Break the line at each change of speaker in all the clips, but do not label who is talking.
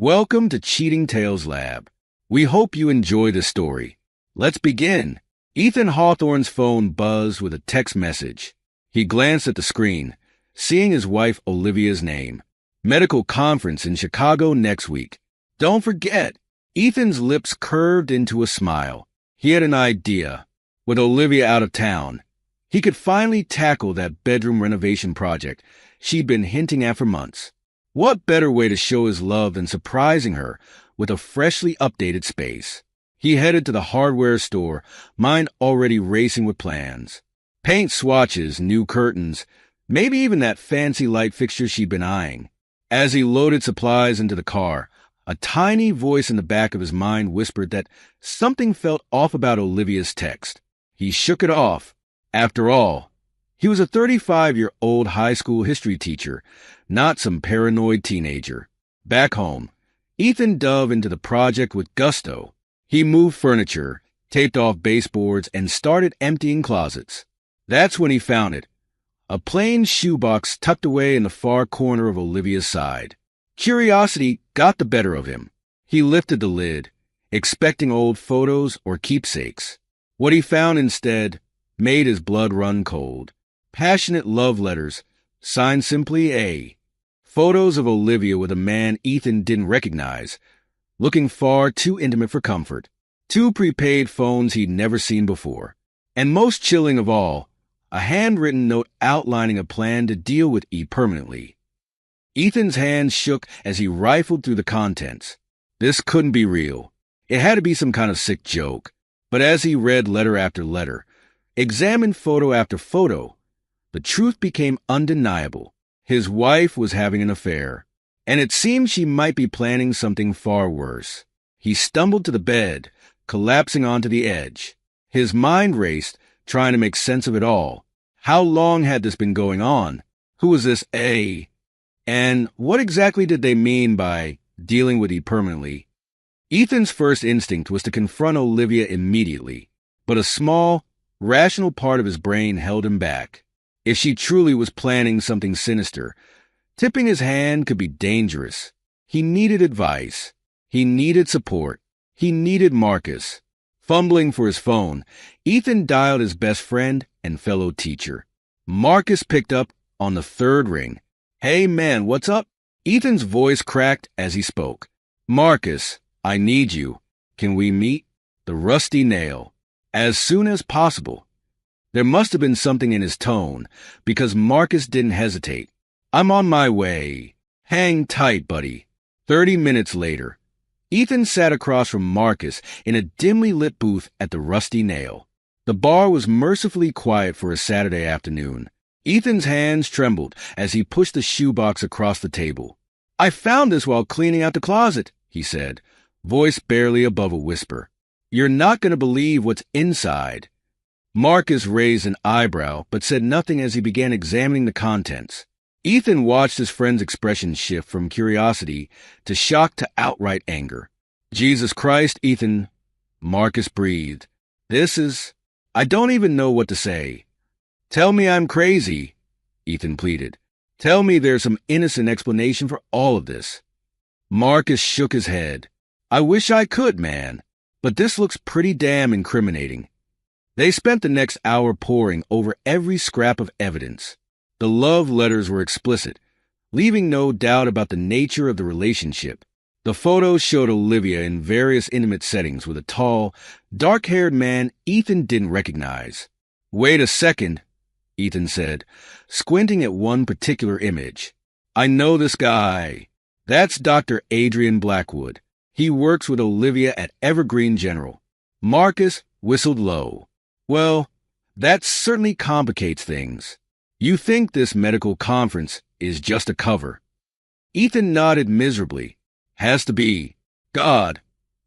Welcome to Cheating Tales Lab. We hope you enjoy the story. Let's begin. Ethan Hawthorne's phone buzzed with a text message. He glanced at the screen, seeing his wife Olivia's name. Medical conference in Chicago next week. Don't forget. Ethan's lips curved into a smile. He had an idea. With Olivia out of town, he could finally tackle that bedroom renovation project she'd been hinting at for months. What better way to show his love than surprising her with a freshly updated space? He headed to the hardware store, mind already racing with plans. Paint swatches, new curtains, maybe even that fancy light fixture she'd been eyeing. As he loaded supplies into the car, a tiny voice in the back of his mind whispered that something felt off about Olivia's text. He shook it off. After all, he was a 35-year-old high school history teacher, not some paranoid teenager. Back home, Ethan dove into the project with gusto. He moved furniture, taped off baseboards, and started emptying closets. That's when he found it. A plain shoebox tucked away in the far corner of Olivia's side. Curiosity got the better of him. He lifted the lid, expecting old photos or keepsakes. What he found instead made his blood run cold. Passionate love letters, signed simply A. Photos of Olivia with a man Ethan didn't recognize, looking far too intimate for comfort. 2 prepaid phones he'd never seen before. And most chilling of all, a handwritten note outlining a plan to deal with E permanently. Ethan's hands shook as he rifled through the contents. This couldn't be real. It had to be some kind of sick joke. But as he read letter after letter, examined photo after photo, the truth became undeniable. His wife was having an affair, and it seemed she might be planning something far worse. He stumbled to the bed, collapsing onto the edge. His mind raced, trying to make sense of it all. How long had this been going on? Who was this A? And what exactly did they mean by dealing with E permanently? Ethan's first instinct was to confront Olivia immediately, but a small, rational part of his brain held him back. If she truly was planning something sinister, tipping his hand could be dangerous. He needed advice. He needed support. He needed Marcus. Fumbling for his phone, Ethan dialed his best friend and fellow teacher. Marcus picked up on the 3rd ring. "Hey man, what's up?" Ethan's voice cracked as he spoke. "Marcus, I need you. Can we meet?" The rusty nail. As soon as possible. There must have been something in his tone, because Marcus didn't hesitate. "I'm on my way. Hang tight, buddy." 30 minutes later, Ethan sat across from Marcus in a dimly lit booth at the Rusty Nail. The bar was mercifully quiet for a Saturday afternoon. Ethan's hands trembled as he pushed the shoebox across the table. "I found this while cleaning out the closet," he said, voice barely above a whisper. "You're not going to believe what's inside." Marcus raised an eyebrow, but said nothing as he began examining the contents. Ethan watched his friend's expression shift from curiosity to shock to outright anger. "Jesus Christ, Ethan," Marcus breathed. I don't even know what to say." "Tell me I'm crazy," Ethan pleaded. "Tell me there's some innocent explanation for all of this." Marcus shook his head. "I wish I could, man, but this looks pretty damn incriminating." They spent the next hour poring over every scrap of evidence. The love letters were explicit, leaving no doubt about the nature of the relationship. The photos showed Olivia in various intimate settings with a tall, dark-haired man Ethan didn't recognize. "Wait a second," Ethan said, squinting at one particular image. "I know this guy. That's Dr. Adrian Blackwood. He works with Olivia at Evergreen General." Marcus whistled low. "Well, that certainly complicates things. You think this medical conference is just a cover?" Ethan nodded miserably. "Has to be. God,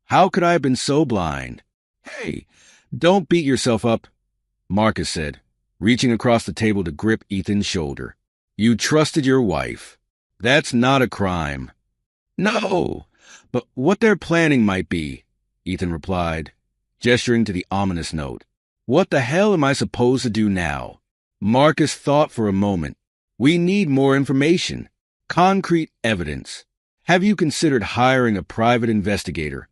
how could I have been so blind?" "Hey, don't beat yourself up," Marcus said, reaching across the table to grip Ethan's shoulder. "You trusted your wife. That's not a crime." "No, but what they're planning might be," Ethan replied, gesturing to the ominous note. "What the hell am I supposed to do now?" Marcus thought for a moment. "We need more information, concrete evidence." Have you considered hiring a private investigator?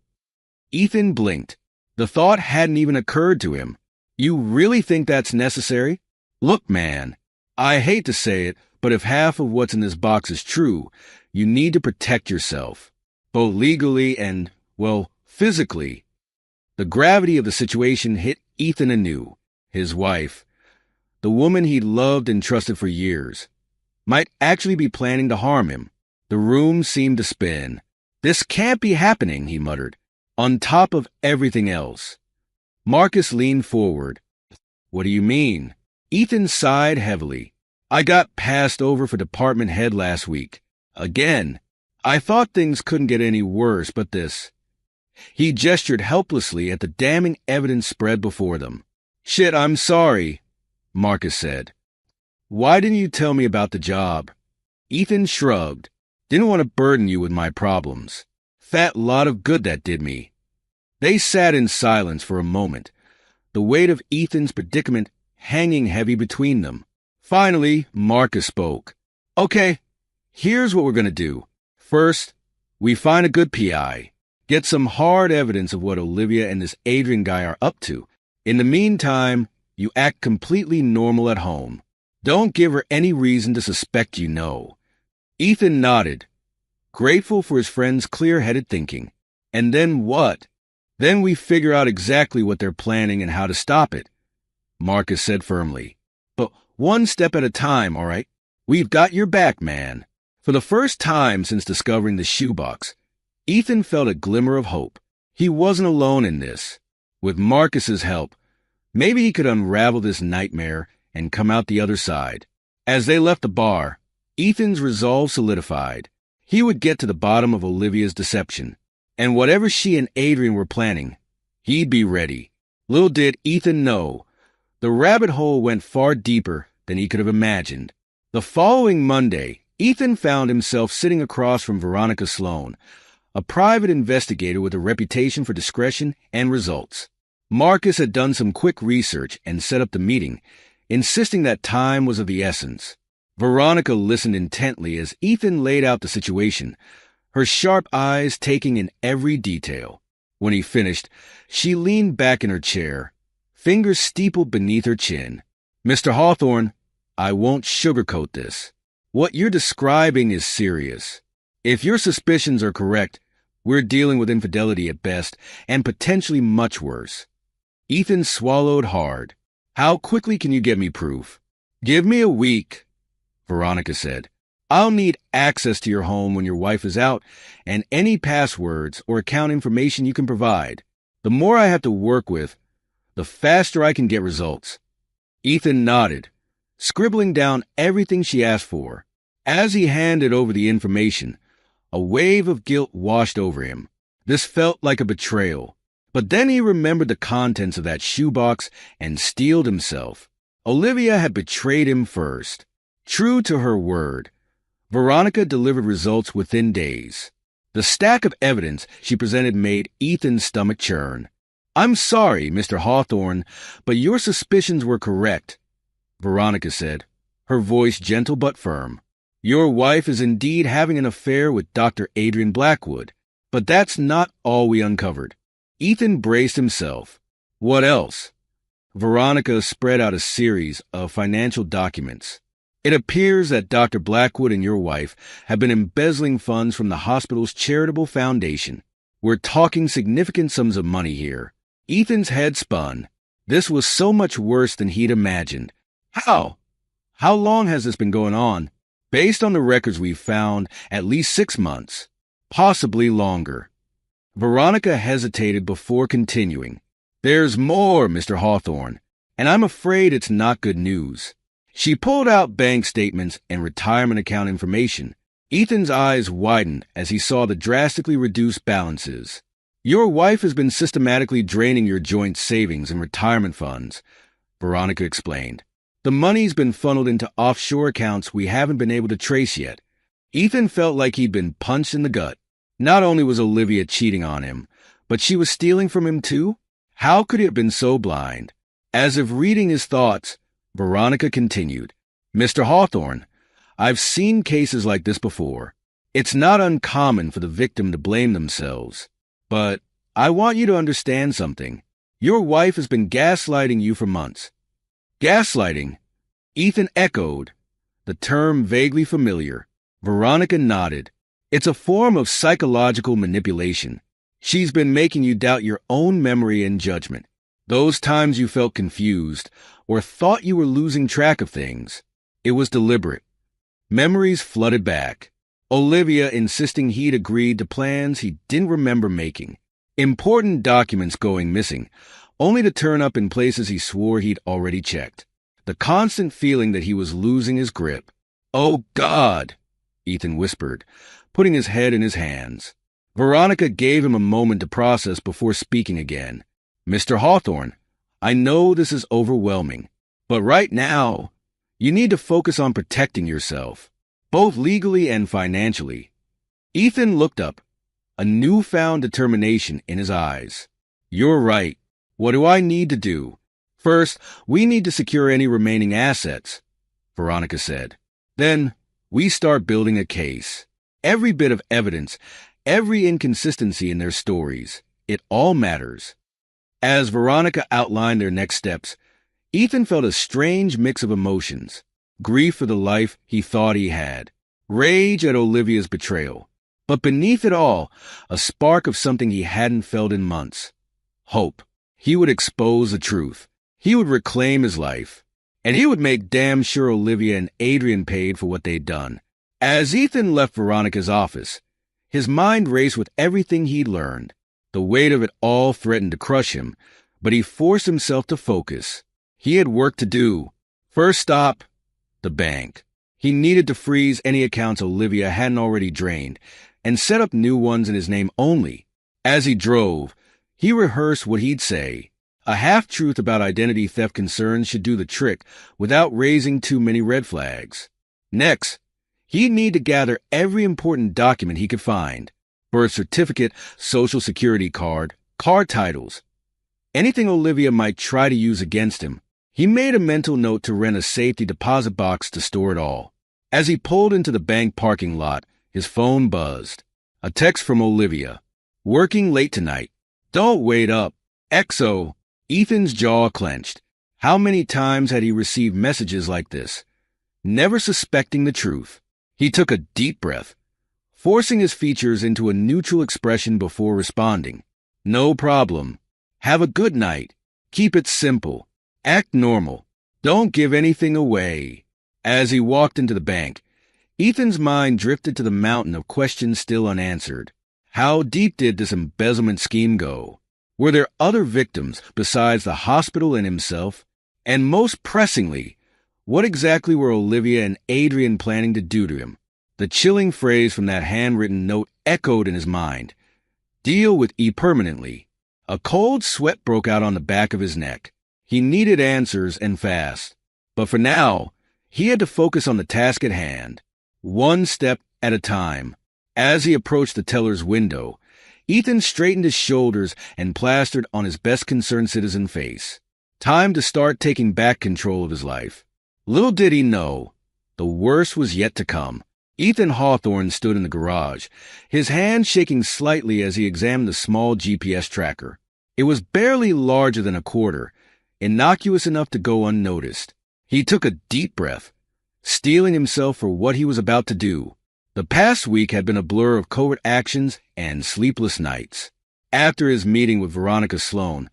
Ethan blinked. The thought hadn't even occurred to him. You really think that's necessary? Look, man, I hate to say it, but if half of what's in this box is true, you need to protect yourself, both legally and, well, physically. The gravity of the situation hit Ethan anew. His wife, the woman he'd loved and trusted for years, might actually be planning to harm him. The room seemed to spin. This can't be happening, he muttered, on top of everything else. Marcus leaned forward. What do you mean? Ethan sighed heavily. I got passed over for department head last week. Again. I thought things couldn't get any worse, but this. He gestured helplessly at the damning evidence spread before them. Shit, I'm sorry, Marcus said. Why didn't you tell me about the job? Ethan shrugged. Didn't want to burden you with my problems. Fat lot of good that did me. They sat in silence for a moment, the weight of Ethan's predicament hanging heavy between them. Finally, Marcus spoke. Okay, here's what we're going to do. First, we find a good PI. Get some hard evidence of what Olivia and this Adrian guy are up to. In the meantime, you act completely normal at home. Don't give her any reason to suspect you know. Ethan nodded, grateful for his friend's clear-headed thinking. And then what? Then we figure out exactly what they're planning and how to stop it, Marcus said firmly. But one step at a time, all right? We've got your back, man. For the first time since discovering the shoebox, Ethan felt a glimmer of hope. He wasn't alone in this. With Marcus's help, maybe he could unravel this nightmare and come out the other side. As they left the bar, Ethan's resolve solidified. He would get to the bottom of Olivia's deception, and whatever she and Adrian were planning, he'd be ready. Little did Ethan know, the rabbit hole went far deeper than he could have imagined. The following Monday, Ethan found himself sitting across from Veronica Sloan, a private investigator with a reputation for discretion and results. Marcus had done some quick research and set up the meeting, insisting that time was of the essence. Veronica listened intently as Ethan laid out the situation, her sharp eyes taking in every detail. When he finished, she leaned back in her chair, fingers steepled beneath her chin. Mr. Hawthorne, I won't sugarcoat this. What you're describing is serious. If your suspicions are correct, we're dealing with infidelity at best, and potentially much worse. Ethan swallowed hard. How quickly can you get me proof? Give me a week, Veronica said. I'll need access to your home when your wife is out, and any passwords or account information you can provide. The more I have to work with, the faster I can get results. Ethan nodded, scribbling down everything she asked for. As he handed over the information, a wave of guilt washed over him. This felt like a betrayal. But then he remembered the contents of that shoebox and steeled himself. Olivia had betrayed him first. True to her word, Veronica delivered results within days. The stack of evidence she presented made Ethan's stomach churn. I'm sorry, Mr. Hawthorne, but your suspicions were correct, Veronica said, her voice gentle but firm. Your wife is indeed having an affair with Dr. Adrian Blackwood, but that's not all we uncovered. Ethan braced himself. What else? Veronica spread out a series of financial documents. It appears that Dr. Blackwood and your wife have been embezzling funds from the hospital's charitable foundation. We're talking significant sums of money here. Ethan's head spun. This was so much worse than he'd imagined. How? How long has this been going on? Based on the records we've found, at least 6 months, possibly longer. Veronica hesitated before continuing. There's more, Mr. Hawthorne, and I'm afraid it's not good news. She pulled out bank statements and retirement account information. Ethan's eyes widened as he saw the drastically reduced balances. Your wife has been systematically draining your joint savings and retirement funds, Veronica explained. The money's been funneled into offshore accounts we haven't been able to trace yet. Ethan felt like he'd been punched in the gut. Not only was Olivia cheating on him, but she was stealing from him too? How could he have been so blind? As if reading his thoughts, Veronica continued. Mr. Hawthorne, I've seen cases like this before. It's not uncommon for the victim to blame themselves. But I want you to understand something. Your wife has been gaslighting you for months. Gaslighting? Ethan echoed, the term vaguely familiar. Veronica nodded. It's a form of psychological manipulation. She's been making you doubt your own memory and judgment. Those times you felt confused or thought you were losing track of things, it was deliberate. Memories flooded back. Olivia insisting he'd agreed to plans he didn't remember making. Important documents going missing, only to turn up in places he swore he'd already checked. The constant feeling that he was losing his grip. "Oh, God," Ethan whispered, putting his head in his hands. Veronica gave him a moment to process before speaking again. "Mr. Hawthorne, I know this is overwhelming, but right now, you need to focus on protecting yourself, both legally and financially." Ethan looked up, a newfound determination in his eyes. "You're right. What do I need to do?" "First, we need to secure any remaining assets," Veronica said. "Then, we start building a case. Every bit of evidence, every inconsistency in their stories, it all matters." As Veronica outlined their next steps, Ethan felt a strange mix of emotions. Grief for the life he thought he had. Rage at Olivia's betrayal. But beneath it all, a spark of something he hadn't felt in months. Hope. He would expose the truth. He would reclaim his life. And he would make damn sure Olivia and Adrian paid for what they'd done. As Ethan left Veronica's office, his mind raced with everything he'd learned. The weight of it all threatened to crush him, but he forced himself to focus. He had work to do. First stop, the bank. He needed to freeze any accounts Olivia hadn't already drained and set up new ones in his name only. As he drove, he rehearsed what he'd say. A half-truth about identity theft concerns should do the trick without raising too many red flags. Next, he'd need to gather every important document he could find. Birth certificate, social security card, car titles. Anything Olivia might try to use against him. He made a mental note to rent a safety deposit box to store it all. As he pulled into the bank parking lot, his phone buzzed. A text from Olivia. "Working late tonight. Don't wait up. XO." Ethan's jaw clenched. How many times had he received messages like this? Never suspecting the truth. He took a deep breath, forcing his features into a neutral expression before responding. "No problem. Have a good night. Keep it simple. Act normal. Don't give anything away." As he walked into the bank, Ethan's mind drifted to the mountain of questions still unanswered. How deep did this embezzlement scheme go? Were there other victims besides the hospital and himself? And most pressingly, what exactly were Olivia and Adrian planning to do to him? The chilling phrase from that handwritten note echoed in his mind. "Deal with E permanently." A cold sweat broke out on the back of his neck. He needed answers and fast. But for now, he had to focus on the task at hand, one step at a time. As he approached the teller's window, Ethan straightened his shoulders and plastered on his best concerned citizen face. Time to start taking back control of his life. Little did he know, the worst was yet to come. Ethan Hawthorne stood in the garage, his hand shaking slightly as he examined the small GPS tracker. It was barely larger than a quarter, innocuous enough to go unnoticed. He took a deep breath, steeling himself for what he was about to do. The past week had been a blur of covert actions and sleepless nights. After his meeting with Veronica Sloan,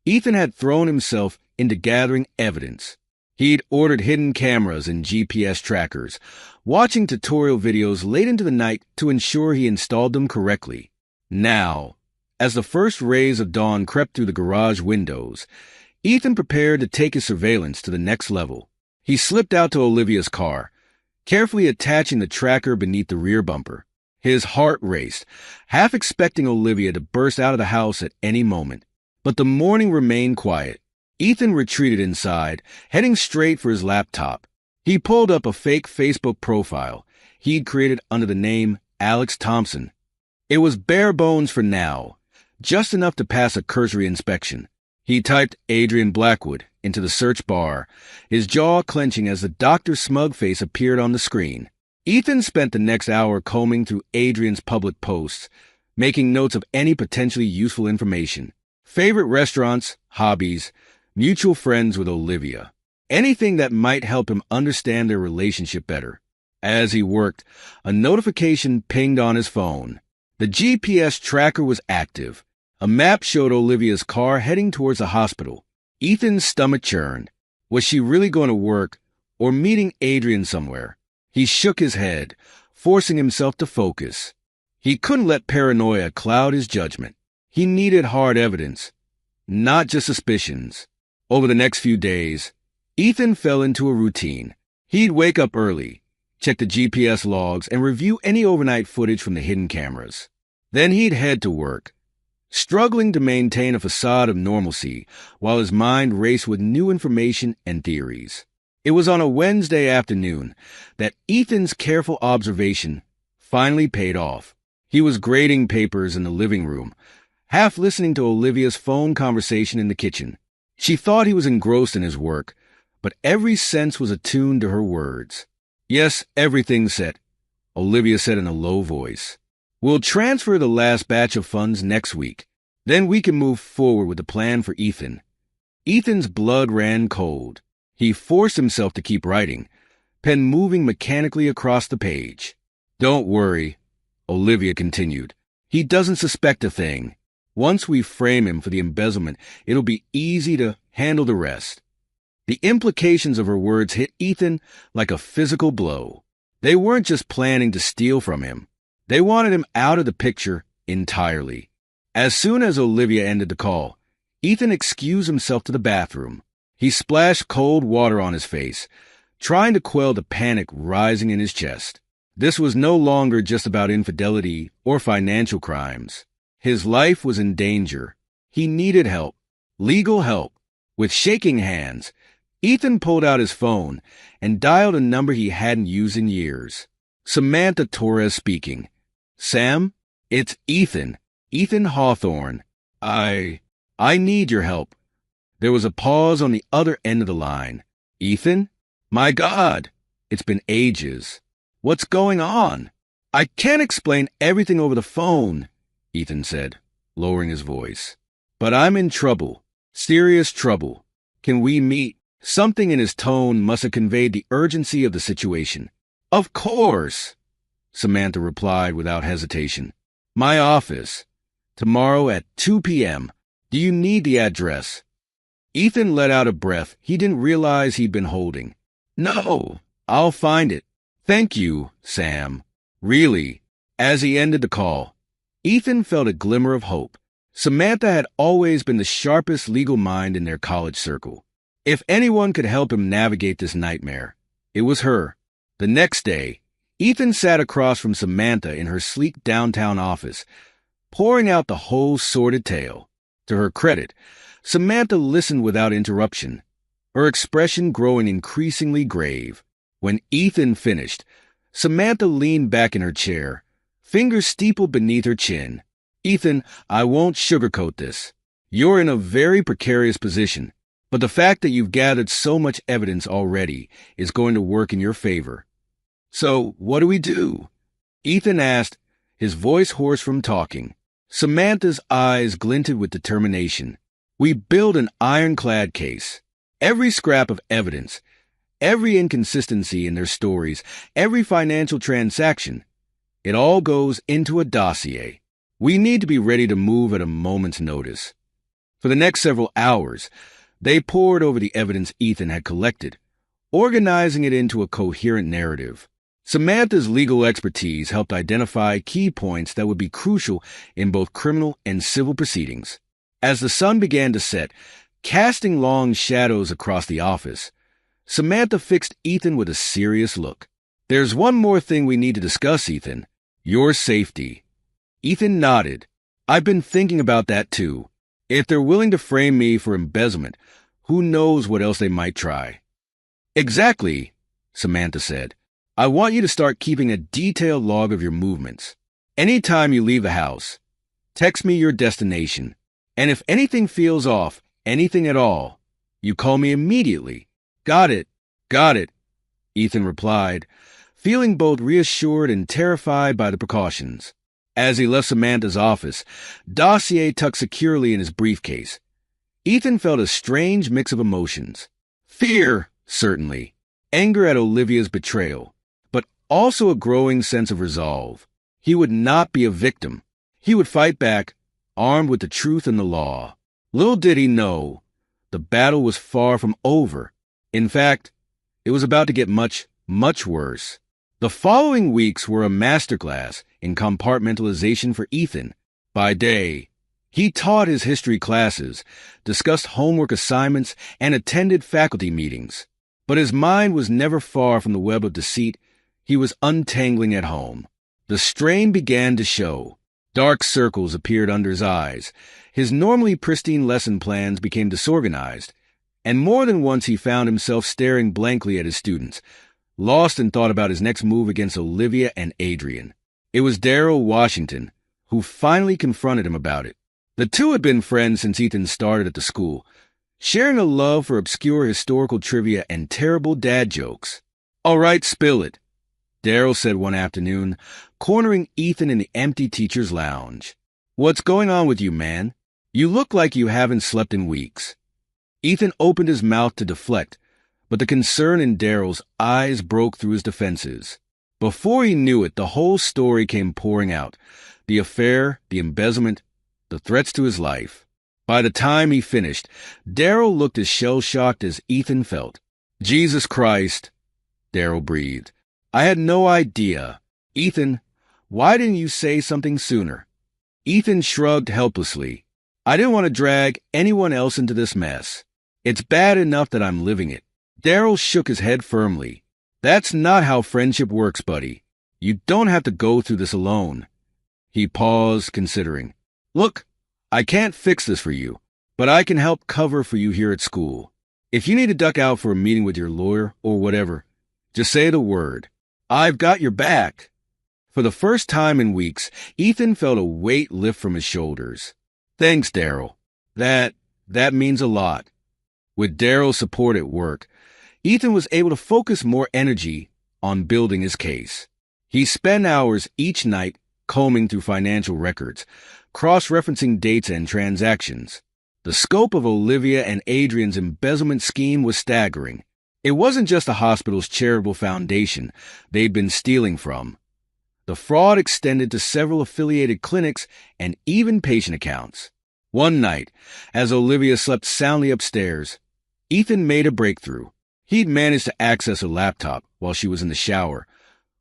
Ethan had thrown himself into gathering evidence. He'd ordered hidden cameras and GPS trackers, watching tutorial videos late into the night to ensure he installed them correctly. Now, as the first rays of dawn crept through the garage windows, Ethan prepared to take his surveillance to the next level. He slipped out to Olivia's car, carefully attaching the tracker beneath the rear bumper. His heart raced, half expecting Olivia to burst out of the house at any moment. But the morning remained quiet. Ethan retreated inside, heading straight for his laptop. He pulled up a fake Facebook profile he'd created under the name Alex Thompson. It was bare bones for now, just enough to pass a cursory inspection. He typed Adrian Blackwood into the search bar, his jaw clenching as the doctor's smug face appeared on the screen. Ethan spent the next hour combing through Adrian's public posts, making notes of any potentially useful information. Favorite restaurants, hobbies, mutual friends with Olivia. Anything that might help him understand their relationship better. As he worked, a notification pinged on his phone. The GPS tracker was active. A map showed Olivia's car heading towards the hospital. Ethan's stomach churned. Was she really going to work or meeting Adrian somewhere? He shook his head, forcing himself to focus. He couldn't let paranoia cloud his judgment. He needed hard evidence, not just suspicions. Over the next few days, Ethan fell into a routine. He'd wake up early, check the GPS logs, and review any overnight footage from the hidden cameras. Then he'd head to work, struggling to maintain a facade of normalcy while his mind raced with new information and theories. It was on a Wednesday afternoon that Ethan's careful observation finally paid off. He was grading papers in the living room, half listening to Olivia's phone conversation in the kitchen. She thought he was engrossed in his work, but every sense was attuned to her words. Yes, everything's set, Olivia said in a low voice. We'll transfer the last batch of funds next week. Then we can move forward with the plan for Ethan. Ethan's blood ran cold. He forced himself to keep writing, pen moving mechanically across the page. Don't worry, Olivia continued. He doesn't suspect a thing. Once we frame him for the embezzlement, it'll be easy to handle the rest. The implications of her words hit Ethan like a physical blow. They weren't just planning to steal from him. They wanted him out of the picture entirely. As soon as Olivia ended the call, Ethan excused himself to the bathroom. He splashed cold water on his face, trying to quell the panic rising in his chest. This was no longer just about infidelity or financial crimes. His life was in danger. He needed help, legal help. With shaking hands, Ethan pulled out his phone and dialed a number he hadn't used in years. Samantha Torres speaking. Sam, it's Ethan. Ethan Hawthorne. I need your help. There was a pause on the other end of the line. Ethan? My God, it's been ages. What's going on? I can't explain everything over the phone, Ethan said, lowering his voice. But I'm in trouble. Serious trouble. Can we meet? Something in his tone must have conveyed the urgency of the situation. Of course, Samantha replied without hesitation. My office. Tomorrow at 2 p.m. Do you need the address? Ethan let out a breath he didn't realize he'd been holding. No, I'll find it. Thank you, Sam. Really. As he ended the call, Ethan felt a glimmer of hope. Samantha had always been the sharpest legal mind in their college circle. If anyone could help him navigate this nightmare, it was her. The next day, Ethan sat across from Samantha in her sleek downtown office, pouring out the whole sordid tale. To her credit, Samantha listened without interruption, her expression growing increasingly grave. When Ethan finished, Samantha leaned back in her chair, fingers steepled beneath her chin. Ethan, I won't sugarcoat this. You're in a very precarious position, but the fact that you've gathered so much evidence already is going to work in your favor. So, what do we do? Ethan asked, his voice hoarse from talking. Samantha's eyes glinted with determination. We build an ironclad case. Every scrap of evidence, every inconsistency in their stories, every financial transaction, it all goes into a dossier. We need to be ready to move at a moment's notice. For the next several hours, they pored over the evidence Ethan had collected, organizing it into a coherent narrative. Samantha's legal expertise helped identify key points that would be crucial in both criminal and civil proceedings. As the sun began to set, casting long shadows across the office, Samantha fixed Ethan with a serious look. There's one more thing we need to discuss, Ethan. Your safety. Ethan nodded. I've been thinking about that too. If they're willing to frame me for embezzlement, who knows what else they might try. Exactly, Samantha said. I want you to start keeping a detailed log of your movements. Anytime you leave the house, text me your destination. And if anything feels off, anything at all, you call me immediately. Got it, Ethan replied, feeling both reassured and terrified by the precautions. As he left Samantha's office, dossier tucked securely in his briefcase, Ethan felt a strange mix of emotions. Fear, certainly, anger at Olivia's betrayal, but also a growing sense of resolve. He would not be a victim. He would fight back, armed with the truth and the law. Little did he know, the battle was far from over. In fact, it was about to get much, much worse. The following weeks were a masterclass in compartmentalization for Ethan. By day, he taught his history classes, discussed homework assignments, and attended faculty meetings. But his mind was never far from the web of deceit he was untangling at home. The strain began to show. Dark circles appeared under his eyes. His normally pristine lesson plans became disorganized, and more than once he found himself staring blankly at his students, lost in thought about his next move against Olivia and Adrian. It was Daryl Washington who finally confronted him about it. The two had been friends since Ethan started at the school, sharing a love for obscure historical trivia and terrible dad jokes. "All right, spill it," Daryl said one afternoon, cornering Ethan in the empty teacher's lounge. "What's going on with you, man? You look like you haven't slept in weeks." Ethan opened his mouth to deflect, but the concern in Daryl's eyes broke through his defenses. Before he knew it, the whole story came pouring out. The affair, the embezzlement, the threats to his life. By the time he finished, Daryl looked as shell-shocked as Ethan felt. "Jesus Christ," Daryl breathed. "I had no idea. Ethan, why didn't you say something sooner?" Ethan shrugged helplessly. "I didn't want to drag anyone else into this mess. It's bad enough that I'm living it." Daryl shook his head firmly. "That's not how friendship works, buddy. You don't have to go through this alone." He paused, considering. "Look, I can't fix this for you, but I can help cover for you here at school. If you need to duck out for a meeting with your lawyer or whatever, just say the word. I've got your back." For the first time in weeks, Ethan felt a weight lift from his shoulders. "Thanks, Daryl. That means a lot." With Daryl's support at work, Ethan was able to focus more energy on building his case. He spent hours each night combing through financial records, cross-referencing dates and transactions. The scope of Olivia and Adrian's embezzlement scheme was staggering. It wasn't just the hospital's charitable foundation they'd been stealing from. The fraud extended to several affiliated clinics and even patient accounts. One night, as Olivia slept soundly upstairs, Ethan made a breakthrough. He'd managed to access a laptop while she was in the shower,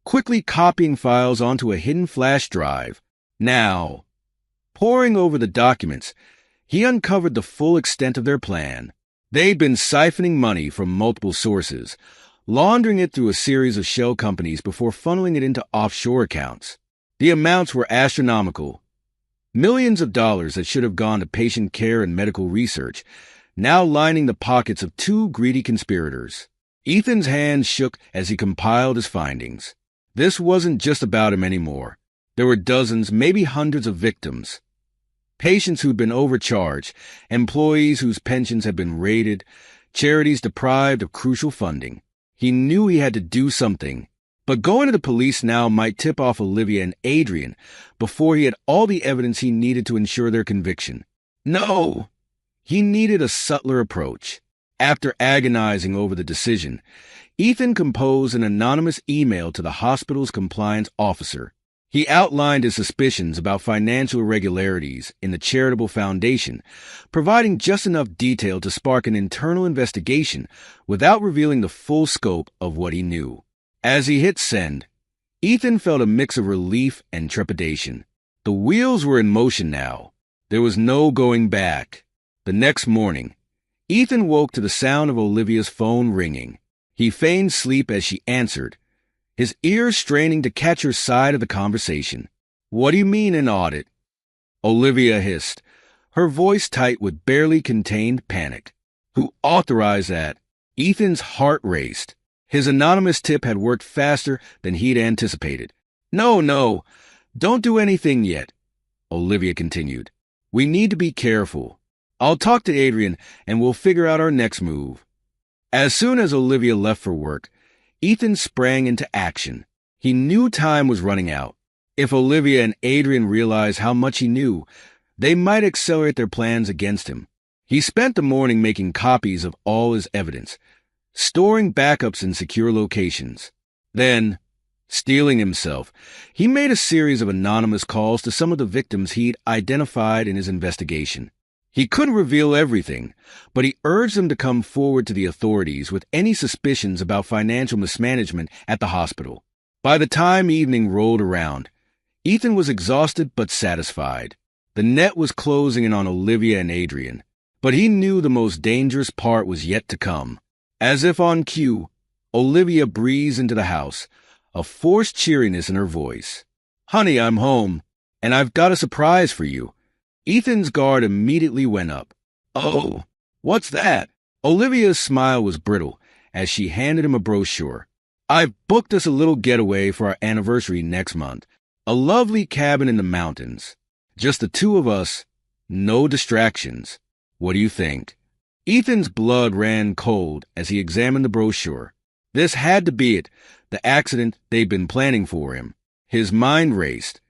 quickly copying files onto a hidden flash drive. Now, poring over the documents, he uncovered the full extent of their plan. They'd been siphoning money from multiple sources, laundering it through a series of shell companies before funneling it into offshore accounts. The amounts were astronomical. Millions of dollars that should have gone to patient care and medical research, now lining the pockets of two greedy conspirators. Ethan's hands shook as he compiled his findings. This wasn't just about him anymore. There were dozens, maybe hundreds of victims. Patients who'd been overcharged, employees whose pensions had been raided, charities deprived of crucial funding. He knew he had to do something, but going to the police now might tip off Olivia and Adrian before he had all the evidence he needed to ensure their conviction. No! He needed a subtler approach. After agonizing over the decision, Ethan composed an anonymous email to the hospital's compliance officer. He outlined his suspicions about financial irregularities in the charitable foundation, providing just enough detail to spark an internal investigation without revealing the full scope of what he knew. As he hit send, Ethan felt a mix of relief and trepidation. The wheels were in motion now. There was no going back. The next morning, Ethan woke to the sound of Olivia's phone ringing. He feigned sleep as she answered, his ears straining to catch her side of the conversation. "What do you mean an audit?" Olivia hissed, her voice tight with barely contained panic. "Who authorized that?" Ethan's heart raced. His anonymous tip had worked faster than he'd anticipated. No, don't do anything yet," Olivia continued. "We need to be careful. I'll talk to Adrian and we'll figure out our next move." As soon as Olivia left for work, Ethan sprang into action. He knew time was running out. If Olivia and Adrian realized how much he knew, they might accelerate their plans against him. He spent the morning making copies of all his evidence, storing backups in secure locations. Then, steeling himself, he made a series of anonymous calls to some of the victims he'd identified in his investigation. He couldn't reveal everything, but he urged them to come forward to the authorities with any suspicions about financial mismanagement at the hospital. By the time evening rolled around, Ethan was exhausted but satisfied. The net was closing in on Olivia and Adrian, but he knew the most dangerous part was yet to come. As if on cue, Olivia breezed into the house, a forced cheeriness in her voice. "Honey, I'm home, and I've got a surprise for you." Ethan's guard immediately went up. "Oh, what's that?" Olivia's smile was brittle as she handed him a brochure. "I've booked us a little getaway for our anniversary next month. A lovely cabin in the mountains. Just the two of us, no distractions. What do you think?" Ethan's blood ran cold as he examined the brochure. This had to be it, the accident they'd been planning for him. His mind raced,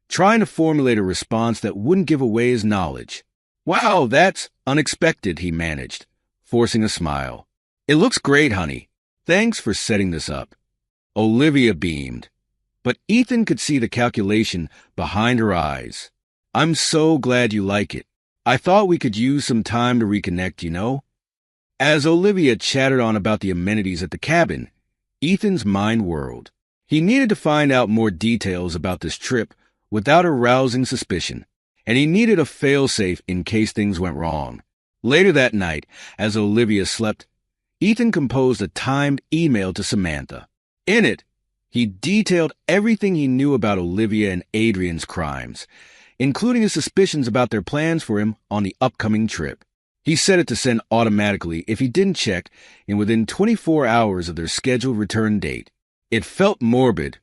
trying to formulate a response that wouldn't give away his knowledge. "Wow, that's unexpected," he managed, forcing a smile. "It looks great, honey. Thanks for setting this up." Olivia beamed, but Ethan could see the calculation behind her eyes. "I'm so glad you like it. I thought we could use some time to reconnect, you know?" As Olivia chattered on about the amenities at the cabin, Ethan's mind whirled. He needed to find out more details about this trip without arousing suspicion, and he needed a fail-safe in case things went wrong. Later that night, as Olivia slept, Ethan composed a timed email to Samantha. In it, he detailed everything he knew about Olivia and Adrian's crimes, including his suspicions about their plans for him on the upcoming trip. He set it to send automatically if he didn't check in within 24 hours of their scheduled return date. It felt morbid,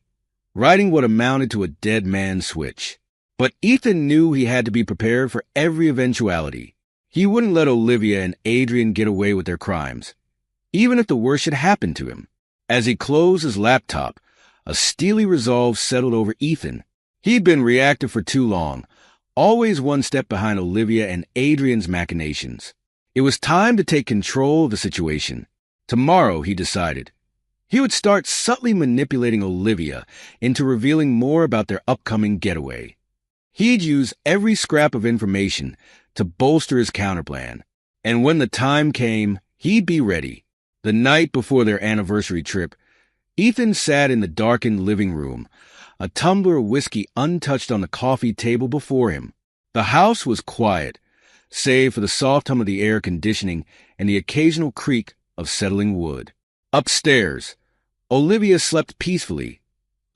writing what amounted to a dead man's switch. But Ethan knew he had to be prepared for every eventuality. He wouldn't let Olivia and Adrian get away with their crimes, even if the worst should happen to him. As he closed his laptop, a steely resolve settled over Ethan. He'd been reactive for too long, always one step behind Olivia and Adrian's machinations. It was time to take control of the situation. Tomorrow, he decided, he would start subtly manipulating Olivia into revealing more about their upcoming getaway. He'd use every scrap of information to bolster his counterplan, and when the time came, he'd be ready. The night before their anniversary trip, Ethan sat in the darkened living room, a tumbler of whiskey untouched on the coffee table before him. The house was quiet, save for the soft hum of the air conditioning and the occasional creak of settling wood. Upstairs, Olivia slept peacefully,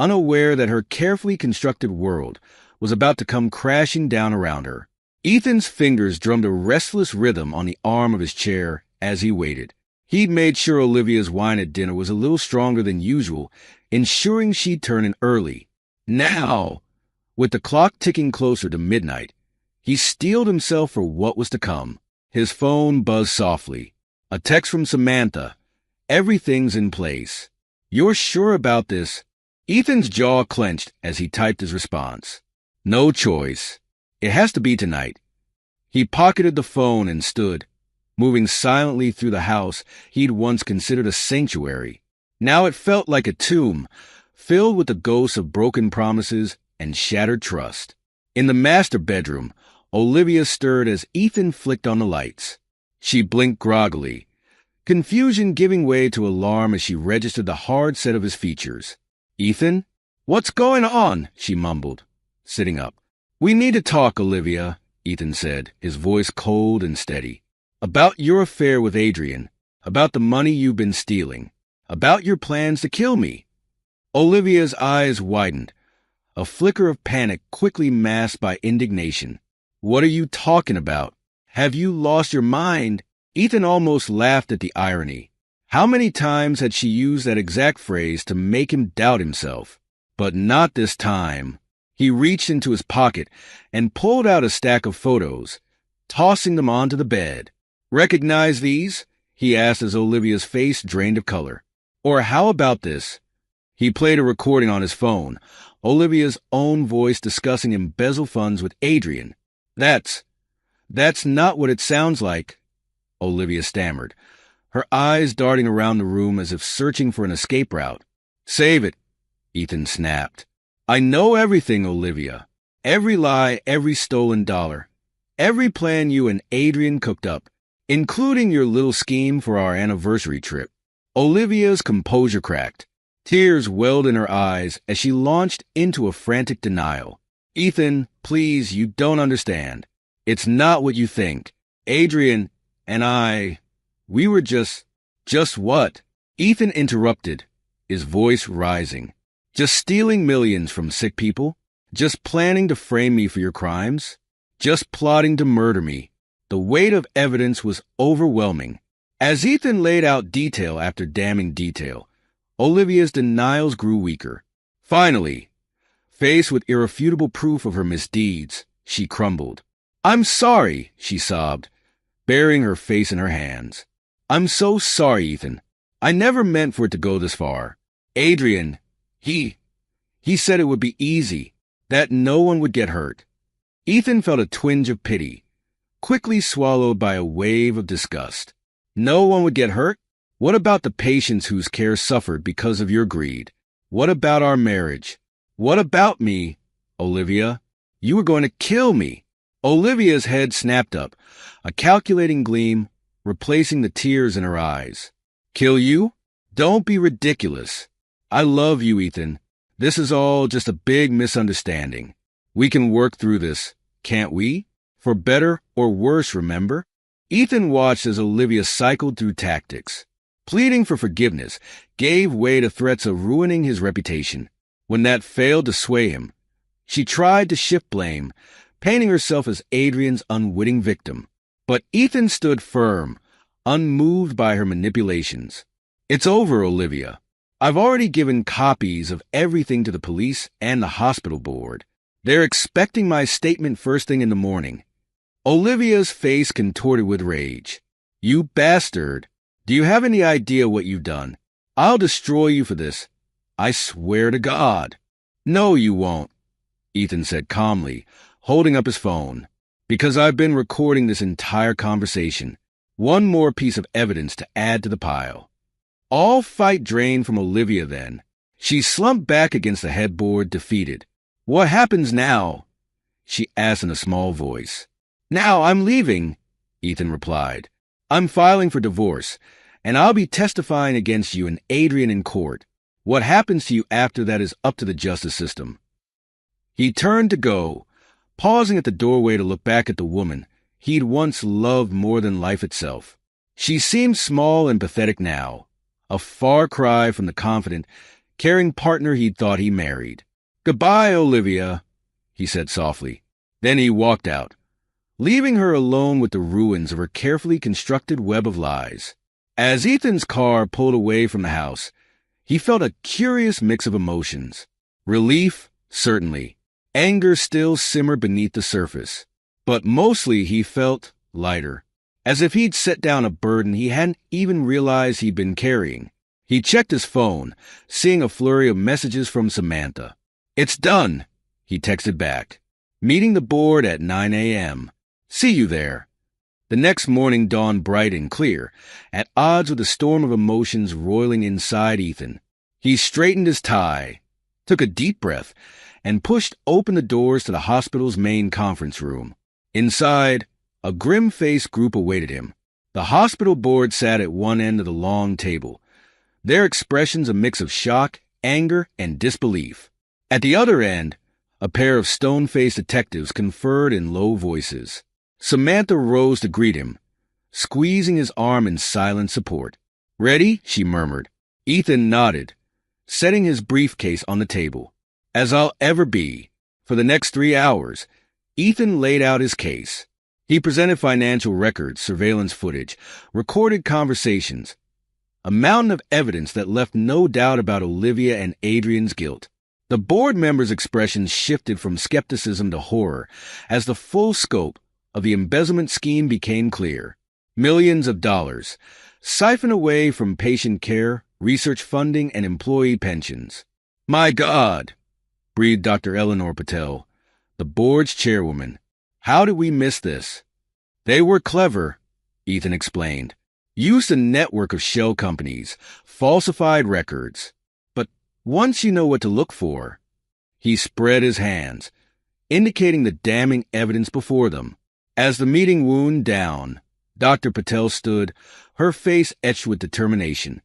unaware that her carefully constructed world was about to come crashing down around her. Ethan's fingers drummed a restless rhythm on the arm of his chair as he waited. He'd made sure Olivia's wine at dinner was a little stronger than usual, ensuring she'd turn in early. Now, with the clock ticking closer to midnight, he steeled himself for what was to come. His phone buzzed softly. A text from Samantha. "Everything's in place." "You're sure about this?" Ethan's jaw clenched as he typed his response. "No choice. It has to be tonight." He pocketed the phone and stood, moving silently through the house he'd once considered a sanctuary. Now it felt like a tomb, filled with the ghosts of broken promises and shattered trust. In the master bedroom, Olivia stirred as Ethan flicked on the lights. She blinked groggily, confusion giving way to alarm as she registered the hard set of his features. "Ethan? What's going on?" she mumbled, sitting up. "We need to talk, Olivia," Ethan said, his voice cold and steady. "About your affair with Adrian, about the money you've been stealing, about your plans to kill me." Olivia's eyes widened, a flicker of panic quickly masked by indignation. "What are you talking about? Have you lost your mind?" Ethan almost laughed at the irony. How many times had she used that exact phrase to make him doubt himself? But not this time. He reached into his pocket and pulled out a stack of photos, tossing them onto the bed. "Recognize these?" he asked as Olivia's face drained of color. "Or how about this? He played a recording on his phone, Olivia's own voice discussing embezzled funds with Adrian. That's not what it sounds like, Olivia stammered, her eyes darting around the room as if searching for an escape route. Save it, Ethan snapped. I know everything, Olivia. Every lie, every stolen dollar. Every plan you and Adrian cooked up, including your little scheme for our anniversary trip. Olivia's composure cracked. Tears welled in her eyes as she launched into a frantic denial. Ethan, please, you don't understand. It's not what you think. Adrian and I, we were just what? Ethan interrupted, his voice rising. Just stealing millions from sick people? Just planning to frame me for your crimes? Just plotting to murder me? The weight of evidence was overwhelming. As Ethan laid out detail after damning detail, Olivia's denials grew weaker. Finally, faced with irrefutable proof of her misdeeds, she crumbled. I'm sorry, she sobbed, burying her face in her hands. I'm so sorry, Ethan. I never meant for it to go this far. Adrian, he said it would be easy, that no one would get hurt. Ethan felt a twinge of pity, quickly swallowed by a wave of disgust. No one would get hurt? What about the patients whose care suffered because of your greed? What about our marriage? What about me, Olivia? You were going to kill me. Olivia's head snapped up, a calculating gleam replacing the tears in her eyes. Kill you? Don't be ridiculous. I love you, Ethan. This is all just a big misunderstanding. We can work through this, can't we? For better or worse, remember? Ethan watched as Olivia cycled through tactics. Pleading for forgiveness gave way to threats of ruining his reputation. When that failed to sway him, she tried to shift blame, painting herself as Adrian's unwitting victim. But Ethan stood firm, unmoved by her manipulations. It's over, Olivia. I've already given copies of everything to the police and the hospital board. They're expecting my statement first thing in the morning. Olivia's face contorted with rage. You bastard! Do you have any idea what you've done? I'll destroy you for this. I swear to God. No, you won't, Ethan said calmly, holding up his phone. Because I've been recording this entire conversation. One more piece of evidence to add to the pile. All fight drained from Olivia then. She slumped back against the headboard, defeated. What happens now? She asked in a small voice. Now I'm leaving, Ethan replied. I'm filing for divorce, and I'll be testifying against you and Adrian in court. What happens to you after that is up to the justice system. He turned to go, pausing at the doorway to look back at the woman he'd once loved more than life itself. She seemed small and pathetic now, a far cry from the confident, caring partner he'd thought he married. Goodbye, Olivia, he said softly. Then he walked out, leaving her alone with the ruins of her carefully constructed web of lies. As Ethan's car pulled away from the house, he felt a curious mix of emotions. Relief, certainly. Anger still simmered beneath the surface. But mostly he felt lighter, as if he'd set down a burden he hadn't even realized he'd been carrying. He checked his phone, seeing a flurry of messages from Samantha. It's done, he texted back. Meeting the board at 9 a.m. See you there. The next morning dawned bright and clear, at odds with the storm of emotions roiling inside Ethan. He straightened his tie, took a deep breath, and pushed open the doors to the hospital's main conference room. Inside, a grim-faced group awaited him. The hospital board sat at one end of the long table, their expressions a mix of shock, anger, and disbelief. At the other end, a pair of stone-faced detectives conferred in low voices. Samantha rose to greet him, squeezing his arm in silent support. Ready? She murmured. Ethan nodded, setting his briefcase on the table. As I'll ever be. For the next 3 hours, Ethan laid out his case. He presented financial records, surveillance footage, recorded conversations, a mountain of evidence that left no doubt about Olivia and Adrian's guilt. The board members' expressions shifted from skepticism to horror as the full scope of the embezzlement scheme became clear. Millions of dollars, siphoned away from patient care research funding, and employee pensions. My God, breathed Dr. Eleanor Patel, the board's chairwoman. How did we miss this? They were clever, Ethan explained. Used a network of shell companies, falsified records. But once you know what to look for, he spread his hands, indicating the damning evidence before them. As the meeting wound down, Dr. Patel stood, her face etched with determination.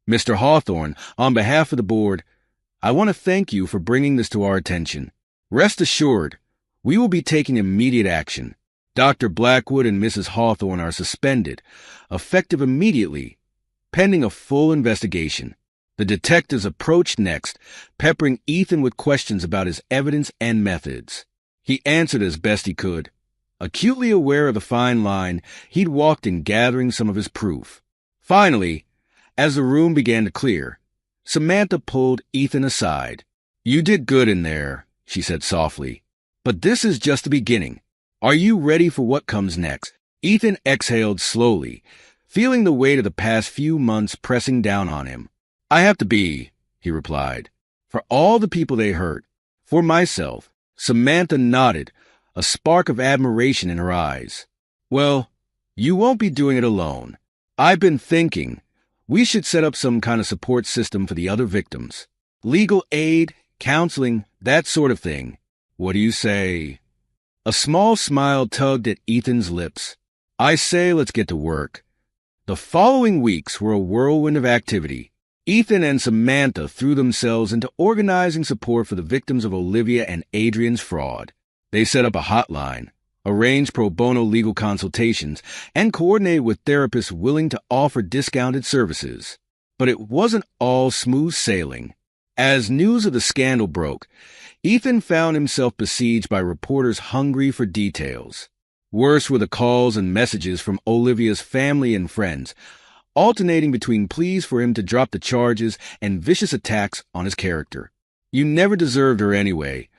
Mr. Hawthorne, on behalf of the board, I want to thank you for bringing this to our attention. Rest assured, we will be taking immediate action. Dr. Blackwood and Mrs. Hawthorne are suspended, effective immediately, pending a full investigation. The detectives approached next, peppering Ethan with questions about his evidence and methods. He answered as best he could, acutely aware of the fine line he'd walked in gathering some of his proof. Finally, as the room began to clear, Samantha pulled Ethan aside. You did good in there, she said softly. But this is just the beginning. Are you ready for what comes next? Ethan exhaled slowly, feeling the weight of the past few months pressing down on him. I have to be, he replied. For all the people they hurt. For myself. Samantha nodded, a spark of admiration in her eyes. Well, you won't be doing it alone. I've been thinking we should set up some kind of support system for the other victims. Legal aid, counseling, that sort of thing. What do you say? A small smile tugged at Ethan's lips. I say let's get to work. The following weeks were a whirlwind of activity. Ethan and Samantha threw themselves into organizing support for the victims of Olivia and Adrian's fraud. They set up a hotline, arranged pro bono legal consultations, and coordinated with therapists willing to offer discounted services. But it wasn't all smooth sailing. As news of the scandal broke, Ethan found himself besieged by reporters hungry for details. Worse were the calls and messages from Olivia's family and friends, alternating between pleas for him to drop the charges and vicious attacks on his character. You never deserved her anyway,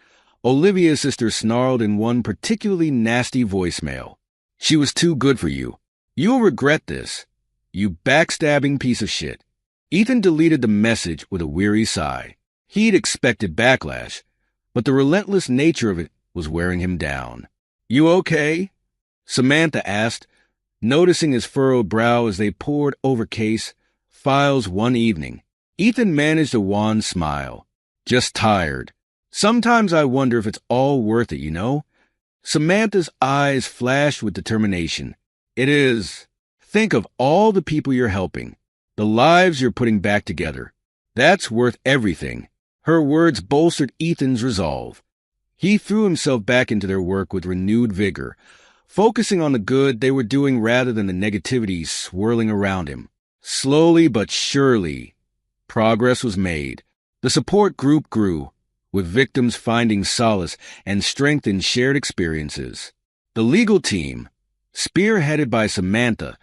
Olivia's sister snarled in one particularly nasty voicemail. She was too good for you. You'll regret this. You backstabbing piece of shit. Ethan deleted the message with a weary sigh. He'd expected backlash, but the relentless nature of it was wearing him down. You okay? Samantha asked, noticing his furrowed brow as they pored over case files one evening. Ethan managed a wan smile. Just tired. Sometimes I wonder if it's all worth it, you know? Samantha's eyes flashed with determination. It is. Think of all the people you're helping, the lives you're putting back together. That's worth everything. Her words bolstered Ethan's resolve. He threw himself back into their work with renewed vigor, focusing on the good they were doing rather than the negativity swirling around him. Slowly but surely, progress was made. The support group grew, with victims finding solace and strength in shared experiences. The legal team, spearheaded by Samantha,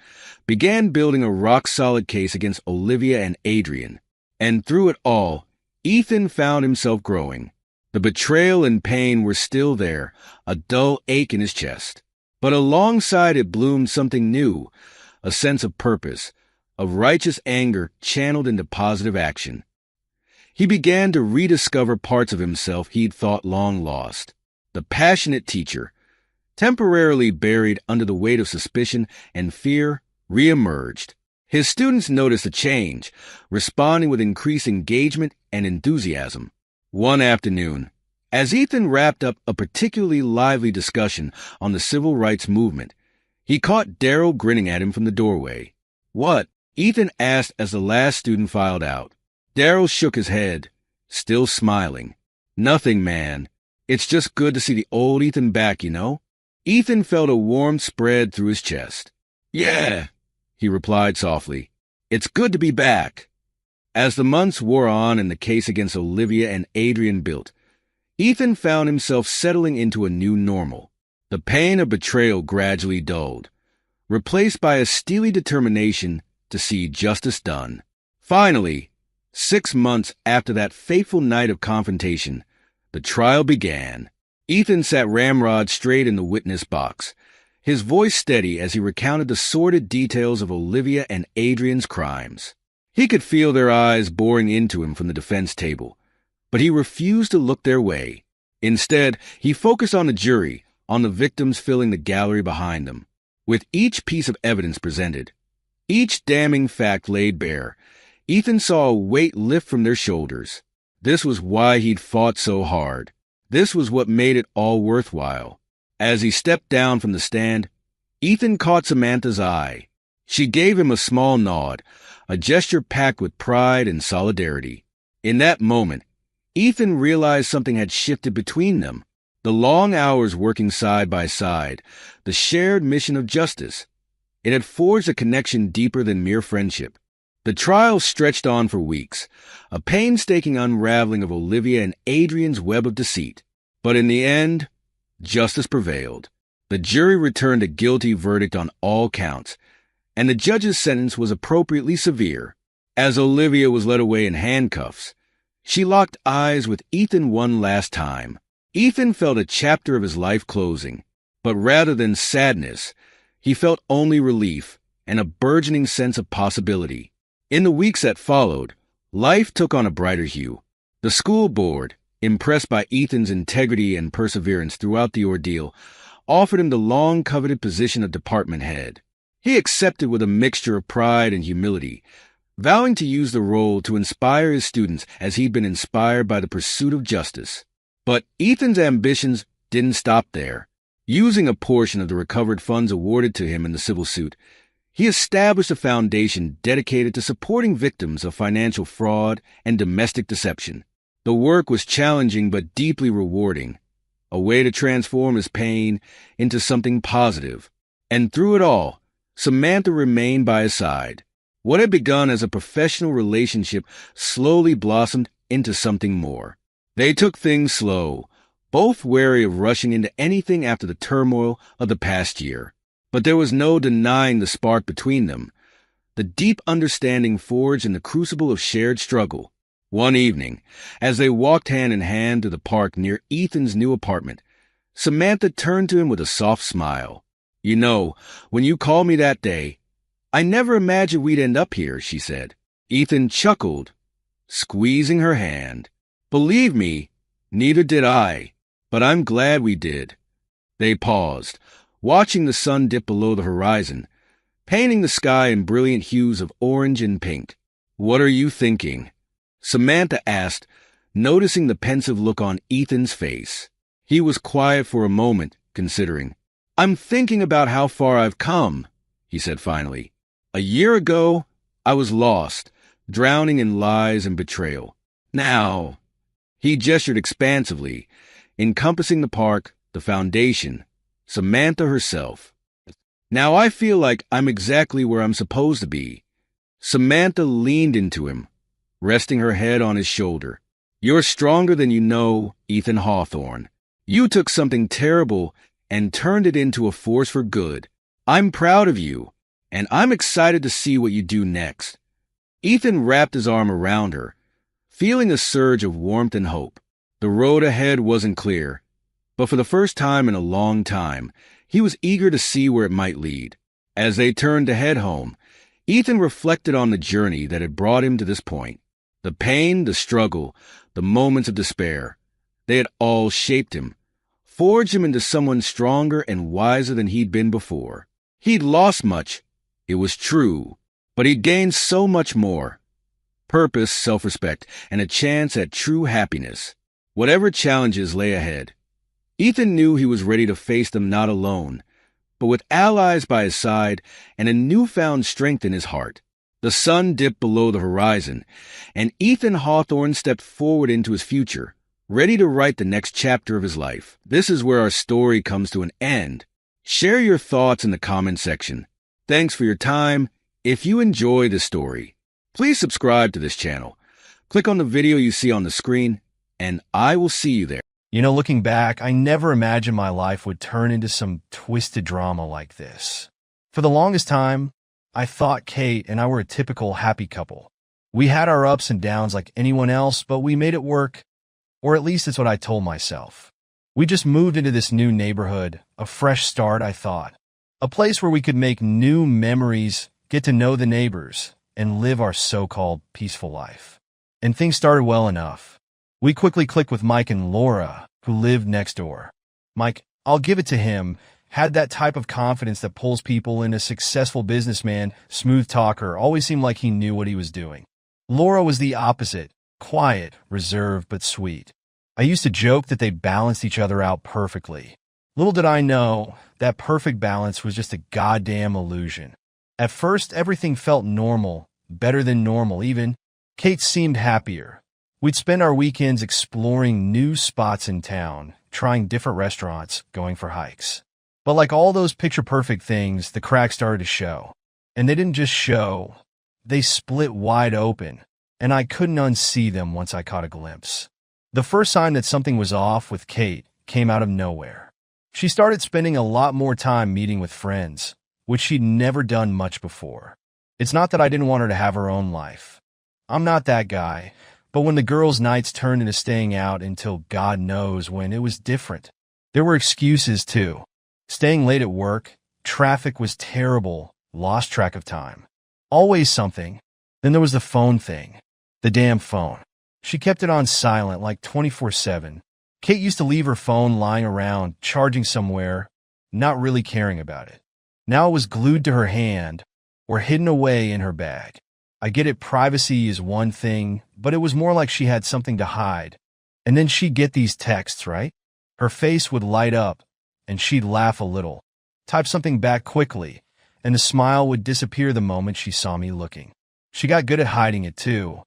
began building a rock-solid case against Olivia and Adrian. And through it all, Ethan found himself growing. The betrayal and pain were still there, a dull ache in his chest. But alongside it bloomed something new, a sense of purpose, of righteous anger channeled into positive action. He began to rediscover parts of himself he'd thought long lost. The passionate teacher, temporarily buried under the weight of suspicion and fear, reemerged. His students noticed a change, responding with increased engagement and enthusiasm. One afternoon, as Ethan wrapped up a particularly lively discussion on the civil rights movement, he caught Daryl grinning at him from the doorway. What? Ethan asked as the last student filed out. Daryl shook his head, still smiling. Nothing, man. It's just good to see the old Ethan back, you know? Ethan felt a warmth spread through his chest. Yeah, he replied softly. It's good to be back. As the months wore on and the case against Olivia and Adrian built, Ethan found himself settling into a new normal. The pain of betrayal gradually dulled, replaced by a steely determination to see justice done. Finally, 6 months after that fateful night of confrontation, the trial began. Ethan sat ramrod straight in the witness box, his voice steady as he recounted the sordid details of Olivia and Adrian's crimes. He could feel their eyes boring into him from the defense table, but he refused to look their way. Instead, he focused on the jury, on the victims filling the gallery behind them. With each piece of evidence presented, each damning fact laid bare, Ethan saw a weight lift from their shoulders. This was why he'd fought so hard. This was what made it all worthwhile. As he stepped down from the stand, Ethan caught Samantha's eye. She gave him a small nod, a gesture packed with pride and solidarity. In that moment, Ethan realized something had shifted between them. The long hours working side by side, the shared mission of justice. It had forged a connection deeper than mere friendship. The trial stretched on for weeks, a painstaking unraveling of Olivia and Adrian's web of deceit. But in the end, justice prevailed. The jury returned a guilty verdict on all counts, and the judge's sentence was appropriately severe. As Olivia was led away in handcuffs, she locked eyes with Ethan one last time. Ethan felt a chapter of his life closing, but rather than sadness, he felt only relief and a burgeoning sense of possibility. In the weeks that followed, life took on a brighter hue. The school board, impressed by Ethan's integrity and perseverance throughout the ordeal, offered him the long-coveted position of department head. He accepted with a mixture of pride and humility, vowing to use the role to inspire his students as he'd been inspired by the pursuit of justice. But Ethan's ambitions didn't stop there. Using a portion of the recovered funds awarded to him in the civil suit, he established a foundation dedicated to supporting victims of financial fraud and domestic deception. The work was challenging but deeply rewarding, a way to transform his pain into something positive. And through it all, Samantha remained by his side. What had begun as a professional relationship slowly blossomed into something more. They took things slow, both wary of rushing into anything after the turmoil of the past year. But there was no denying the spark between them, the deep understanding forged in the crucible of shared struggle. One evening, as they walked hand in hand to the park near Ethan's new apartment, Samantha turned to him with a soft smile. "You know, when you called me that day, I never imagined we'd end up here," she said. Ethan chuckled, squeezing her hand. "Believe me, neither did I, but I'm glad we did." They paused, watching the sun dip below the horizon, painting the sky in brilliant hues of orange and pink. "What are you thinking?" Samantha asked, noticing the pensive look on Ethan's face. He was quiet for a moment, considering. "I'm thinking about how far I've come," he said finally. "A year ago, I was lost, drowning in lies and betrayal. Now," he gestured expansively, encompassing the park, the foundation, Samantha herself. "Now I feel like I'm exactly where I'm supposed to be." Samantha leaned into him, resting her head on his shoulder. "You're stronger than you know, Ethan Hawthorne. You took something terrible and turned it into a force for good. I'm proud of you, and I'm excited to see what you do next." Ethan wrapped his arm around her, feeling a surge of warmth and hope. The road ahead wasn't clear, but for the first time in a long time, he was eager to see where it might lead. As they turned to head home, Ethan reflected on the journey that had brought him to this point. The pain, the struggle, the moments of despair, they had all shaped him, forged him into someone stronger and wiser than he'd been before. He'd lost much, it was true, but he'd gained so much more. Purpose, self-respect, and a chance at true happiness. Whatever challenges lay ahead, Ethan knew he was ready to face them not alone, but with allies by his side and a newfound strength in his heart. The sun dipped below the horizon, and Ethan Hawthorne stepped forward into his future, ready to write the next chapter of his life. This is where our story comes to an end. Share your thoughts in the comment section. Thanks for your time. If you enjoy this story, please subscribe to this channel. Click on the video you see on the screen, and I will see you there.
You know, looking back, I never imagined my life would turn into some twisted drama like this. For the longest time, I thought Kate and I were a typical happy couple. We had our ups and downs like anyone else, but we made it work, or at least it's what I told myself. We just moved into this new neighborhood, a fresh start, I thought. A place where we could make new memories, get to know the neighbors, and live our so-called peaceful life. And things started well enough. We quickly clicked with Mike and Laura, who lived next door. Mike, I'll give it to him, had that type of confidence that pulls people in. A successful businessman, smooth talker, always seemed like he knew what he was doing. Laura was the opposite, quiet, reserved, but sweet. I used to joke that they balanced each other out perfectly. Little did I know, that perfect balance was just a goddamn illusion. At first, everything felt normal, better than normal even. Kate seemed happier. We'd spend our weekends exploring new spots in town, trying different restaurants, going for hikes. But like all those picture-perfect things, the cracks started to show. And they didn't just show, they split wide open, and I couldn't unsee them once I caught a glimpse. The first sign that something was off with Kate came out of nowhere. She started spending a lot more time meeting with friends, which she'd never done much before. It's not that I didn't want her to have her own life. I'm not that guy, but when the girls' nights turned into staying out until God knows when, it was different. There were excuses, too. Staying late at work, traffic was terrible, lost track of time. Always something. Then there was the phone thing. The damn phone. She kept it on silent, like 24/7. Kate used to leave her phone lying around, charging somewhere, not really caring about it. Now it was glued to her hand, or hidden away in her bag. I get it, privacy is one thing, but it was more like she had something to hide. And then she'd get these texts, right? Her face would light up, and she'd laugh a little, type something back quickly, and the smile would disappear the moment she saw me looking. She got good at hiding it, too.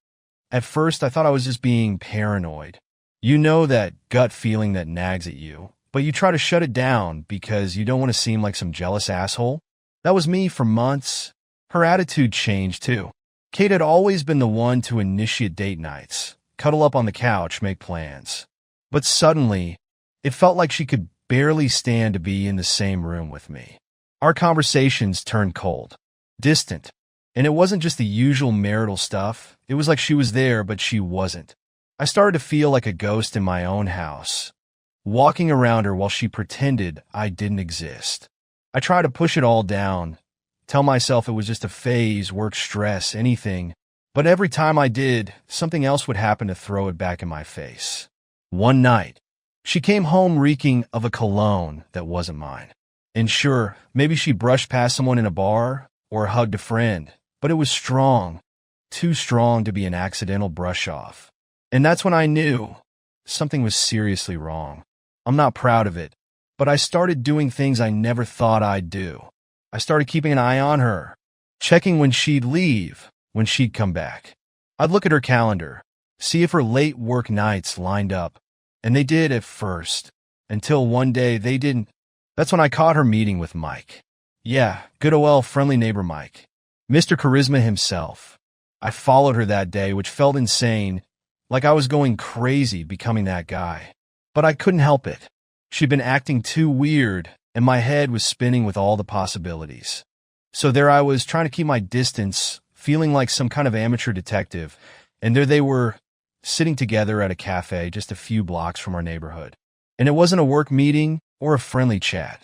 At first, I thought I was just being paranoid. You know that gut feeling that nags at you, but you try to shut it down because you don't want to seem like some jealous asshole? That was me for months. Her attitude changed, too. Kate had always been the one to initiate date nights, cuddle up on the couch, make plans. But suddenly, it felt like she could barely stand to be in the same room with me. Our conversations turned cold, distant, and it wasn't just the usual marital stuff. It was like she was there, but she wasn't. I started to feel like a ghost in my own house, walking around her while she pretended I didn't exist. I tried to push it all down, tell myself it was just a phase, work stress, anything. But every time I did, something else would happen to throw it back in my face. One night, she came home reeking of a cologne that wasn't mine. And sure, maybe she brushed past someone in a bar or hugged a friend, but it was strong, too strong to be an accidental brush-off. And that's when I knew something was seriously wrong. I'm not proud of it, but I started doing things I never thought I'd do. I started keeping an eye on her, checking when she'd leave, when she'd come back. I'd look at her calendar, see if her late work nights lined up, and they did at first, until one day they didn't. That's when I caught her meeting with Mike. Yeah, good old friendly neighbor Mike. Mr. Charisma himself. I followed her that day, which felt insane, like I was going crazy becoming that guy. But I couldn't help it. She'd been acting too weird, and my head was spinning with all the possibilities. So there I was, trying to keep my distance, feeling like some kind of amateur detective, and there they were, sitting together at a cafe just a few blocks from our neighborhood. And it wasn't a work meeting or a friendly chat.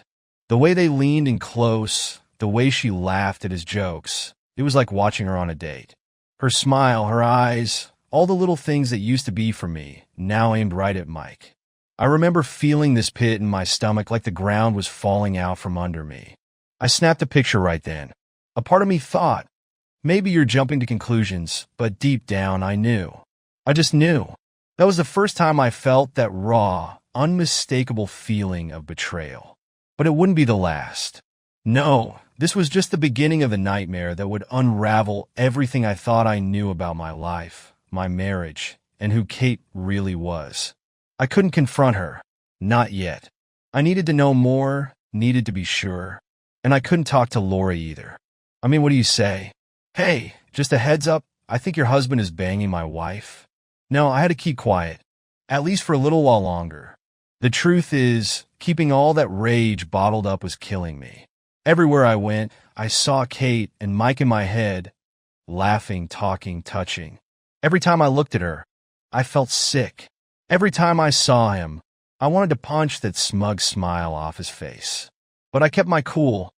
The way they leaned in close, the way she laughed at his jokes, it was like watching her on a date. Her smile, her eyes, all the little things that used to be for me, now aimed right at Mike. I remember feeling this pit in my stomach like the ground was falling out from under me. I snapped a picture right then. A part of me thought, maybe you're jumping to conclusions, but deep down I knew. I just knew. That was the first time I felt that raw, unmistakable feeling of betrayal. But it wouldn't be the last. No, this was just the beginning of a nightmare that would unravel everything I thought I knew about my life, my marriage, and who Kate really was. I couldn't confront her. Not yet. I needed to know more, needed to be sure. And I couldn't talk to Lori either. I mean, what do you say? Hey, just a heads up, I think your husband is banging my wife. No, I had to keep quiet, at least for a little while longer. The truth is, keeping all that rage bottled up was killing me. Everywhere I went, I saw Kate and Mike in my head, laughing, talking, touching. Every time I looked at her, I felt sick. Every time I saw him, I wanted to punch that smug smile off his face. But I kept my cool,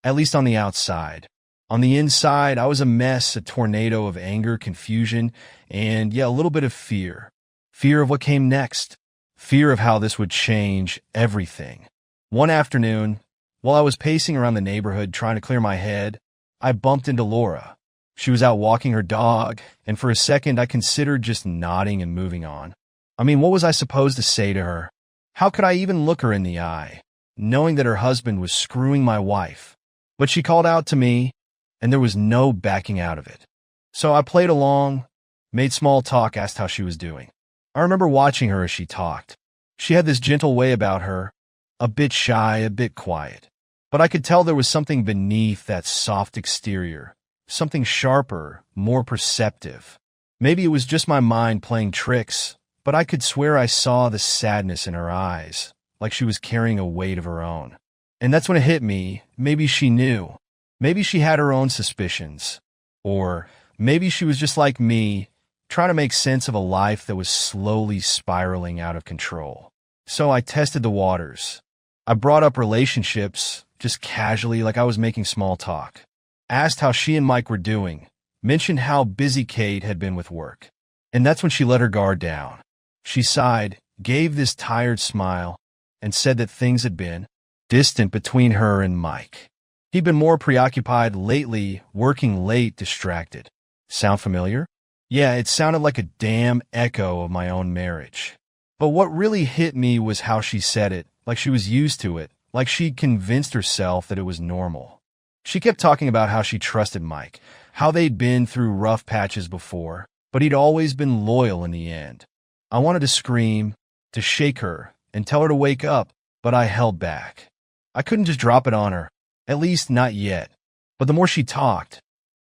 at least on the outside. On the inside, I was a mess, a tornado of anger, confusion, and a little bit of fear. Fear of what came next. Fear of how this would change everything. One afternoon, while I was pacing around the neighborhood trying to clear my head, I bumped into Laura. She was out walking her dog, and for a second I considered just nodding and moving on. I mean, what was I supposed to say to her? How could I even look her in the eye, knowing that her husband was screwing my wife? But she called out to me, and there was no backing out of it. So I played along, made small talk, asked how she was doing. I remember watching her as she talked. She had this gentle way about her, a bit shy, a bit quiet. But I could tell there was something beneath that soft exterior, something sharper, more perceptive. Maybe it was just my mind playing tricks, but I could swear I saw the sadness in her eyes, like she was carrying a weight of her own. And that's when it hit me. Maybe she knew. Maybe she had her own suspicions. Or maybe she was just like me, trying to make sense of a life that was slowly spiraling out of control. So I tested the waters. I brought up relationships, just casually, like I was making small talk. Asked how she and Mike were doing, mentioned how busy Kate had been with work. And that's when she let her guard down. She sighed, gave this tired smile, and said that things had been distant between her and Mike. He'd been more preoccupied lately, working late, distracted. Sound familiar? Yeah, it sounded like a damn echo of my own marriage. But what really hit me was how she said it, like she was used to it, like she'd convinced herself that it was normal. She kept talking about how she trusted Mike, how they'd been through rough patches before, but he'd always been loyal in the end. I wanted to scream, to shake her, and tell her to wake up, but I held back. I couldn't just drop it on her, at least not yet. But the more she talked,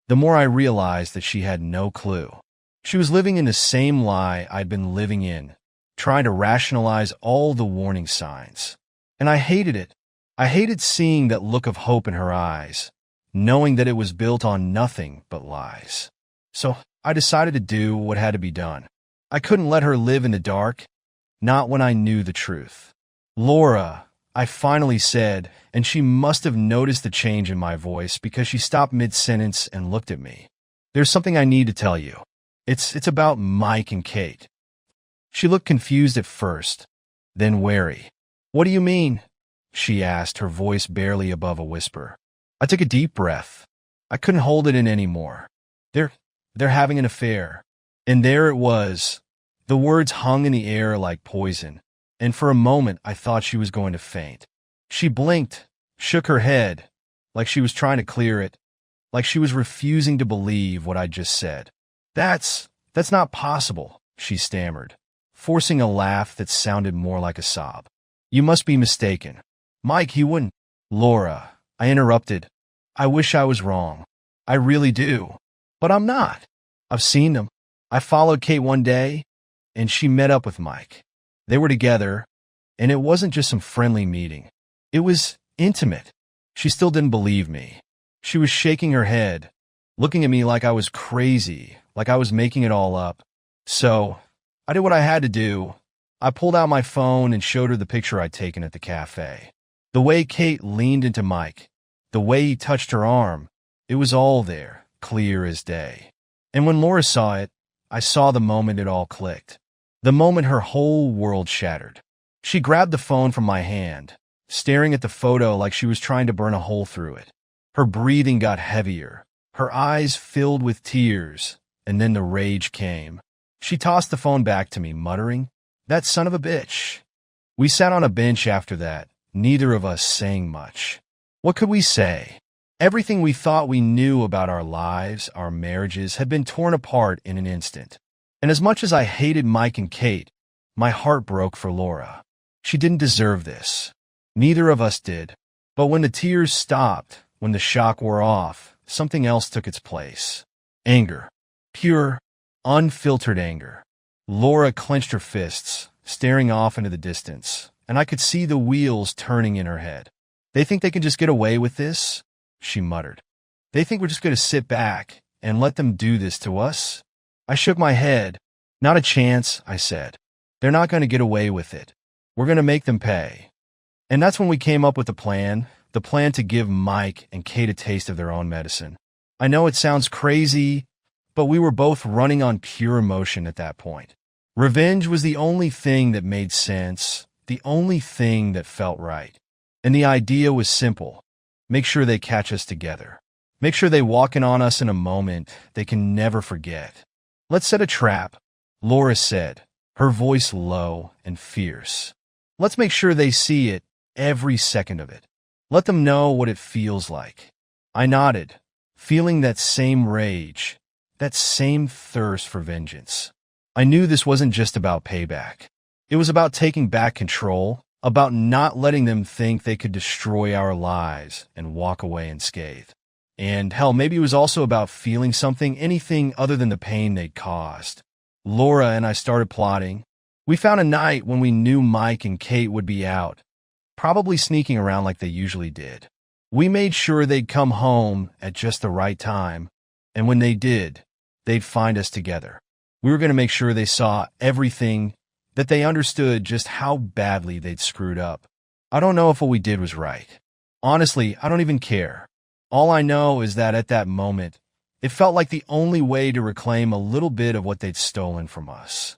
the more I realized that she had no clue. She was living in the same lie I'd been living in, trying to rationalize all the warning signs. And I hated it. I hated seeing that look of hope in her eyes, knowing that it was built on nothing but lies. So I decided to do what had to be done. I couldn't let her live in the dark, not when I knew the truth. "Laura," I finally said, and she must have noticed the change in my voice because she stopped mid-sentence and looked at me. "There's something I need to tell you. It's about Mike and Kate." She looked confused at first, then wary. "What do you mean?" she asked, her voice barely above a whisper. I took a deep breath. I couldn't hold it in anymore. They're having an affair." And there it was. The words hung in the air like poison, and for a moment I thought she was going to faint. She blinked, shook her head, like she was trying to clear it, like she was refusing to believe what I'd just said. That's not possible," she stammered, forcing a laugh that sounded more like a sob. "You must be mistaken. Mike, he wouldn't." "Laura," I interrupted. "I wish I was wrong. I really do. But I'm not. I've seen them. I followed Kate one day, and she met up with Mike. They were together, and it wasn't just some friendly meeting. It was intimate." She still didn't believe me. She was shaking her head, looking at me like I was crazy, like I was making it all up. So I did what I had to do. I pulled out my phone and showed her the picture I'd taken at the cafe. The way Kate leaned into Mike, the way he touched her arm, it was all there, clear as day. And when Laura saw it, I saw the moment it all clicked. The moment her whole world shattered. She grabbed the phone from my hand, staring at the photo like she was trying to burn a hole through it. Her breathing got heavier. Her eyes filled with tears, and then the rage came. She tossed the phone back to me, muttering, "That son of a bitch." We sat on a bench after that, neither of us saying much. What could we say? Everything we thought we knew about our lives, our marriages, had been torn apart in an instant. And as much as I hated Mike and Kate, my heart broke for Laura. She didn't deserve this. Neither of us did. But when the tears stopped, when the shock wore off, something else took its place. Anger. Pure, unfiltered anger. Laura clenched her fists, staring off into the distance, and I could see the wheels turning in her head. "They think they can just get away with this?" she muttered. "They think we're just going to sit back and let them do this to us?" I shook my head. "Not a chance," I said. "They're not going to get away with it. We're going to make them pay." And that's when we came up with the plan to give Mike and Kate a taste of their own medicine. I know it sounds crazy, but we were both running on pure emotion at that point. Revenge was the only thing that made sense, the only thing that felt right. And the idea was simple. Make sure they catch us together. Make sure they walk in on us in a moment they can never forget. Let's set a trap, Laura said, her voice low and fierce. Let's make sure they see it, every second of it. Let them know what it feels like. I nodded, feeling that same rage, that same thirst for vengeance. I knew this wasn't just about payback. It was about taking back control, about not letting them think they could destroy our lives and walk away unscathed. And hell, maybe it was also about feeling something, anything other than the pain they'd caused. Laura and I started plotting. We found a night when we knew Mike and Kate would be out, probably sneaking around like they usually did. We made sure they'd come home at just the right time, and when they did, they'd find us together. We were going to make sure they saw everything, that they understood just how badly they'd screwed up. I don't know if what we did was right. Honestly, I don't even care. All I know is that at that moment, it felt like the only way to reclaim a little bit of what they'd stolen from us.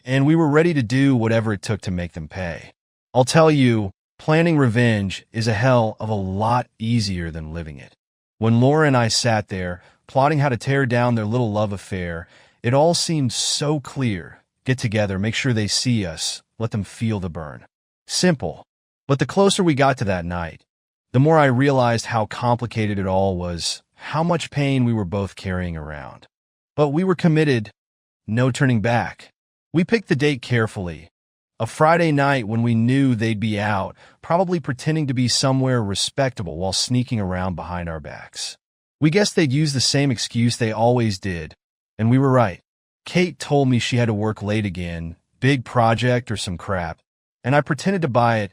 And we were ready to do whatever it took to make them pay. I'll tell you, planning revenge is a hell of a lot easier than living it. When Laura and I sat there, plotting how to tear down their little love affair, it all seemed so clear. Get together, make sure they see us, let them feel the burn. Simple. But the closer we got to that night, the more I realized how complicated it all was, how much pain we were both carrying around. But we were committed, no turning back. We picked the date carefully. A Friday night when we knew they'd be out, probably pretending to be somewhere respectable while sneaking around behind our backs. We guessed they'd use the same excuse they always did, and we were right. Kate told me she had to work late again, big project or some crap, and I pretended to buy it,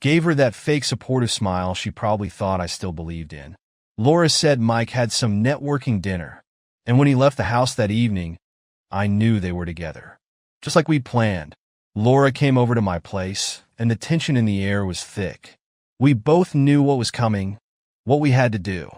gave her that fake supportive smile she probably thought I still believed in. Laura said Mike had some networking dinner, and when he left the house that evening, I knew they were together. Just like we'd planned, Laura came over to my place, and the tension in the air was thick. We both knew what was coming, what we had to do,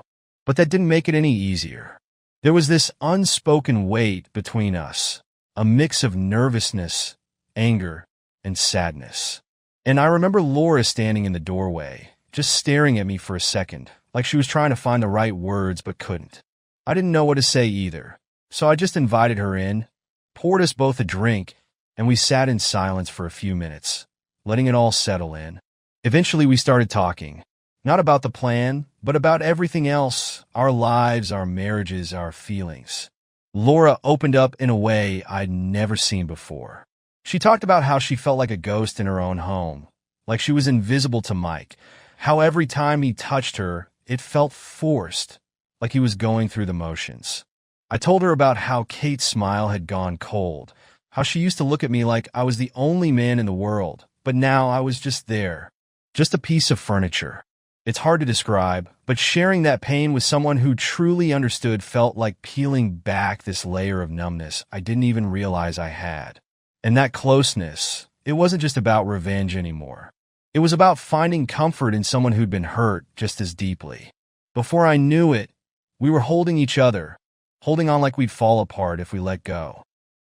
but that didn't make it any easier. There was this unspoken weight between us, a mix of nervousness, anger, and sadness. And I remember Laura standing in the doorway, just staring at me for a second, like she was trying to find the right words but couldn't. I didn't know what to say either, so I just invited her in, poured us both a drink, and we sat in silence for a few minutes, letting it all settle in. Eventually we started talking, not about the plan, but about everything else, our lives, our marriages, our feelings. Laura opened up in a way I'd never seen before. She talked about how she felt like a ghost in her own home, like she was invisible to Mike, how every time he touched her, it felt forced, like he was going through the motions. I told her about how Kate's smile had gone cold, how she used to look at me like I was the only man in the world, but now I was just there, just a piece of furniture. It's hard to describe, but sharing that pain with someone who truly understood felt like peeling back this layer of numbness I didn't even realize I had. And that closeness, it wasn't just about revenge anymore. It was about finding comfort in someone who'd been hurt just as deeply. Before I knew it, we were holding each other, holding on like we'd fall apart if we let go.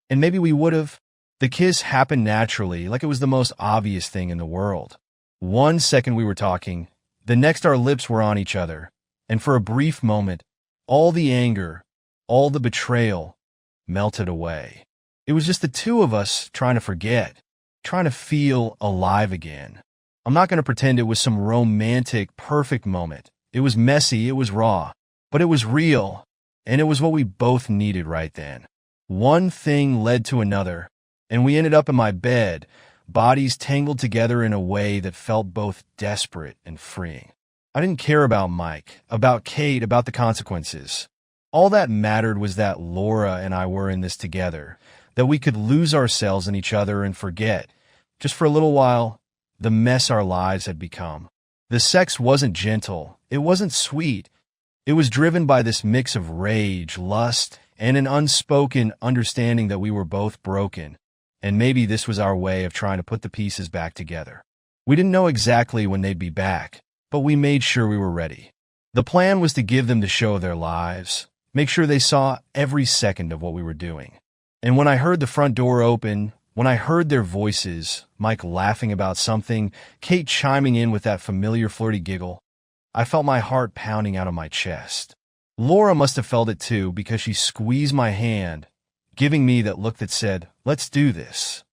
And maybe we would have. The kiss happened naturally, like it was the most obvious thing in the world. 1 second we were talking, the next our lips were on each other, and for a brief moment, all the anger, all the betrayal, melted away. It was just the two of us trying to forget, trying to feel alive again. I'm not going to pretend it was some romantic, perfect moment. It was messy, it was raw, but it was real, and it was what we both needed right then. One thing led to another, and we ended up in my bed, bodies tangled together in a way that felt both desperate and freeing. I didn't care about Mike, about Kate, about the consequences. All that mattered was that Laura and I were in this together, that we could lose ourselves in each other and forget, just for a little while, the mess our lives had become. The sex wasn't gentle, it wasn't sweet. It was driven by this mix of rage, lust, and an unspoken understanding that we were both broken, and maybe this was our way of trying to put the pieces back together. We didn't know exactly when they'd be back, but we made sure we were ready. The plan was to give them the show of their lives, make sure they saw every second of what we were doing. And when I heard the front door open, when I heard their voices, Mike laughing about something, Kate chiming in with that familiar flirty giggle, I felt my heart pounding out of my chest. Laura must have felt it too because she squeezed my hand, giving me that look that said, "Let's do this."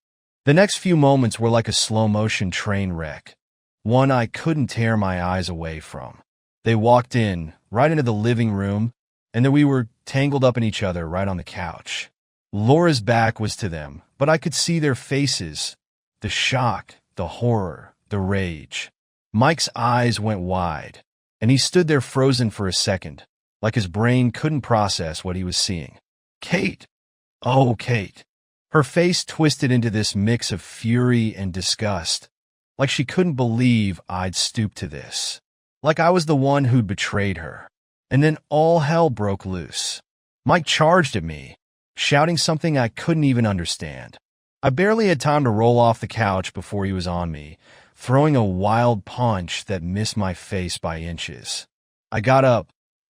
The next few moments were like a slow-motion train wreck, one I couldn't tear my eyes away from. They walked in, right into the living room, and then we were tangled up in each other right on the couch. Laura's back was to them, but I could see their faces, the shock, the horror, the rage. Mike's eyes went wide, and he stood there frozen for a second, like his brain couldn't process what he was seeing. Kate! Oh, Kate! Her face twisted into this mix of fury and disgust, like she couldn't believe I'd stooped to this, like I was the one who'd betrayed her. And then all hell broke loose. Mike charged at me, shouting something I couldn't even understand. I barely had time to roll off the couch before he was on me, throwing a wild punch that missed my face by inches. I got up,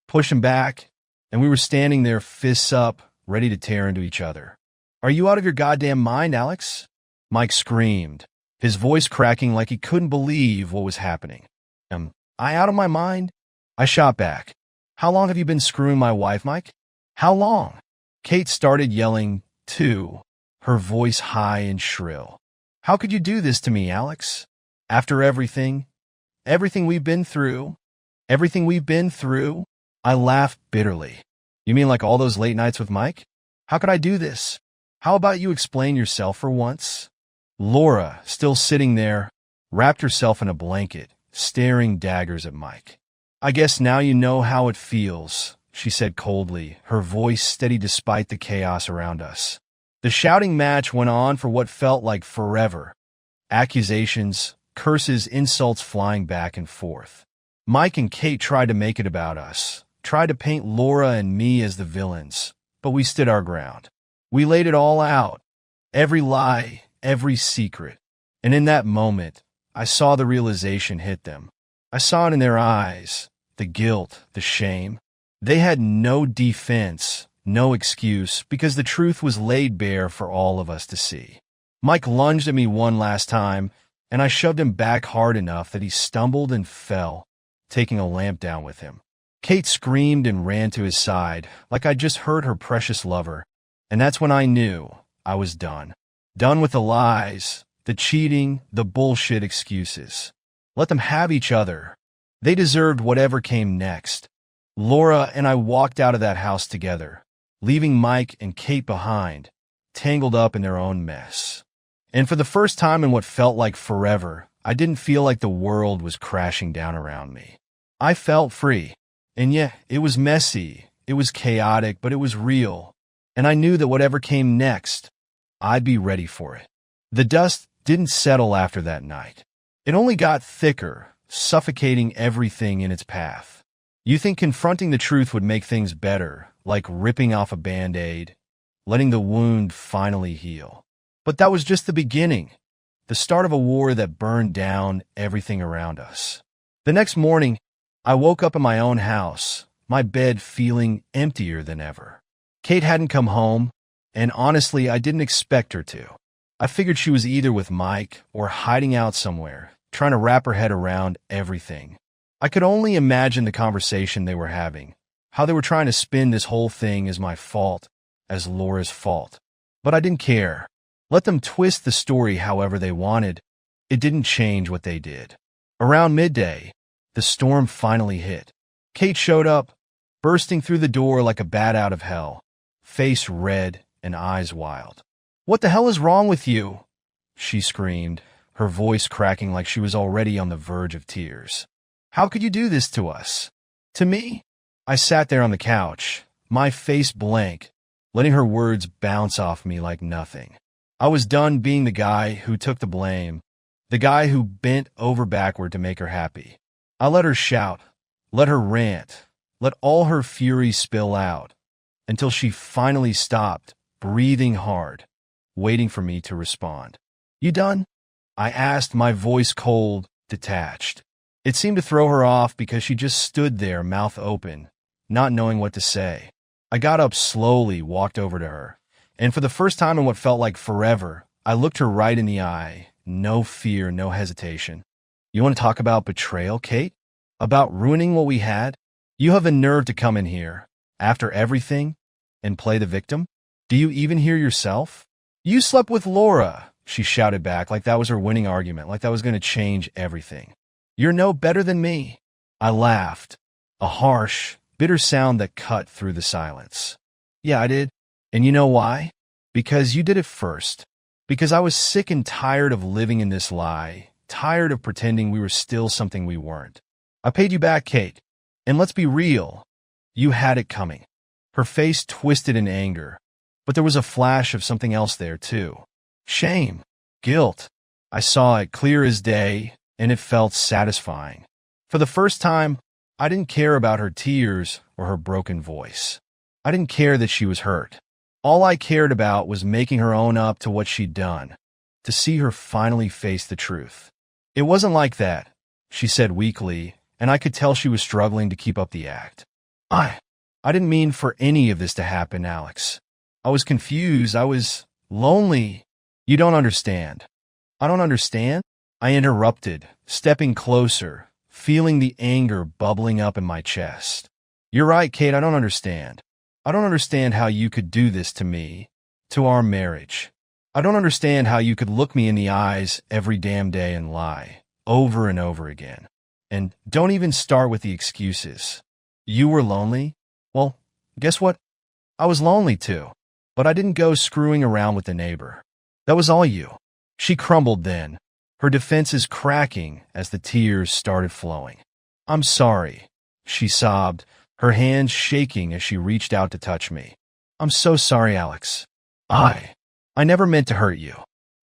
pushed him back, and we were standing there, fists up, ready to tear into each other. "Are you out of your goddamn mind, Alex?" Mike screamed, his voice cracking like he couldn't believe what was happening. Am I out of my mind? I shot back. "How long have you been screwing my wife, Mike? How long?" Kate started yelling, too, her voice high and shrill. "How could you do this to me, Alex? After everything we've been through, everything we've been through?" I laughed bitterly. "You mean like all those late nights with Mike? How could I do this? How about you explain yourself for once?" Laura, still sitting there, wrapped herself in a blanket, staring daggers at Mike. "I guess now you know how it feels," she said coldly, her voice steady despite the chaos around us. The shouting match went on for what felt like forever. Accusations, curses, insults flying back and forth. Mike and Kate tried to make it about us, tried to paint Laura and me as the villains, but we stood our ground. We laid it all out, every lie, every secret. And in that moment, I saw the realization hit them. I saw it in their eyes, the guilt, the shame. They had no defense, no excuse, because the truth was laid bare for all of us to see. Mike lunged at me one last time, and I shoved him back hard enough that he stumbled and fell, taking a lamp down with him. Kate screamed and ran to his side, like I'd just heard her precious lover, and that's when I knew I was done. Done with the lies, the cheating, the bullshit excuses. Let them have each other. They deserved whatever came next. Laura and I walked out of that house together, leaving Mike and Kate behind, tangled up in their own mess. And for the first time in what felt like forever, I didn't feel like the world was crashing down around me. I felt free. And yeah, it was messy, it was chaotic, but it was real. And I knew that whatever came next, I'd be ready for it. The dust didn't settle after that night. It only got thicker, suffocating everything in its path. You think confronting the truth would make things better, like ripping off a Band-Aid, letting the wound finally heal. But that was just the beginning, the start of a war that burned down everything around us. The next morning, I woke up in my own house, my bed feeling emptier than ever. Kate hadn't come home, and honestly, I didn't expect her to. I figured she was either with Mike or hiding out somewhere, trying to wrap her head around everything. I could only imagine the conversation they were having, how they were trying to spin this whole thing as my fault, as Laura's fault. But I didn't care. Let them twist the story however they wanted. It didn't change what they did. Around midday, the storm finally hit. Kate showed up, bursting through the door like a bat out of hell, face red and eyes wild. "What the hell is wrong with you?" she screamed, her voice cracking like she was already on the verge of tears. "How could you do this to us? To me?" I sat there on the couch, my face blank, letting her words bounce off me like nothing. I was done being the guy who took the blame, the guy who bent over backward to make her happy. I let her shout, let her rant, let all her fury spill out, until she finally stopped, breathing hard, waiting for me to respond. "You done?" I asked, my voice cold, detached. It seemed to throw her off because she just stood there, mouth open, not knowing what to say. I got up slowly, walked over to her, and for the first time in what felt like forever, I looked her right in the eye. No fear, no hesitation. You want to talk about betrayal, Kate? About ruining what we had? You have the nerve to come in here, after everything, and play the victim? Do you even hear yourself? You slept with Laura, she shouted back like that was her winning argument, like that was going to change everything. You're no better than me. I laughed, a harsh, bitter sound that cut through the silence. Yeah, I did. And you know why? Because you did it first. Because I was sick and tired of living in this lie, tired of pretending we were still something we weren't. I paid you back, Kate. And let's be real. You had it coming. Her face twisted in anger. But there was a flash of something else there, too. Shame. Guilt. I saw it clear as day, and it felt satisfying. For the first time, I didn't care about her tears or her broken voice. I didn't care that she was hurt. All I cared about was making her own up to what she'd done, to see her finally face the truth. It wasn't like that, she said weakly, and I could tell she was struggling to keep up the act. I didn't mean for any of this to happen, Alex. I was confused. I was lonely. You don't understand. I don't understand? I interrupted, stepping closer, feeling the anger bubbling up in my chest. You're right, Kate, I don't understand. I don't understand how you could do this to me, to our marriage. I don't understand how you could look me in the eyes every damn day and lie, over and over again. And don't even start with the excuses. You were lonely? Well, guess what? I was lonely too. But I didn't go screwing around with the neighbor. That was all you. She crumbled then, her defenses cracking as the tears started flowing. I'm sorry, she sobbed, her hands shaking as she reached out to touch me. I'm so sorry, Alex. I never meant to hurt you.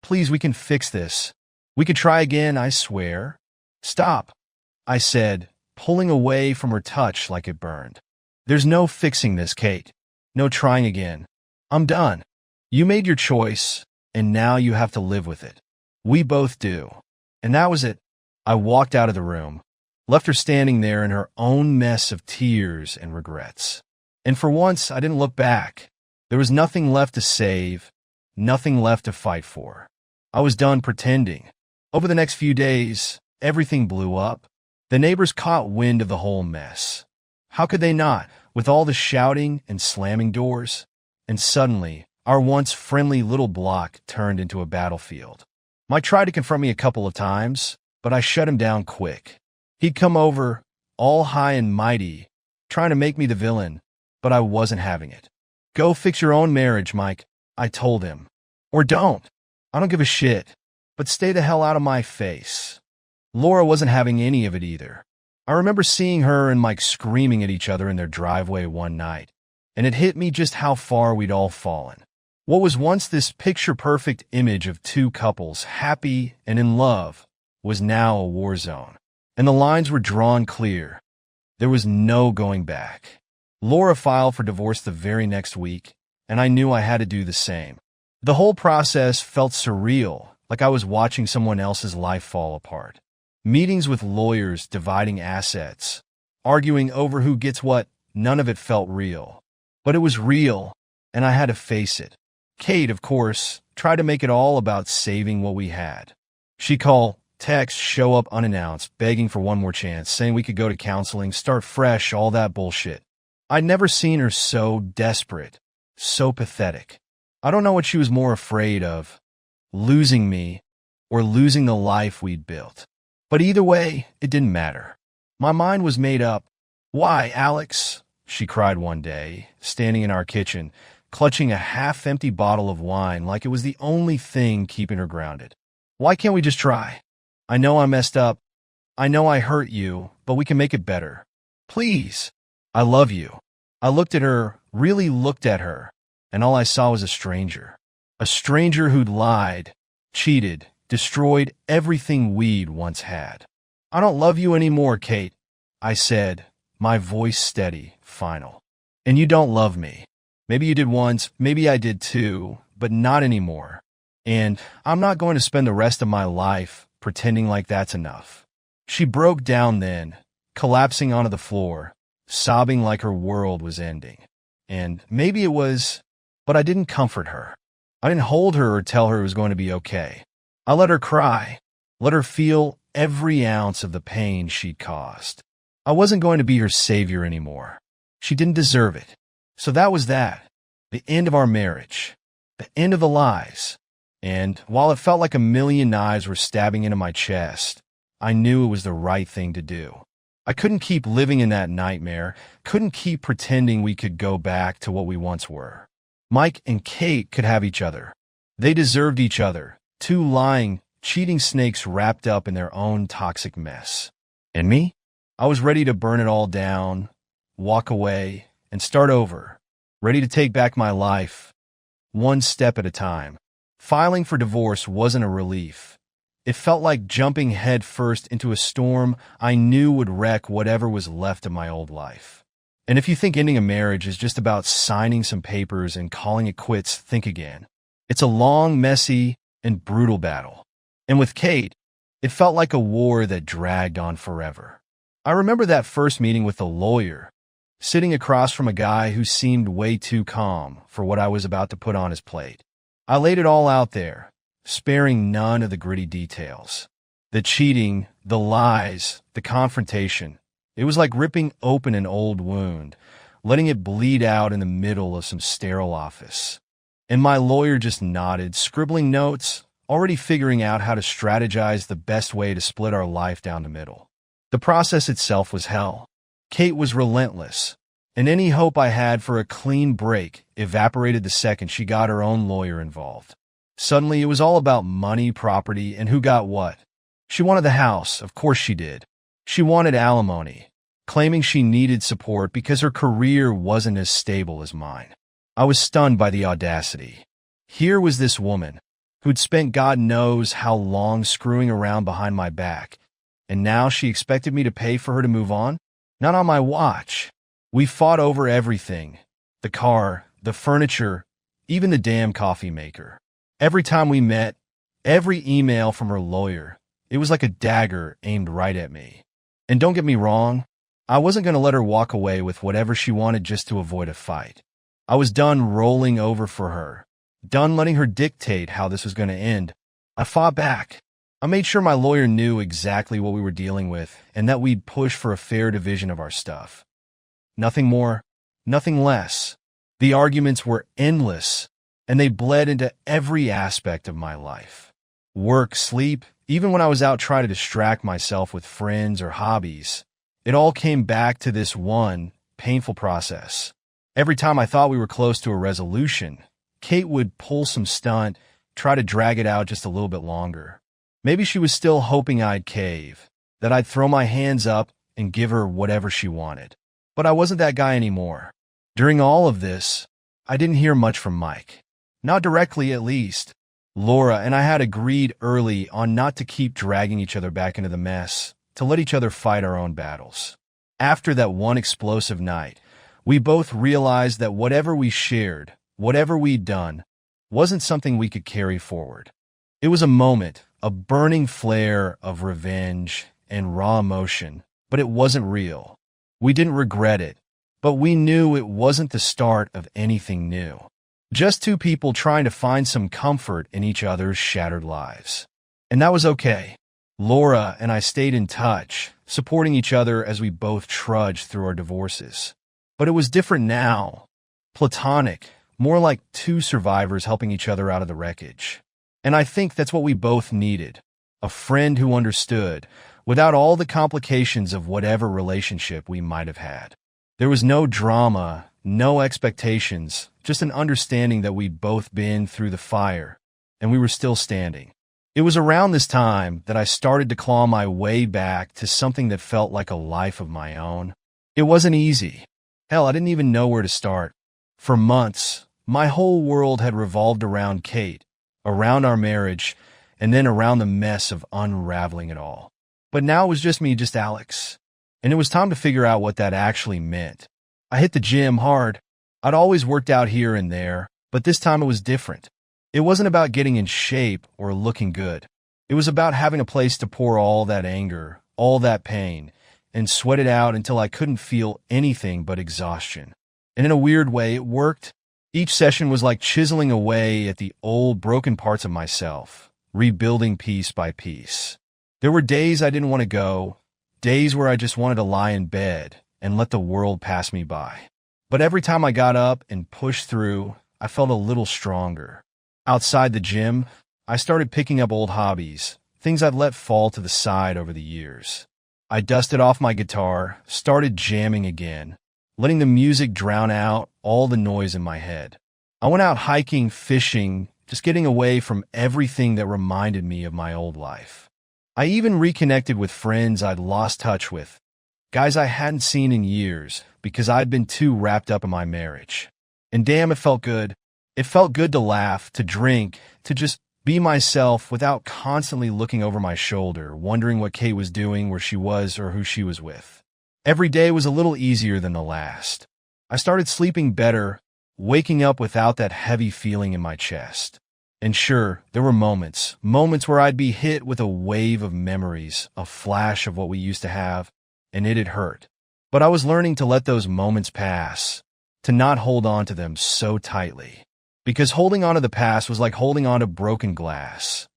Please, we can fix this. We could try again, I swear. Stop, I said, pulling away from her touch like it burned. There's no fixing this, Kate. No trying again. I'm done. You made your choice, and now you have to live with it. We both do. And that was it. I walked out of the room, left her standing there in her own mess of tears and regrets. And for once, I didn't look back. There was nothing left to save, nothing left to fight for. I was done pretending. Over the next few days, everything blew up. The neighbors caught wind of the whole mess. How could they not, with all the shouting and slamming doors? And suddenly, our once friendly little block turned into a battlefield. Mike tried to confront me a couple of times, but I shut him down quick. He'd come over, all high and mighty, trying to make me the villain, but I wasn't having it. Go fix your own marriage, Mike, I told him. Or don't. I don't give a shit, but stay the hell out of my face. Laura wasn't having any of it either. I remember seeing her and Mike screaming at each other in their driveway one night, and it hit me just how far we'd all fallen. What was once this picture-perfect image of two couples, happy and in love, was now a war zone, and the lines were drawn clear. There was no going back. Laura filed for divorce the very next week, and I knew I had to do the same. The whole process felt surreal, like I was watching someone else's life fall apart. Meetings with lawyers dividing assets, arguing over who gets what, none of it felt real. But it was real, and I had to face it. Kate, of course, tried to make it all about saving what we had. She'd call, text, show up unannounced, begging for one more chance, saying we could go to counseling, start fresh, all that bullshit. I'd never seen her so desperate, so pathetic. I don't know what she was more afraid of, losing me or losing the life we'd built. But either way, it didn't matter. My mind was made up. Why, Alex? She cried one day, standing in our kitchen, clutching a half-empty bottle of wine like it was the only thing keeping her grounded. Why can't we just try? I know I messed up. I know I hurt you, but we can make it better. Please. I love you. I looked at her, really looked at her, and all I saw was a stranger. A stranger who'd lied, cheated, destroyed everything we'd once had. I don't love you anymore, Kate, I said, my voice steady, final. And you don't love me. Maybe you did once, maybe I did too, but not anymore. And I'm not going to spend the rest of my life pretending like that's enough. She broke down then, collapsing onto the floor, sobbing like her world was ending. And maybe it was, but I didn't comfort her. I didn't hold her or tell her it was going to be okay. I let her cry, let her feel every ounce of the pain she'd caused. I wasn't going to be her savior anymore. She didn't deserve it. So that was that. The end of our marriage. The end of the lies. And while it felt like a million knives were stabbing into my chest, I knew it was the right thing to do. I couldn't keep living in that nightmare, couldn't keep pretending we could go back to what we once were. Mike and Kate could have each other. They deserved each other, two lying, cheating snakes wrapped up in their own toxic mess. And me? I was ready to burn it all down, walk away, and start over, ready to take back my life, one step at a time. Filing for divorce wasn't a relief. It felt like jumping headfirst into a storm I knew would wreck whatever was left of my old life. And if you think ending a marriage is just about signing some papers and calling it quits, think again. It's a long, messy, and brutal battle. And with Kate, it felt like a war that dragged on forever. I remember that first meeting with the lawyer, sitting across from a guy who seemed way too calm for what I was about to put on his plate. I laid it all out there, sparing none of the gritty details. The cheating, the lies, the confrontation. It was like ripping open an old wound, letting it bleed out in the middle of some sterile office. And my lawyer just nodded, scribbling notes, already figuring out how to strategize the best way to split our life down the middle. The process itself was hell. Kate was relentless, and any hope I had for a clean break evaporated the second she got her own lawyer involved. Suddenly, it was all about money, property, and who got what. She wanted the house, of course she did. She wanted alimony, claiming she needed support because her career wasn't as stable as mine. I was stunned by the audacity. Here was this woman, who'd spent God knows how long screwing around behind my back, and now she expected me to pay for her to move on? Not on my watch. We fought over everything. The car, the furniture, even the damn coffee maker. Every time we met, every email from her lawyer, it was like a dagger aimed right at me. And don't get me wrong, I wasn't going to let her walk away with whatever she wanted just to avoid a fight. I was done rolling over for her, done letting her dictate how this was going to end. I fought back. I made sure my lawyer knew exactly what we were dealing with and that we'd push for a fair division of our stuff. Nothing more, nothing less. The arguments were endless, and they bled into every aspect of my life. Work, sleep, even when I was out trying to distract myself with friends or hobbies, it all came back to this one painful process. Every time I thought we were close to a resolution, Kate would pull some stunt, try to drag it out just a little bit longer. Maybe she was still hoping I'd cave, that I'd throw my hands up and give her whatever she wanted. But I wasn't that guy anymore. During all of this, I didn't hear much from Mike. Not directly, at least. Laura and I had agreed early on not to keep dragging each other back into the mess, to let each other fight our own battles. After that one explosive night, we both realized that whatever we shared, whatever we'd done, wasn't something we could carry forward. It was a moment, a burning flare of revenge and raw emotion, but it wasn't real. We didn't regret it, but we knew it wasn't the start of anything new. Just two people trying to find some comfort in each other's shattered lives. And that was okay. Laura and I stayed in touch, supporting each other as we both trudged through our divorces. But it was different now. Platonic, more like two survivors helping each other out of the wreckage. And I think that's what we both needed. A friend who understood, without all the complications of whatever relationship we might have had. There was no drama, no expectations, just an understanding that we'd both been through the fire, and we were still standing. It was around this time that I started to claw my way back to something that felt like a life of my own. It wasn't easy. Hell, I didn't even know where to start. For months, my whole world had revolved around Kate, around our marriage, and then around the mess of unraveling it all. But now it was just me, just Alex. And it was time to figure out what that actually meant. I hit the gym hard. I'd always worked out here and there, but this time it was different. It wasn't about getting in shape or looking good. It was about having a place to pour all that anger, all that pain, and sweat it out until I couldn't feel anything but exhaustion. And in a weird way, it worked. Each session was like chiseling away at the old, broken parts of myself, rebuilding piece by piece. There were days I didn't want to go, days where I just wanted to lie in bed and let the world pass me by. But every time I got up and pushed through, I felt a little stronger. Outside the gym, I started picking up old hobbies, things I'd let fall to the side over the years. I dusted off my guitar, started jamming again, letting the music drown out all the noise in my head. I went out hiking, fishing, just getting away from everything that reminded me of my old life. I even reconnected with friends I'd lost touch with, guys I hadn't seen in years because I'd been too wrapped up in my marriage. And damn, it felt good. It felt good to laugh, to drink, to just be myself without constantly looking over my shoulder, wondering what Kate was doing, where she was, or who she was with. Every day was a little easier than the last. I started sleeping better, waking up without that heavy feeling in my chest. And sure, there were moments where I'd be hit with a wave of memories, a flash of what we used to have, and it'd hurt. But I was learning to let those moments pass, to not hold on to them so tightly. Because holding on to the past was like holding on to broken glass.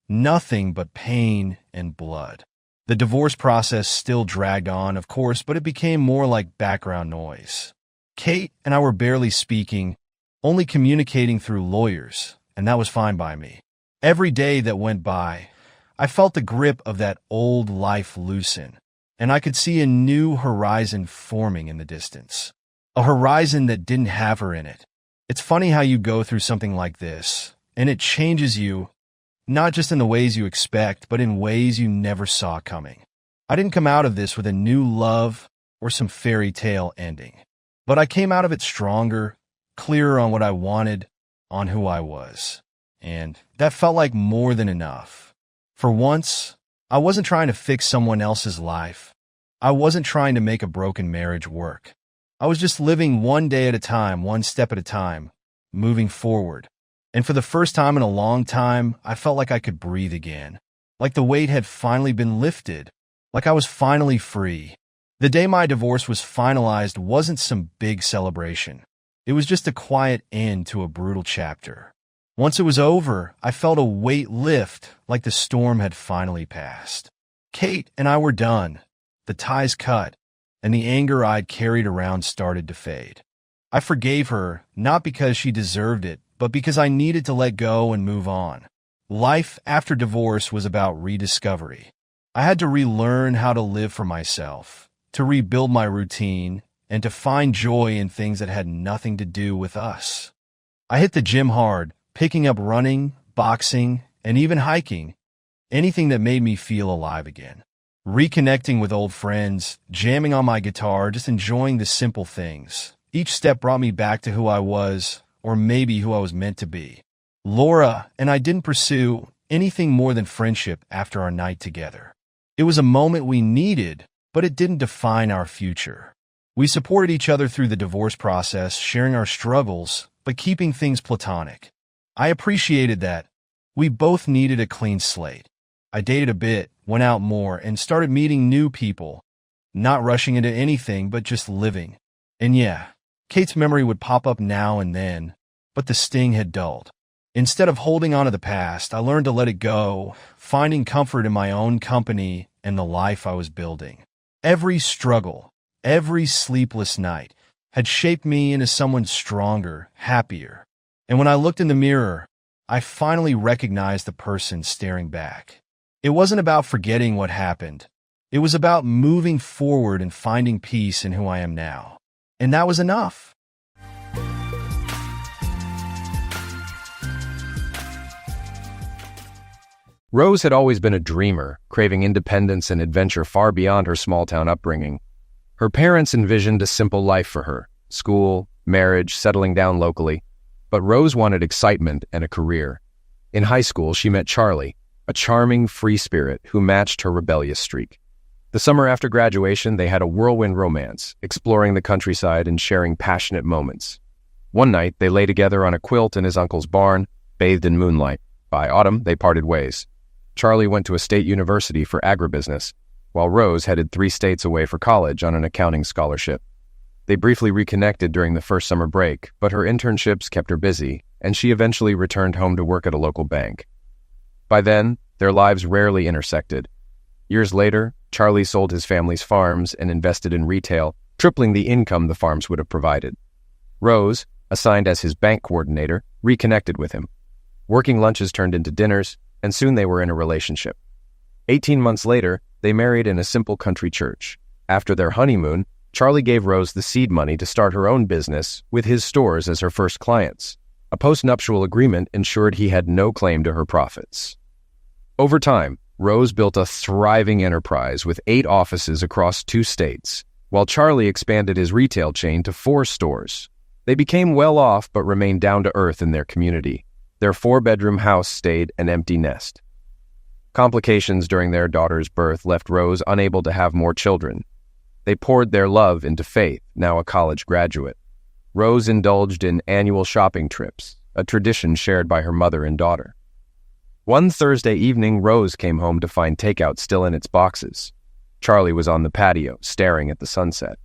Nothing but pain and blood. The divorce process still dragged on, of course, but it became more like background noise. Kate and I were barely speaking, only communicating through lawyers, and that was fine by me. Every day that went by, I felt the grip of that old life loosen, and I could see a new horizon forming in the distance. A horizon that didn't have her in it. It's funny how you go through something like this, and it changes you, not just in the ways you expect, but in ways you never saw coming. I didn't come out of this with a new love or some fairy tale ending, but I came out of it stronger, clearer on what I wanted, on who I was. And that felt like more than enough. For once, I wasn't trying to fix someone else's life. I wasn't trying to make a broken marriage work. I was just living one day at a time, one step at a time, moving forward. And for the first time in a long time, I felt like I could breathe again. Like the weight had finally been lifted. Like I was finally free. The day my divorce was finalized wasn't some big celebration. It was just a quiet end to a brutal chapter. Once it was over, I felt a weight lift, like the storm had finally passed. Kate and I were done. The ties cut, and the anger I'd carried around started to fade. I forgave her, not because she deserved it, but because I needed to let go and move on. Life after divorce was about rediscovery. I had to relearn how to live for myself, to rebuild my routine, and to find joy in things that had nothing to do with us. I hit the gym hard, picking up running, boxing, and even hiking, anything that made me feel alive again. Reconnecting with old friends, jamming on my guitar, just enjoying the simple things. Each step brought me back to who I was, or maybe who I was meant to be. Laura and I didn't pursue anything more than friendship after our night together. It was a moment we needed, but it didn't define our future. We supported each other through the divorce process, sharing our struggles, but keeping things platonic. I appreciated that. We both needed a clean slate. I dated a bit, went out more, and started meeting new people, not rushing into anything, but just living. And yeah, Kate's memory would pop up now and then, but the sting had dulled. Instead of holding on to the past, I learned to let it go, finding comfort in my own company and the life I was building. Every struggle, every sleepless night had shaped me into someone stronger, happier. And when I looked in the mirror, I finally recognized the person staring back. It wasn't about forgetting what happened. It was about moving forward and finding peace in who I am now. And that was enough.
Rose had always been a dreamer, craving independence and adventure far beyond her small-town upbringing. Her parents envisioned a simple life for her, school, marriage, settling down locally. But Rose wanted excitement and a career. In high school, she met Charlie, a charming, free spirit who matched her rebellious streak. The summer after graduation, they had a whirlwind romance, exploring the countryside and sharing passionate moments. One night, they lay together on a quilt in his uncle's barn, bathed in moonlight. By autumn, they parted ways. Charlie went to a state university for agribusiness, while Rose headed 3 states away for college on an accounting scholarship. They briefly reconnected during the first summer break, but her internships kept her busy, and she eventually returned home to work at a local bank. By then, their lives rarely intersected. Years later, Charlie sold his family's farms and invested in retail, tripling the income the farms would have provided. Rose, assigned as his bank coordinator, reconnected with him. Working lunches turned into dinners, and soon they were in a relationship. 18 months later, they married in a simple country church. After their honeymoon, Charlie gave Rose the seed money to start her own business with his stores as her first clients. A post-nuptial agreement ensured he had no claim to her profits. Over time, Rose built a thriving enterprise with 8 offices across 2 states, while Charlie expanded his retail chain to 4 stores. They became well off but remained down to earth in their community. Their 4-bedroom house stayed an empty nest. Complications during their daughter's birth left Rose unable to have more children. They poured their love into Faith, now a college graduate. Rose indulged in annual shopping trips, a tradition shared by her mother and daughter. One Thursday evening, Rose came home to find takeout still in its boxes. Charlie was on the patio, staring at the sunset.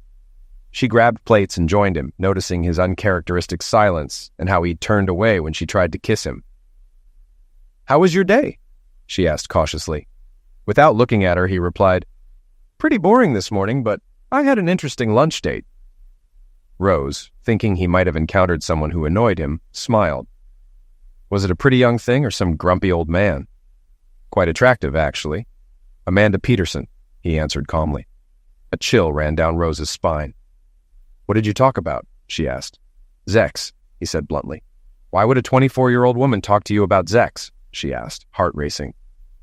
She grabbed plates and joined him, noticing his uncharacteristic silence and how he turned away when she tried to kiss him. "How was your day?" she asked cautiously. Without looking at her, he replied, "Pretty boring this morning, but I had an interesting lunch date." Rose, thinking he might have encountered someone who annoyed him, smiled. "Was it a pretty young thing or some grumpy old man?" "Quite attractive, actually. Amanda Peterson," he answered calmly. A chill ran down Rose's spine. "What did you talk about?" she asked. "Zex," he said bluntly. "Why would a 24-year-old woman talk to you about Zex?" she asked, heart racing.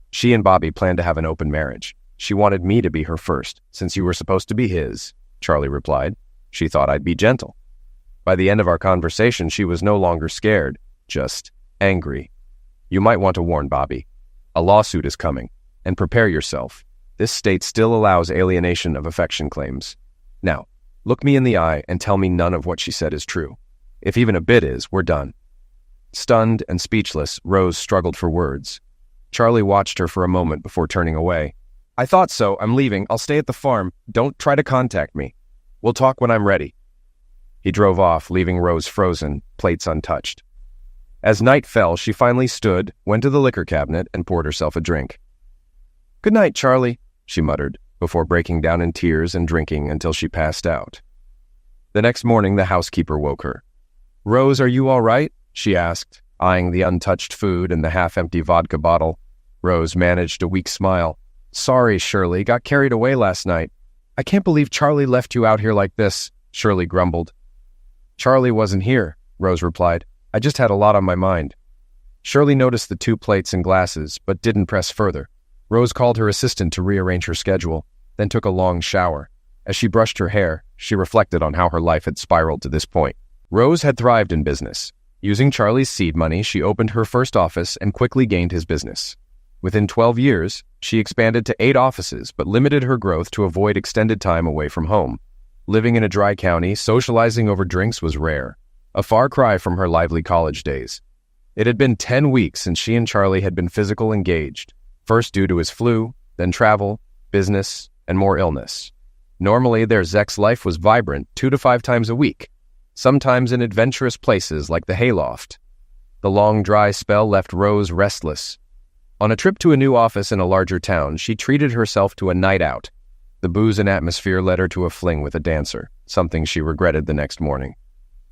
"She and Bobby planned to have an open marriage. She wanted me to be her first, since you were supposed to be his," Charlie replied. "She thought I'd be gentle." By the end of our conversation, she was no longer scared, just angry. "You might want to warn Bobby. A lawsuit is coming, and prepare yourself. This state still allows alienation of affection claims. Now, look me in the eye and tell me none of what she said is true. If even a bit is, we're done." Stunned and speechless, Rose struggled for words. Charlie watched her for a moment before turning away. "I thought so. I'm leaving. I'll stay at the farm. Don't try to contact me. We'll talk when I'm ready." He drove off, leaving Rose frozen, plates untouched. As night fell, she finally stood, went to the liquor cabinet, and poured herself a drink. "Good night, Charlie," she muttered, before breaking down in tears and drinking until she passed out. The next morning, the housekeeper woke her. "Rose, are you all right?" she asked, eyeing the untouched food and the half-empty vodka bottle. Rose managed a weak smile. "Sorry, Shirley, got carried away last night. I can't believe Charlie left you out here like this," Shirley grumbled. "Charlie wasn't here," Rose replied. "I just had a lot on my mind." Shirley noticed the 2 plates and glasses, but didn't press further. Rose called her assistant to rearrange her schedule, then took a long shower. As she brushed her hair, she reflected on how her life had spiraled to this point. Rose had thrived in business. Using Charlie's seed money, she opened her first office and quickly gained his business. Within 12 years, she expanded to 8 offices, but limited her growth to avoid extended time away from home. Living in a dry county, socializing over drinks was rare, a far cry from her lively college days. It had been 10 weeks since she and Charlie had been physically engaged, first due to his flu, then travel, business, and more illness. Normally, their Zex life was vibrant 2 to 5 times a week, sometimes in adventurous places like the hayloft. The long, dry spell left Rose restless. On a trip to a new office in a larger town, she treated herself to a night out. The booze and atmosphere led her to a fling with a dancer, something she regretted the next morning.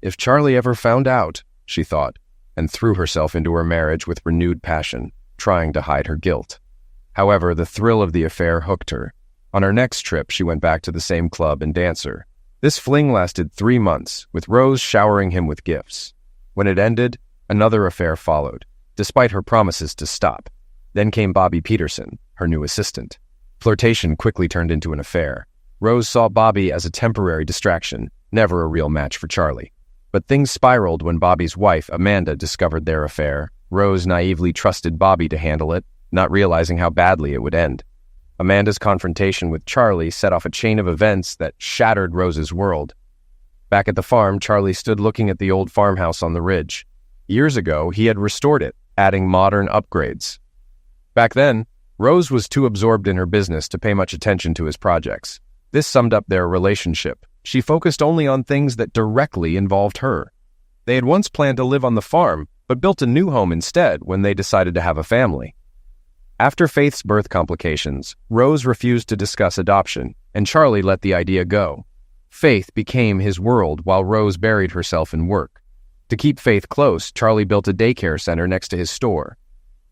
If Charlie ever found out, she thought, and threw herself into her marriage with renewed passion, trying to hide her guilt. However, the thrill of the affair hooked her. On her next trip, she went back to the same club and dancer. This fling lasted 3 months, with Rose showering him with gifts. When it ended, another affair followed, despite her promises to stop. Then came Bobby Peterson, her new assistant. Flirtation quickly turned into an affair. Rose saw Bobby as a temporary distraction, never a real match for Charlie. But things spiraled when Bobby's wife, Amanda, discovered their affair. Rose naively trusted Bobby to handle it, not realizing how badly it would end. Amanda's confrontation with Charlie set off a chain of events that shattered Rose's world. Back at the farm, Charlie stood looking at the old farmhouse on the ridge. Years ago, he had restored it, adding modern upgrades. Back then, Rose was too absorbed in her business to pay much attention to his projects. This summed up their relationship, She focused only on things that directly involved her. They had once planned to live on the farm, but built a new home instead when they decided to have a family. After Faith's birth complications, Rose refused to discuss adoption, and Charlie let the idea go. Faith became his world while Rose buried herself in work. To keep Faith close, Charlie built a daycare center next to his store.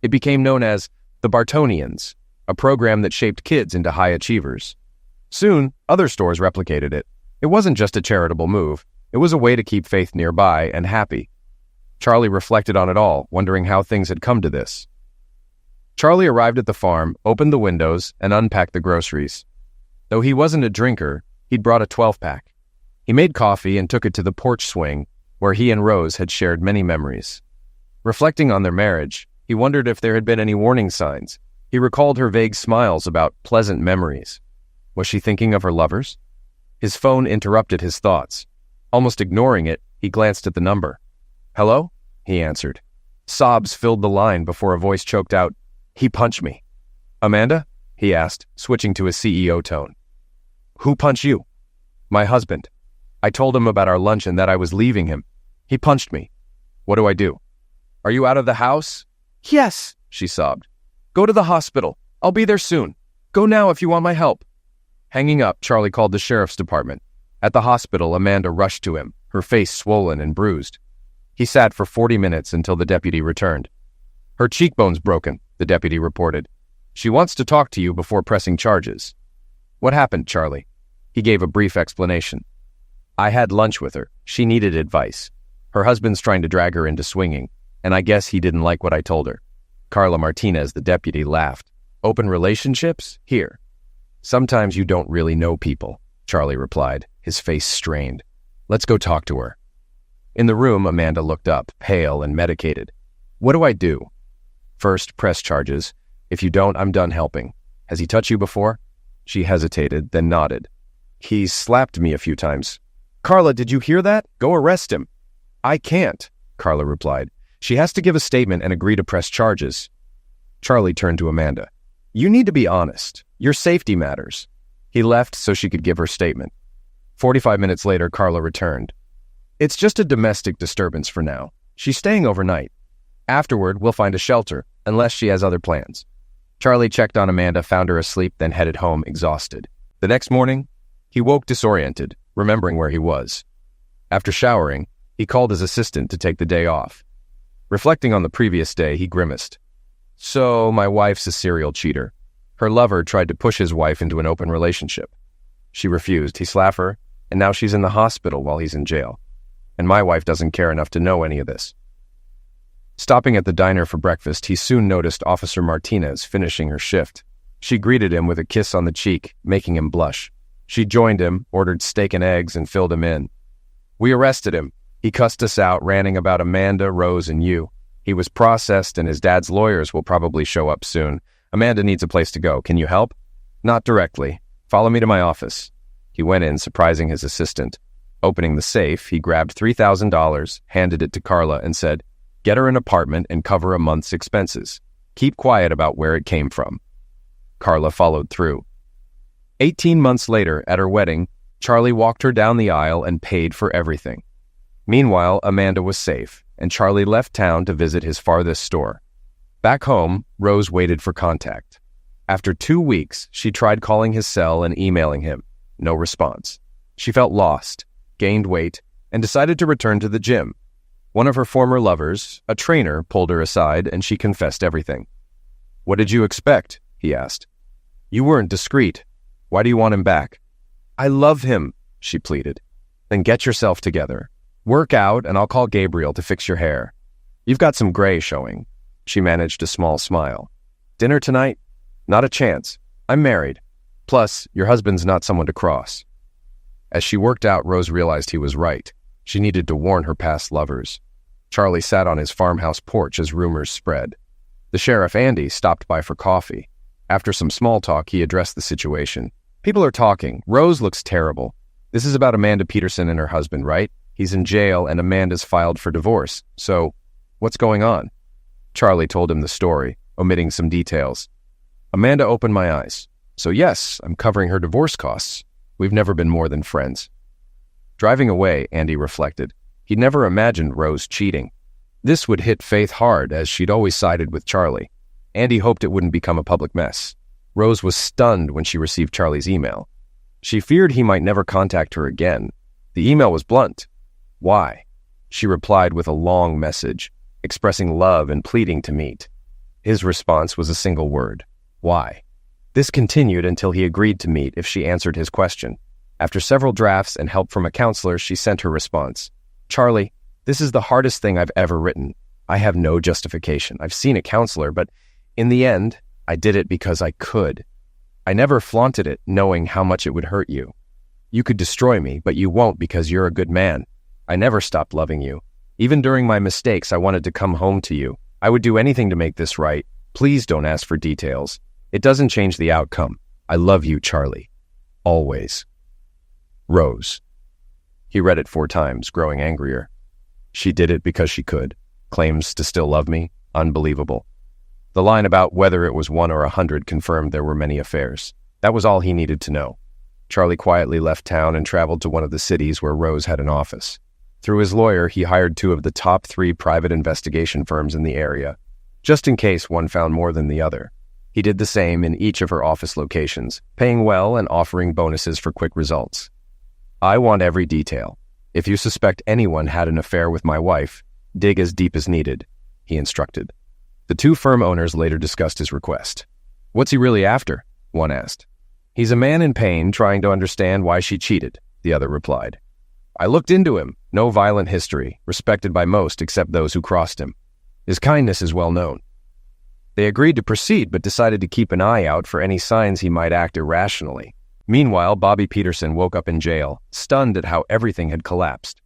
It became known as the Bartonians, a program that shaped kids into high achievers. Soon, other stores replicated it. It wasn't just a charitable move. It was a way to keep Faith nearby and happy. Charlie reflected on it all, wondering how things had come to this. Charlie arrived at the farm, opened the windows, and unpacked the groceries. Though he wasn't a drinker, he'd brought a 12-pack. He made coffee and took it to the porch swing, where he and Rose had shared many memories. Reflecting on their marriage, he wondered if there had been any warning signs. He recalled her vague smiles about pleasant memories. Was she thinking of her lovers? His phone interrupted his thoughts. Almost ignoring it, he glanced at the number. "Hello?" he answered. Sobs filled the line before a voice choked out, "He punched me." "Amanda?" he asked, switching to his CEO tone. "Who punched you?" "My husband. I told him about our lunch and that I was leaving him. He punched me. What do I do?" "Are you out of the house?" "Yes," she sobbed. "Go to the hospital. I'll be there soon. Go now if you want my help." Hanging up, Charlie called the sheriff's department. At the hospital, Amanda rushed to him, her face swollen and bruised. He sat for 40 minutes until the deputy returned. "Her cheekbone's broken," the deputy reported. "She wants to talk to you before pressing charges." "What happened, Charlie?" He gave a brief explanation. "I had lunch with her. She needed advice. Her husband's trying to drag her into swinging, and I guess he didn't like what I told her." Carla Martinez, the deputy, laughed. "Open relationships? Here." "Sometimes you don't really know people," Charlie replied, his face strained. "Let's go talk to her." In the room, Amanda looked up, pale and medicated. "What do I do?" "First, press charges. If you don't, I'm done helping. Has he touched you before?" She hesitated, then nodded. "He's slapped me a few times." "Carla, did you hear that? Go arrest him." "I can't," Carla replied. "She has to give a statement and agree to press charges." Charlie turned to Amanda. "You need to be honest. Your safety matters." He left so she could give her statement. 45 minutes later, Carla returned. "It's just a domestic disturbance for now. She's staying overnight. Afterward, we'll find a shelter, unless she has other plans." Charlie checked on Amanda, found her asleep, then headed home exhausted. The next morning, he woke disoriented, remembering where he was. After showering, he called his assistant to take the day off. Reflecting on the previous day, he grimaced. "So, my wife's a serial cheater. Her lover tried to push his wife into an open relationship. She refused. He slapped her, and now she's in the hospital while he's in jail. And my wife doesn't care enough to know any of this." Stopping at the diner for breakfast, he soon noticed Officer Martinez finishing her shift. She greeted him with a kiss on the cheek, making him blush. She joined him, ordered steak and eggs, and filled him in. "We arrested him. He cussed us out, ranting about Amanda, Rose, and you. He was processed, and his dad's lawyers will probably show up soon. Amanda needs a place to go. Can you help?" "Not directly. Follow me to my office." He went in, surprising his assistant. Opening the safe, he grabbed $3,000, handed it to Carla, and said, "Get her an apartment and cover a month's expenses. Keep quiet about where it came from." Carla followed through. 18 months later, at her wedding, Charlie walked her down the aisle and paid for everything. Meanwhile, Amanda was safe, and Charlie left town to visit his farthest store. Back home, Rose waited for contact. After 2 weeks, she tried calling his cell and emailing him. No response. She felt lost, gained weight, and decided to return to the gym. One of her former lovers, a trainer, pulled her aside, and she confessed everything. "What did you expect?" he asked. "You weren't discreet. Why do you want him back?" "I love him," she pleaded. "Then get yourself together. Work out, and I'll call Gabriel to fix your hair. You've got some gray showing." She managed a small smile. "Dinner tonight? Not a chance. I'm married. Plus, your husband's not someone to cross." As she worked out, Rose realized he was right. She needed to warn her past lovers. Charlie sat on his farmhouse porch as rumors spread. The sheriff, Andy, stopped by for coffee. After some small talk, he addressed the situation. "People are talking. Rose looks terrible. This is about Amanda Peterson and her husband, right? He's in jail and Amanda's filed for divorce. So, what's going on?" Charlie told him the story, omitting some details. "Amanda opened my eyes. So yes, I'm covering her divorce costs. We've never been more than friends." Driving away, Andy reflected. He'd never imagined Rose cheating. This would hit Faith hard, as she'd always sided with Charlie. Andy hoped it wouldn't become a public mess. Rose was stunned when she received Charlie's email. She feared he might never contact her again. The email was blunt. Why? She replied with a long message, expressing love and pleading to meet. His response was a single word: why? This continued until he agreed to meet if she answered his question. After several drafts and help from a counselor, she sent her response. Charlie, this is the hardest thing I've ever written. I have no justification. I've seen a counselor, but in the end, I did it because I could. I never flaunted it, knowing how much it would hurt you. You could destroy me, but you won't because you're a good man. I never stopped loving you. Even during my mistakes, I wanted to come home to you. I would do anything to make this right. Please don't ask for details. It doesn't change the outcome. I love you, Charlie. Always. Rose. He read it 4 times, growing angrier. She did it because she could. Claims to still love me. Unbelievable. The line about whether it was 1 or 100 confirmed there were many affairs. That was all he needed to know. Charlie quietly left town and traveled to one of the cities where Rose had an office. Through his lawyer, he hired 2 of the top 3 private investigation firms in the area, just in case one found more than the other. He did the same in each of her office locations, paying well and offering bonuses for quick results. I want every detail. If you suspect anyone had an affair with my wife, dig as deep as needed, he instructed. The 2 firm owners later discussed his request. What's he really after? One asked. He's a man in pain trying to understand why she cheated, the other replied. I looked into him. No violent history, respected by most except those who crossed him. His kindness is well known. They agreed to proceed, but decided to keep an eye out for any signs he might act irrationally. Meanwhile, Bobby Peterson woke up in jail, stunned at how everything had collapsed.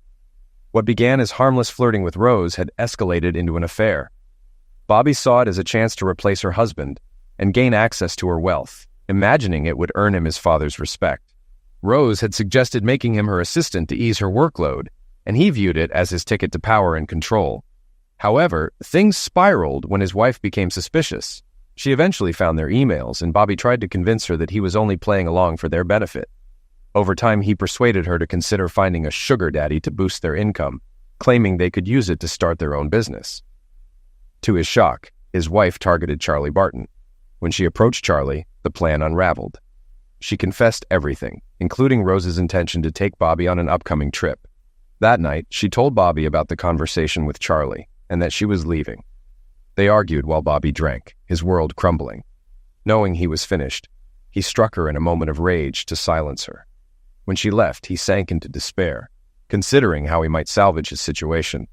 What began as harmless flirting with Rose had escalated into an affair. Bobby saw it as a chance to replace her husband and gain access to her wealth, imagining it would earn him his father's respect. Rose had suggested making him her assistant to ease her workload, and he viewed it as his ticket to power and control. However, things spiraled when his wife became suspicious. She eventually found their emails, and Bobby tried to convince her that he was only playing along for their benefit. Over time, he persuaded her to consider finding a sugar daddy to boost their income, claiming they could use it to start their own business. To his shock, his wife targeted Charlie Barton. When she approached Charlie, the plan unraveled. She confessed everything, including Rose's intention to take Bobby on an upcoming trip. That night, she told Bobby about the conversation with Charlie and that she was leaving. They argued while Bobby drank, his world crumbling. Knowing he was finished, he struck her in a moment of rage to silence her. When she left, he sank into despair, considering how he might salvage his situation.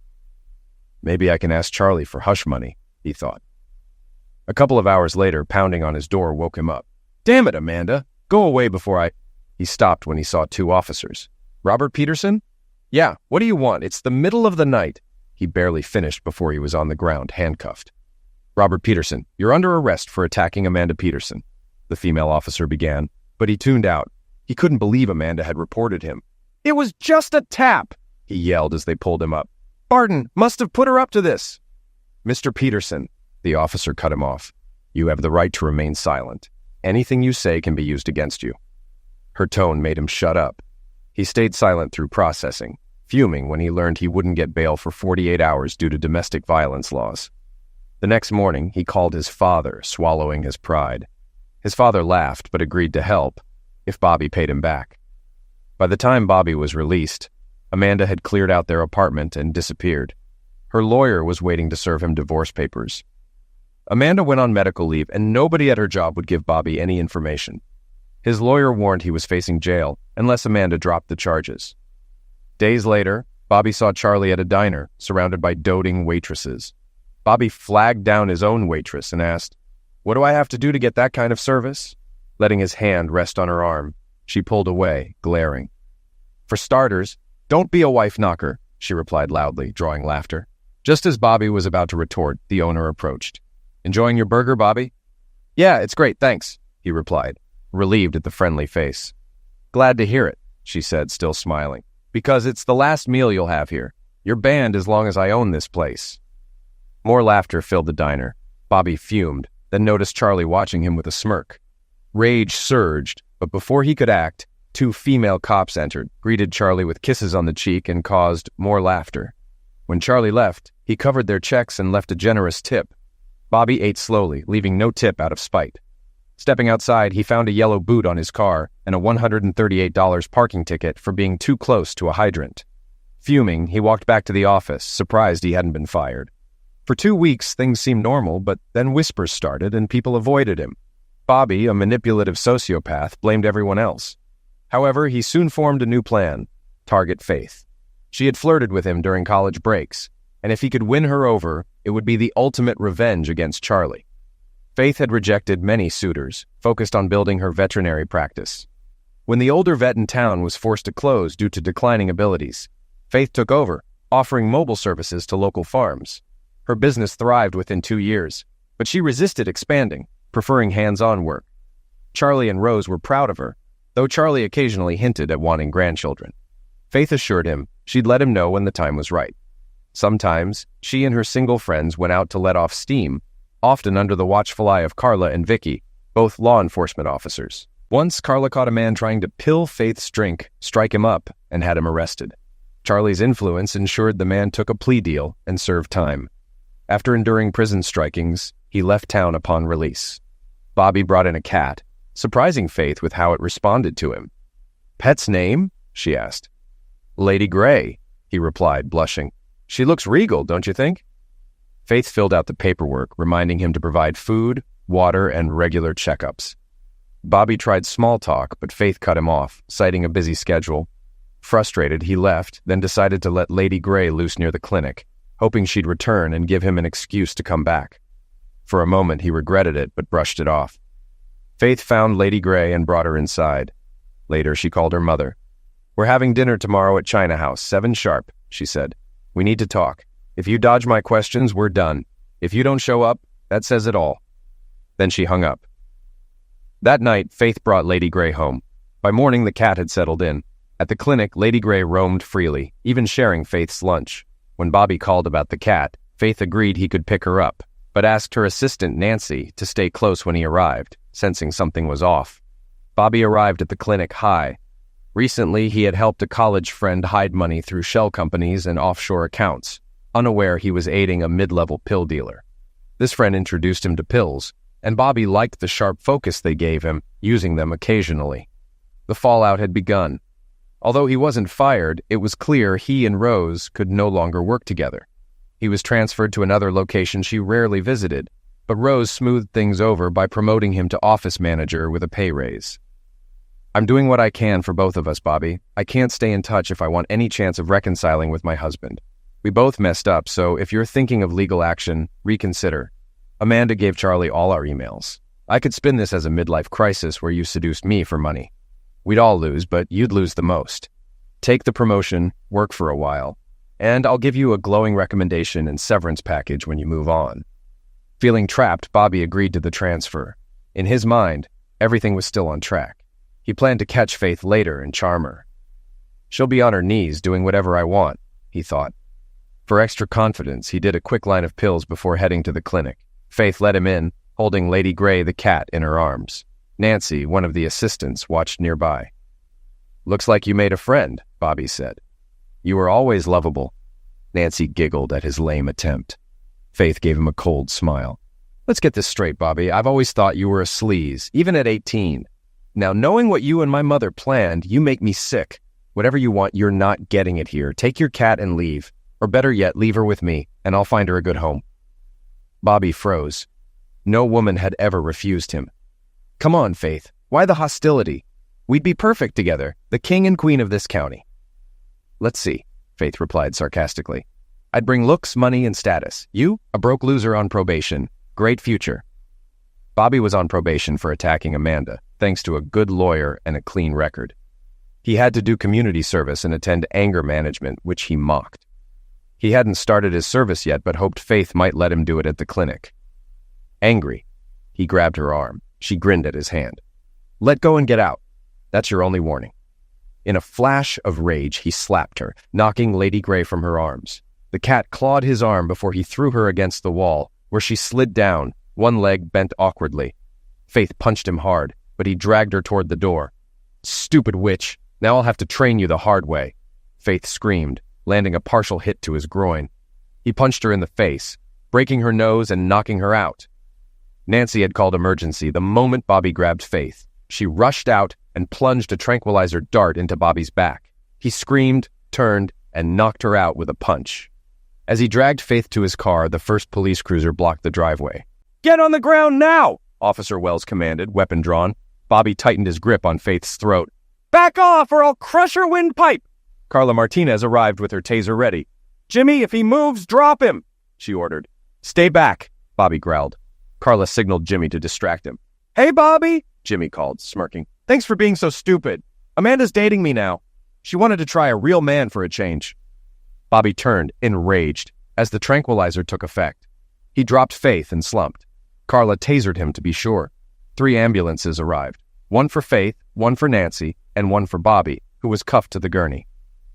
Maybe I can ask Charlie for hush money, he thought. A couple of hours later, pounding on his door woke him up. Damn it, Amanda! Go away before I... He stopped when he saw 2 officers. Robert Peterson? Yeah, what do you want? It's the middle of the night. He barely finished before he was on the ground, handcuffed. Robert Peterson, you're under arrest for attacking Amanda Peterson, the female officer began, but he tuned out. He couldn't believe Amanda had reported him. It was just a tap, he yelled as they pulled him up. Barton must have put her up to this. Mr. Peterson, the officer cut him off. You have the right to remain silent. Anything you say can be used against you. Her tone made him shut up. He stayed silent through processing, fuming when he learned he wouldn't get bail for 48 hours due to domestic violence laws. The next morning, he called his father, swallowing his pride. His father laughed but agreed to help if Bobby paid him back. By the time Bobby was released, Amanda had cleared out their apartment and disappeared. Her lawyer was waiting to serve him divorce papers. Amanda went on medical leave, and nobody at her job would give Bobby any information. His lawyer warned he was facing jail unless Amanda dropped the charges. Days later, Bobby saw Charlie at a diner, surrounded by doting waitresses. Bobby flagged down his own waitress and asked, "What do I have to do to get that kind of service?" Letting his hand rest on her arm, she pulled away, glaring. "For starters, don't be a wife knocker," she replied loudly, drawing laughter. Just as Bobby was about to retort, the owner approached. "Enjoying your burger, Bobby?" "Yeah, it's great, thanks," he replied, relieved at the friendly face. "Glad to hear it," she said, still smiling, "because it's the last meal you'll have here. You're banned as long as I own this place." More laughter filled the diner. Bobby fumed, then noticed Charlie watching him with a smirk. Rage surged, but before he could act, 2 female cops entered, greeted Charlie with kisses on the cheek, and caused more laughter. When Charlie left, he covered their checks and left a generous tip. Bobby ate slowly, leaving no tip out of spite. Stepping outside, he found a yellow boot on his car and a $138 parking ticket for being too close to a hydrant. Fuming, he walked back to the office, surprised he hadn't been fired. For 2 weeks, things seemed normal, but then whispers started and people avoided him. Bobby, a manipulative sociopath, blamed everyone else. However, he soon formed a new plan: target Faith. She had flirted with him during college breaks, and if he could win her over, it would be the ultimate revenge against Charlie. Faith had rejected many suitors, focused on building her veterinary practice. When the older vet in town was forced to close due to declining abilities, Faith took over, offering mobile services to local farms. Her business thrived within 2 years, but she resisted expanding, preferring hands-on work. Charlie and Rose were proud of her, though Charlie occasionally hinted at wanting grandchildren. Faith assured him she'd let him know when the time was right. Sometimes, she and her single friends went out to let off steam, often under the watchful eye of Carla and Vicky, both law enforcement officers. Once, Carla caught a man trying to pill Faith's drink, strike him up, and had him arrested. Charlie's influence ensured the man took a plea deal and served time. After enduring prison strikings, he left town upon release. Bobby brought in a cat, surprising Faith with how it responded to him. "Pet's name?" she asked. "Lady Grey," he replied, blushing. "She looks regal, don't you think?" Faith filled out the paperwork, reminding him to provide food, water, and regular checkups. Bobby tried small talk, but Faith cut him off, citing a busy schedule. Frustrated, he left, then decided to let Lady Grey loose near the clinic, hoping she'd return and give him an excuse to come back. For a moment, he regretted it, but brushed it off. Faith found Lady Grey and brought her inside. Later, she called her mother. "We're having dinner tomorrow at China House, 7 sharp, she said. "We need to talk. If you dodge my questions, we're done. If you don't show up, that says it all." Then she hung up. That night, Faith brought Lady Grey home. By morning, the cat had settled in. At the clinic, Lady Grey roamed freely, even sharing Faith's lunch. When Bobby called about the cat, Faith agreed he could pick her up, but asked her assistant, Nancy, to stay close when he arrived, sensing something was off. Bobby arrived at the clinic high. Recently, he had helped a college friend hide money through shell companies and offshore accounts, unaware he was aiding a mid-level pill dealer. This friend introduced him to pills, and Bobby liked the sharp focus they gave him, using them occasionally. The fallout had begun. Although he wasn't fired, it was clear he and Rose could no longer work together. He was transferred to another location she rarely visited, but Rose smoothed things over by promoting him to office manager with a pay raise. "I'm doing what I can for both of us, Bobby. I can't stay in touch if I want any chance of reconciling with my husband. We both messed up, so if you're thinking of legal action, reconsider. Amanda gave Charlie all our emails. I could spin this as a midlife crisis where you seduced me for money. We'd all lose, but you'd lose the most. Take the promotion, work for a while, and I'll give you a glowing recommendation and severance package when you move on." Feeling trapped, Bobby agreed to the transfer. In his mind, everything was still on track. He planned to catch Faith later and charm her. "She'll be on her knees doing whatever I want," he thought. For extra confidence, he did a quick line of pills before heading to the clinic. Faith let him in, holding Lady Grey the cat in her arms. Nancy, one of the assistants, watched nearby. "Looks like you made a friend," Bobby said. "You were always lovable." Nancy giggled at his lame attempt. Faith gave him a cold smile. "Let's get this straight, Bobby. I've always thought you were a sleaze, even at 18. Now, knowing what you and my mother planned, you make me sick. Whatever you want, you're not getting it here. Take your cat and leave. Or better yet, leave her with me, and I'll find her a good home." Bobby froze. No woman had ever refused him. "Come on, Faith. Why the hostility? We'd be perfect together, the king and queen of this county." "Let's see," Faith replied sarcastically. "I'd bring looks, money, and status. You, a broke loser on probation. Great future." Bobby was on probation for attacking Amanda, thanks to a good lawyer and a clean record. He had to do community service and attend anger management, which he mocked. He hadn't started his service yet, but hoped Faith might let him do it at the clinic. Angry, he grabbed her arm. She grinned at his hand. "Let go and get out. That's your only warning." In a flash of rage, he slapped her, knocking Lady Grey from her arms. The cat clawed his arm before he threw her against the wall, where she slid down, one leg bent awkwardly. Faith punched him hard, but he dragged her toward the door. Stupid witch. Now I'll have to train you the hard way. Faith screamed, landing a partial hit to his groin. He punched her in the face, breaking her nose and knocking her out. Nancy had called emergency the moment Bobby grabbed Faith. She rushed out and plunged a tranquilizer dart into Bobby's back. He screamed, turned, and knocked her out with a punch. As he dragged Faith to his car, the first police cruiser blocked the driveway. "Get on the ground now!" Officer Wells commanded, weapon drawn. Bobby tightened his grip on Faith's throat. "Back off or I'll crush her windpipe!" Carla Martinez arrived with her taser ready. "Jimmy, if he moves, drop him!" she ordered. "Stay back," Bobby growled. Carla signaled Jimmy to distract him. "Hey, Bobby," Jimmy called, smirking. "Thanks for being so stupid. Amanda's dating me now. She wanted to try a real man for a change." Bobby turned, enraged, as the tranquilizer took effect. He dropped Faith and slumped. Carla tasered him to be sure. 3 ambulances arrived. One for Faith, one for Nancy, and one for Bobby, who was cuffed to the gurney.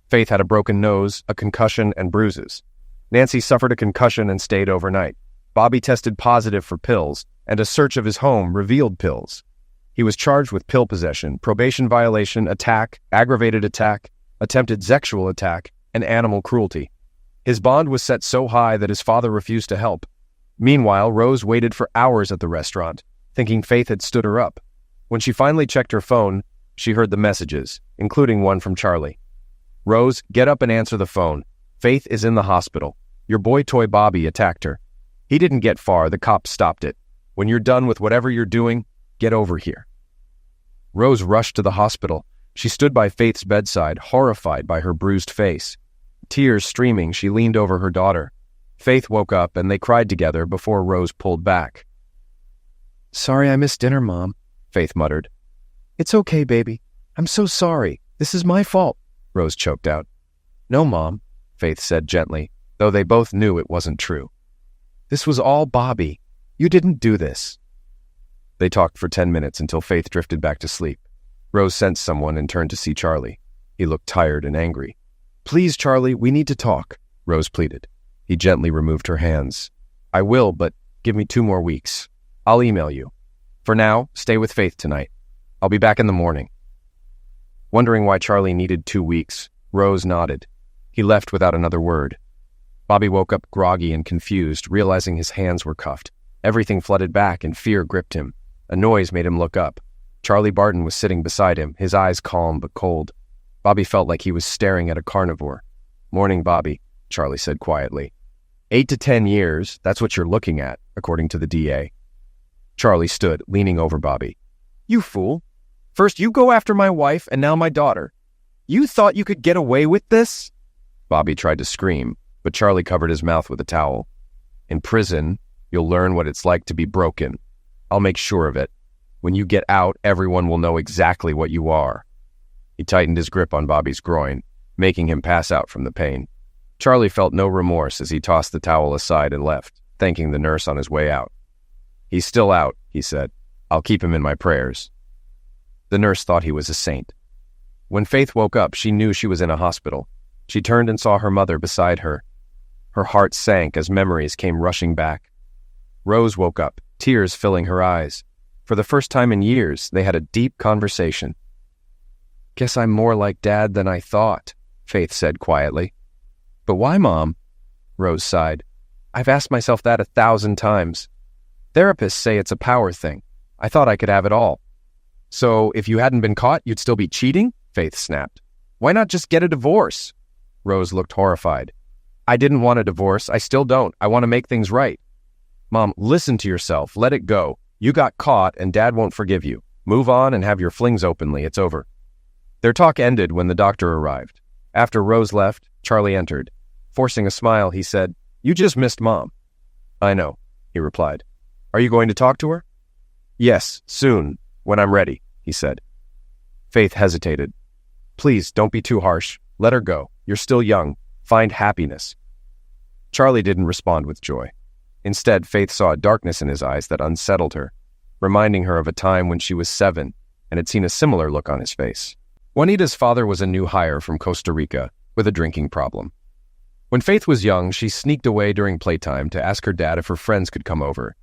Faith had a broken nose, a concussion, and bruises. Nancy suffered a concussion and stayed overnight. Bobby tested positive for pills, and a search of his home revealed pills. He was charged with pill possession, probation violation, attack, aggravated attack, attempted sexual attack, and animal cruelty. His bond was set so high that his father refused to help. Meanwhile, Rose waited for hours at the restaurant, thinking Faith had stood her up. When she finally checked her phone, she heard the messages, including one from Charlie. "Rose, get up and answer the phone. Faith is in the hospital. Your boy toy Bobby attacked her. He didn't get far, the cops stopped it. When you're done with whatever you're doing, get over here." Rose rushed to the hospital. She stood by Faith's bedside, horrified by her bruised face. Tears streaming, she leaned over her daughter. Faith woke up and they cried together before Rose pulled back. "Sorry I missed dinner, Mom," Faith muttered. "It's okay, baby. I'm so sorry. This is my fault," Rose choked out. "No, Mom," Faith said gently, though they both knew it wasn't true. "This was all Bobby. You didn't do this." They talked for 10 minutes until Faith drifted back to sleep. Rose sensed someone and turned to see Charlie. He looked tired and angry. "Please, Charlie, we need to talk," Rose pleaded. He gently removed her hands. "I will, but give me 2 more weeks. I'll email you. For now, stay with Faith tonight. I'll be back in the morning." Wondering why Charlie needed 2 weeks, Rose nodded. He left without another word. Bobby woke up groggy and confused, realizing his hands were cuffed. Everything flooded back and fear gripped him. A noise made him look up. Charlie Barton was sitting beside him, his eyes calm but cold. Bobby felt like he was staring at a carnivore. "Morning, Bobby," Charlie said quietly. 8 to 10 years, that's what you're looking at, according to the DA. Charlie stood, leaning over Bobby. "You fool. First you go after my wife and now my daughter. You thought you could get away with this?" Bobby tried to scream, but Charlie covered his mouth with a towel. "In prison, you'll learn what it's like to be broken. I'll make sure of it. When you get out, everyone will know exactly what you are." He tightened his grip on Bobby's groin, making him pass out from the pain. Charlie felt no remorse as he tossed the towel aside and left, thanking the nurse on his way out. "He's still out," he said. "I'll keep him in my prayers." The nurse thought he was a saint. When Faith woke up, she knew she was in a hospital. She turned and saw her mother beside her. Her heart sank as memories came rushing back. Rose woke up, tears filling her eyes. For the first time in years, they had a deep conversation. "Guess I'm more like Dad than I thought," Faith said quietly. "But why, Mom?" Rose sighed. "I've asked myself that 1,000 times. Therapists say it's a power thing. I thought I could have it all." "So if you hadn't been caught, you'd still be cheating?" Faith snapped. "Why not just get a divorce?" Rose looked horrified. "I didn't want a divorce. I still don't. I want to make things right." "Mom, listen to yourself. Let it go. You got caught and Dad won't forgive you. Move on and have your flings openly. It's over." Their talk ended when the doctor arrived. After Rose left, Charlie entered. Forcing a smile, he said, "You just missed Mom." "I know," he replied. "Are you going to talk to her?" "Yes, soon, when I'm ready," he said. Faith hesitated. "Please, don't be too harsh. Let her go. You're still young. Find happiness." Charlie didn't respond with joy. Instead, Faith saw a darkness in his eyes that unsettled her, reminding her of a time when she was 7 and had seen a similar look on his face. Juanita's father was a new hire from Costa Rica with a drinking problem. When Faith was young, she sneaked away during playtime to ask her dad if her friends could come over.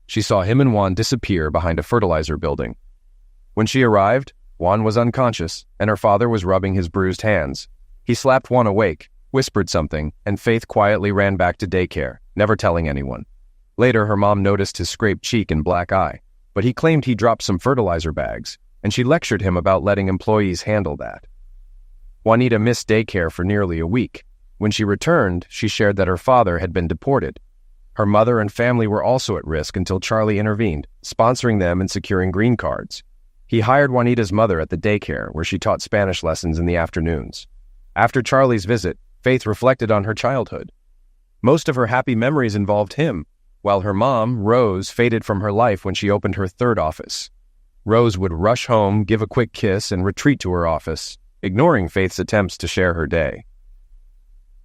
She saw him and Juan disappear behind a fertilizer building. When she arrived, Juan was unconscious, and her father was rubbing his bruised hands. He slapped Juan awake, whispered something, and Faith quietly ran back to daycare, never telling anyone. Later, her mom noticed his scraped cheek and black eye, but he claimed he dropped some fertilizer bags, and she lectured him about letting employees handle that. Juanita missed daycare for nearly a week. When she returned, she shared that her father had been deported. Her mother and family were also at risk until Charlie intervened, sponsoring them and securing green cards. He hired Juanita's mother at the daycare, where she taught Spanish lessons in the afternoons. After Charlie's visit, Faith reflected on her childhood. Most of her happy memories involved him, while her mom, Rose, faded from her life when she opened her third office. Rose would rush home, give a quick kiss, and retreat to her office, ignoring Faith's attempts to share her day.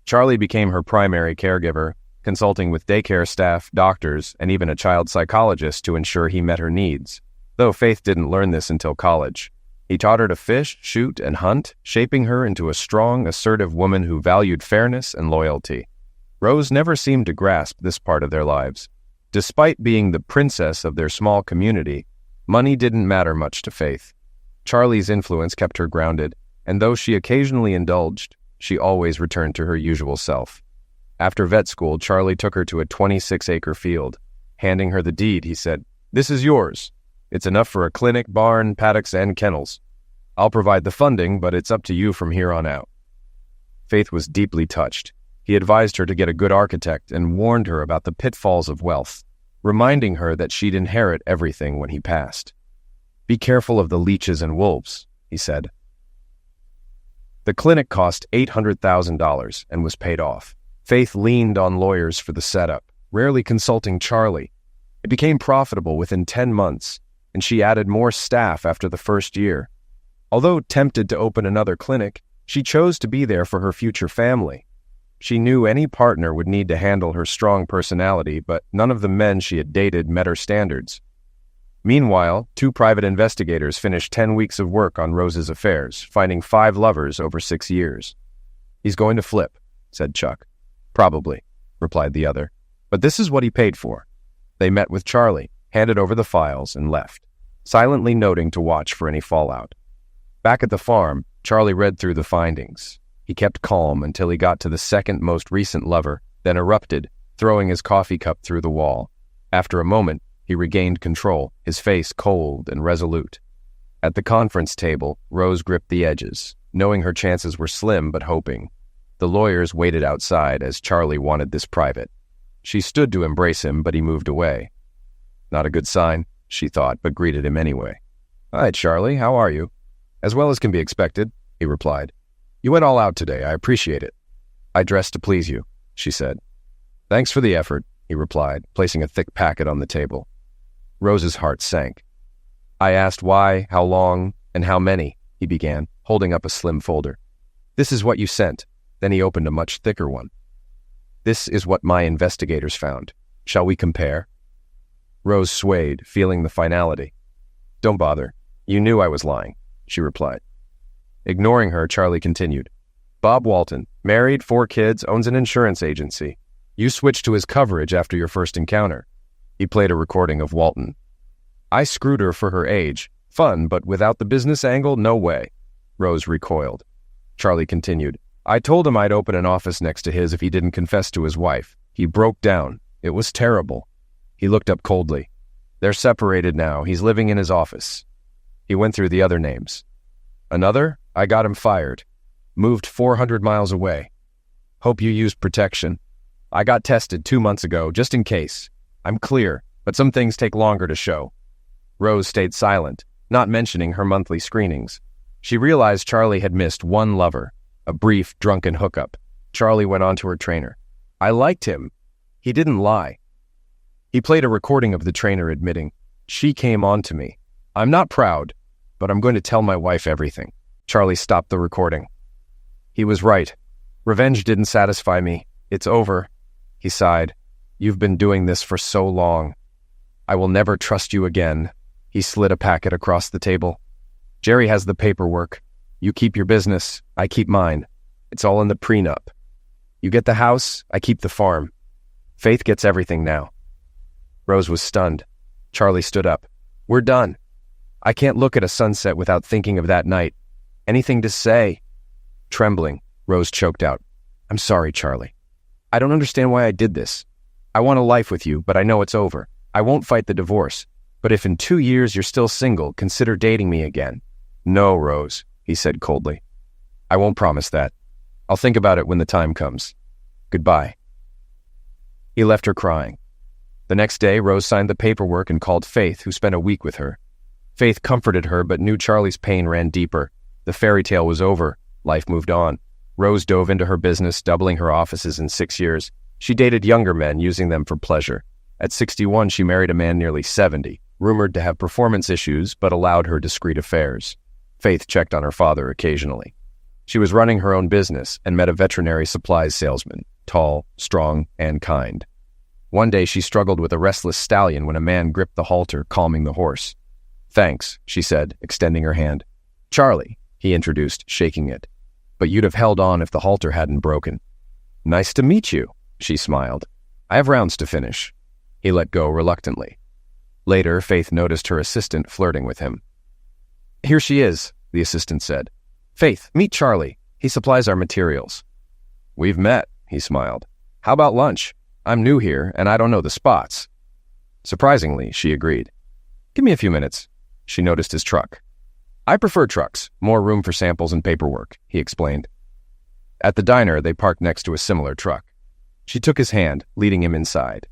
Charlie became her primary caregiver, consulting with daycare staff, doctors, and even a child psychologist to ensure he met her needs. Though Faith didn't learn this until college. He taught her to fish, shoot, and hunt, shaping her into a strong, assertive woman who valued fairness and loyalty. Rose never seemed to grasp this part of their lives. Despite being the princess of their small community, money didn't matter much to Faith. Charlie's influence kept her grounded, and though she occasionally indulged, she always returned to her usual self. After vet school, Charlie took her to a 26-acre field. Handing her the deed, he said, "This is yours. It's enough for a clinic, barn, paddocks, and kennels. I'll provide the funding, but it's up to you from here on out." Faith was deeply touched. He advised her to get a good architect and warned her about the pitfalls of wealth, reminding her that she'd inherit everything when he passed. "Be careful of the leeches and wolves," he said. The clinic cost $800,000 and was paid off. Faith leaned on lawyers for the setup, rarely consulting Charlie. It became profitable within 10 months, and she added more staff after the first year. Although tempted to open another clinic, she chose to be there for her future family. She knew any partner would need to handle her strong personality, but none of the men she had dated met her standards. Meanwhile, 2 private investigators finished 10 weeks of work on Rose's affairs, finding 5 lovers over 6 years. "He's going to flip," said Chuck. "Probably," replied the other. "But this is what he paid for." They met with Charlie, handed over the files, and left, silently noting to watch for any fallout. Back at the farm, Charlie read through the findings. He kept calm until he got to the second most recent lover, then erupted, throwing his coffee cup through the wall. After a moment, he regained control, his face cold and resolute. At the conference table, Rose gripped the edges, knowing her chances were slim but hoping. The lawyers waited outside as Charlie wanted this private. She stood to embrace him, but he moved away. Not a good sign, she thought, but greeted him anyway. "Hi, Charlie, how are you?" "As well as can be expected," he replied. "You went all out today, I appreciate it." "I dressed to please you," she said. "Thanks for the effort," he replied, placing a thick packet on the table. Rose's heart sank. "I asked why, how long, and how many," he began, holding up a slim folder. "This is what you sent." Then he opened a much thicker one. "This is what my investigators found. Shall we compare?" Rose swayed, feeling the finality. "Don't bother. You knew I was lying," she replied. Ignoring her, Charlie continued. "Bob Walton, married, 4 kids, owns an insurance agency. You switched to his coverage after your first encounter." He played a recording of Walton. "I screwed her for her age. Fun, but without the business angle, no way." Rose recoiled. Charlie continued. "I told him I'd open an office next to his if he didn't confess to his wife. He broke down. It was terrible." He looked up coldly. "They're separated now. He's living in his office." He went through the other names. "Another? I got him fired. Moved 400 miles away. Hope you used protection. I got tested 2 months ago, just in case. I'm clear, but some things take longer to show." Rose stayed silent, not mentioning her monthly screenings. She realized Charlie had missed one lover, a brief, drunken hookup. Charlie went on to her trainer. "I liked him. He didn't lie." He played a recording of the trainer admitting, "She came on to me. I'm not proud, but I'm going to tell my wife everything." Charlie stopped the recording. "He was right. Revenge didn't satisfy me. It's over." He sighed. "You've been doing this for so long. I will never trust you again." He slid a packet across the table. "Jerry has the paperwork. You keep your business. I keep mine. It's all in the prenup. You get the house. I keep the farm. Faith gets everything now." Rose was stunned. Charlie stood up. "We're done." I can't look at a sunset without thinking of that night. Anything to say?" Trembling, Rose choked out, "I'm sorry, Charlie. I don't understand why I did this. I want a life with you, but I know it's over. I won't fight the divorce. But if in 2 years you're still single, consider dating me again." "No, Rose," he said coldly. "I won't promise that. I'll think about it when the time comes. Goodbye." He left her crying. The next day, Rose signed the paperwork and called Faith, who spent a week with her. Faith comforted her, but knew Charlie's pain ran deeper. The fairy tale was over. Life moved on. Rose dove into her business, doubling her offices in 6 years. She dated younger men, using them for pleasure. At 61, she married a man nearly 70, rumored to have performance issues, but allowed her discreet affairs. Faith checked on her father occasionally. She was running her own business and met a veterinary supplies salesman, tall, strong, and kind. One day she struggled with a restless stallion when a man gripped the halter, calming the horse. "Thanks," she said, extending her hand. "Charlie," he introduced, shaking it. "But you'd have held on if the halter hadn't broken." "Nice to meet you," she smiled. "I have rounds to finish." He let go reluctantly. Later, Faith noticed her assistant flirting with him. "Here she is," the assistant said. "Faith, meet Charlie. He supplies our materials." "We've met," he smiled. "How about lunch? I'm new here, and I don't know the spots." Surprisingly, she agreed. "Give me a few minutes." She noticed his truck. "I prefer trucks, more room for samples and paperwork," he explained. At the diner, they parked next to a similar truck. She took his hand, leading him inside.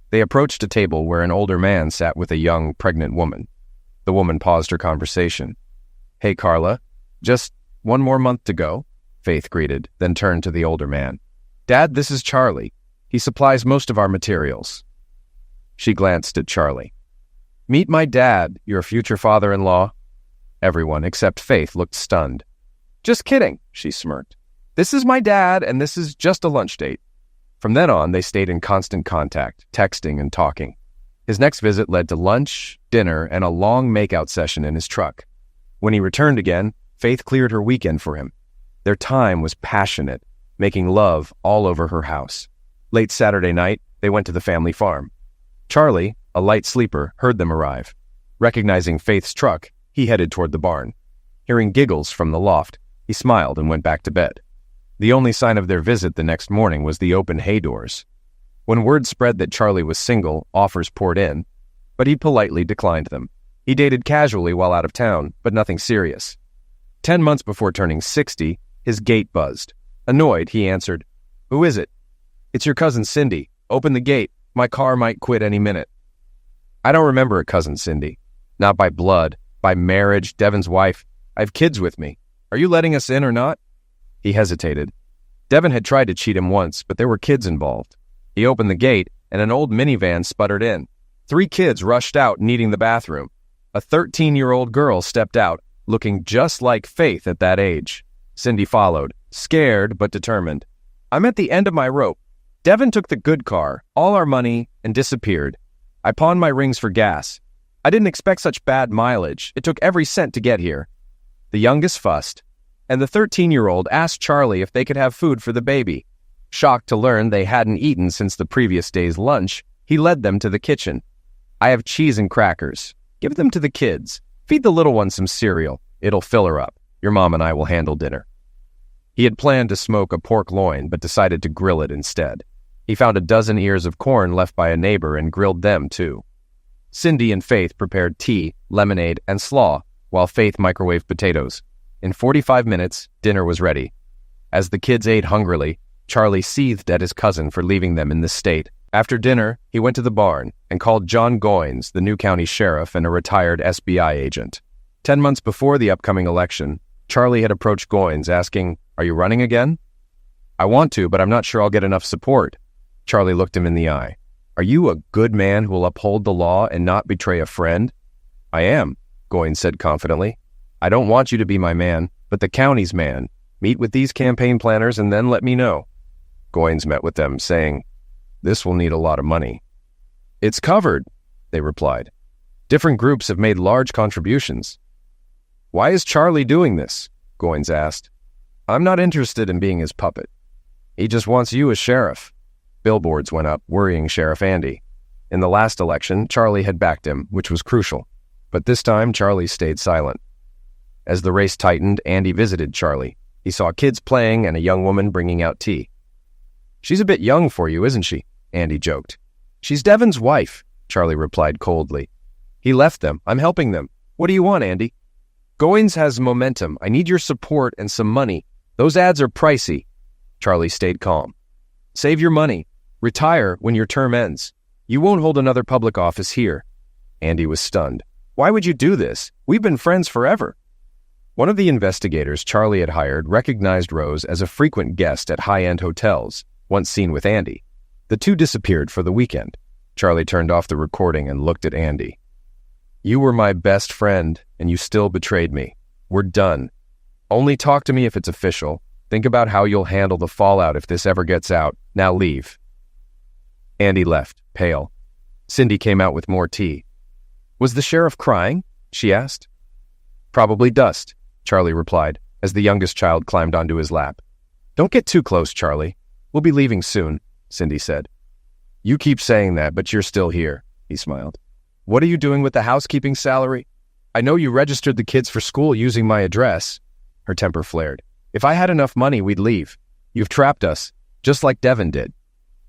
They approached a table where an older man sat with a young, pregnant woman. The woman paused her conversation. "Hey, Carla, just one more month to go," Faith greeted, then turned to the older man. "Dad, this is Charlie. He supplies most of our materials." She glanced at Charlie. "Meet my dad, your future father-in-law." Everyone except Faith looked stunned. "Just kidding," she smirked. "This is my dad, and this is just a lunch date." From then on, they stayed in constant contact, texting and talking. His next visit led to lunch, dinner, and a long makeout session in his truck. When he returned again, Faith cleared her weekend for him. Their time was passionate, making love all over her house. Late Saturday night, they went to the family farm. Charlie, a light sleeper, heard them arrive. Recognizing Faith's truck, he headed toward the barn. Hearing giggles from the loft, he smiled and went back to bed. The only sign of their visit the next morning was the open hay doors. When word spread that Charlie was single, offers poured in, but he politely declined them. He dated casually while out of town, but nothing serious. 10 months before turning 60, his gate buzzed. Annoyed, he answered, "Who is it?" "It's your cousin Cindy. Open the gate. My car might quit any minute." "I don't remember a cousin Cindy. Not by blood, by marriage, Devon's wife. I have kids with me. Are you letting us in or not?" He hesitated. Devon had tried to cheat him once, but there were kids involved. He opened the gate, and an old minivan sputtered in. 3 kids rushed out, needing the bathroom. A 13-year-old girl stepped out, looking just like Faith at that age. Cindy followed, scared but determined. "I'm at the end of my rope. Devon took the good car, all our money, and disappeared. I pawned my rings for gas. I didn't expect such bad mileage. It took every cent to get here." The youngest fussed, and the 13-year-old asked Charlie if they could have food for the baby. Shocked to learn they hadn't eaten since the previous day's lunch, he led them to the kitchen. "I have cheese and crackers. Give them to the kids. Feed the little one some cereal. It'll fill her up. Your mom and I will handle dinner." He had planned to smoke a pork loin, but decided to grill it instead. He found a dozen ears of corn left by a neighbor and grilled them too. Cindy and Faith prepared tea, lemonade, and slaw, while Faith microwaved potatoes. In 45 minutes, dinner was ready. As the kids ate hungrily, Charlie seethed at his cousin for leaving them in this state. After dinner, he went to the barn and called John Goines, the new county sheriff and a retired SBI agent. 10 months before the upcoming election, Charlie had approached Goines asking, "Are you running again?" "I want to, but I'm not sure I'll get enough support." Charlie looked him in the eye. "Are you a good man who will uphold the law and not betray a friend?" "I am," Goines said confidently. "I don't want you to be my man, but the county's man. Meet with these campaign planners and then let me know." Goines met with them, saying, "This will need a lot of money." "It's covered," they replied. "Different groups have made large contributions." "Why is Charlie doing this?" Goines asked. "I'm not interested in being his puppet. He just wants you as sheriff." Billboards went up, worrying Sheriff Andy. In the last election, Charlie had backed him, which was crucial. But this time, Charlie stayed silent. As the race tightened, Andy visited Charlie. He saw kids playing and a young woman bringing out tea. "She's a bit young for you, isn't she?" Andy joked. "She's Devon's wife," Charlie replied coldly. "He left them. I'm helping them. What do you want, Andy?" "Goins has momentum. I need your support and some money. Those ads are pricey." Charlie stayed calm. "Save your money. Retire when your term ends. You won't hold another public office here." Andy was stunned. "Why would you do this? We've been friends forever." One of the investigators Charlie had hired recognized Rose as a frequent guest at high-end hotels, once seen with Andy. The two disappeared for the weekend. Charlie turned off the recording and looked at Andy. "You were my best friend, and you still betrayed me. We're done. Only talk to me if it's official. Think about how you'll handle the fallout if this ever gets out. Now leave." Andy left, pale. Cindy came out with more tea. "Was the sheriff crying?" she asked. "Probably dust," Charlie replied, as the youngest child climbed onto his lap. "Don't get too close, Charlie. We'll be leaving soon," Cindy said. "You keep saying that, but you're still here," he smiled. "What are you doing with the housekeeping salary? I know you registered the kids for school using my address." Her temper flared. "If I had enough money, we'd leave. You've trapped us, just like Devon did."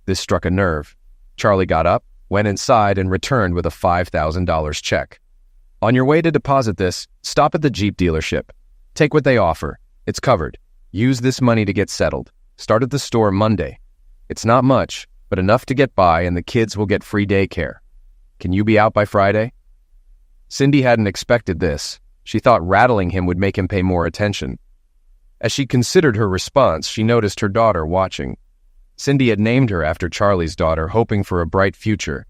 This struck a nerve. Charlie got up, went inside, and returned with a $5,000 check. "On your way to deposit this, stop at the Jeep dealership. Take what they offer. It's covered. Use this money to get settled. Start at the store Monday. It's not much, but enough to get by, and the kids will get free daycare. Can you be out by Friday?" Cindy hadn't expected this. She thought rattling him would make him pay more attention. As she considered her response, she noticed her daughter watching. Cindy had named her after Charlie's daughter, hoping for a bright future.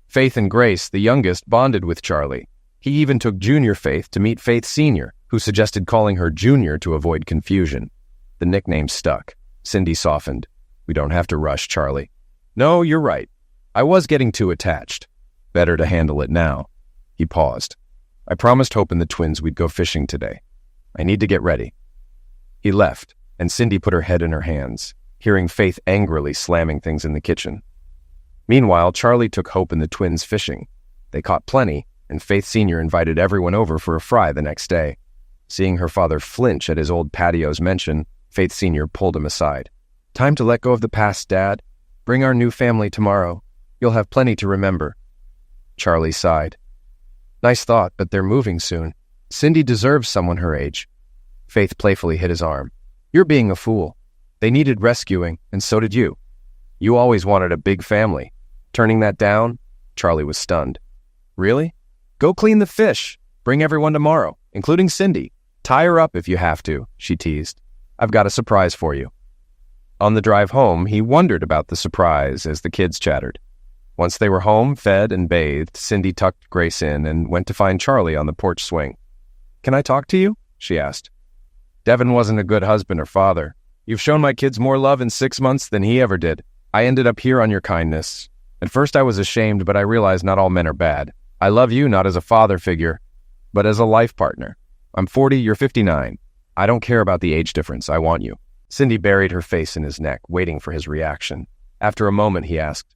Faith and Grace, the youngest, bonded with Charlie. He even took Junior Faith to meet Faith Sr., who suggested calling her Junior to avoid confusion. The nickname stuck. Cindy softened. "We don't have to rush, Charlie." "No, you're right. I was getting too attached. Better to handle it now." He paused. "I promised Hope and the twins we'd go fishing today. I need to get ready." He left, and Cindy put her head in her hands, hearing Faith angrily slamming things in the kitchen. Meanwhile, Charlie took Hope and the twins fishing. They caught plenty, and Faith Sr. invited everyone over for a fry the next day. Seeing her father flinch at his old patio's mention, Faith Sr. pulled him aside. "Time to let go of the past, Dad. Bring our new family tomorrow. You'll have plenty to remember." Charlie sighed. "Nice thought, but they're moving soon. Cindy deserves someone her age." Faith playfully hit his arm. "You're being a fool. They needed rescuing, and so did you. You always wanted a big family. Turning that down?" Charlie was stunned. "Really? Go clean the fish. Bring everyone tomorrow, including Cindy. Tie her up if you have to," she teased. "I've got a surprise for you." On the drive home, he wondered about the surprise as the kids chattered. Once they were home, fed and bathed, Cindy tucked Grace in and went to find Charlie on the porch swing. "Can I talk to you?" she asked. "Devon wasn't a good husband or father. You've shown my kids more love in 6 months than he ever did. I ended up here on your kindness. At first I was ashamed, but I realized not all men are bad. I love you not as a father figure, but as a life partner. I'm 40, you're 59. I don't care about the age difference. I want you." Cindy buried her face in his neck, waiting for his reaction. After a moment, he asked,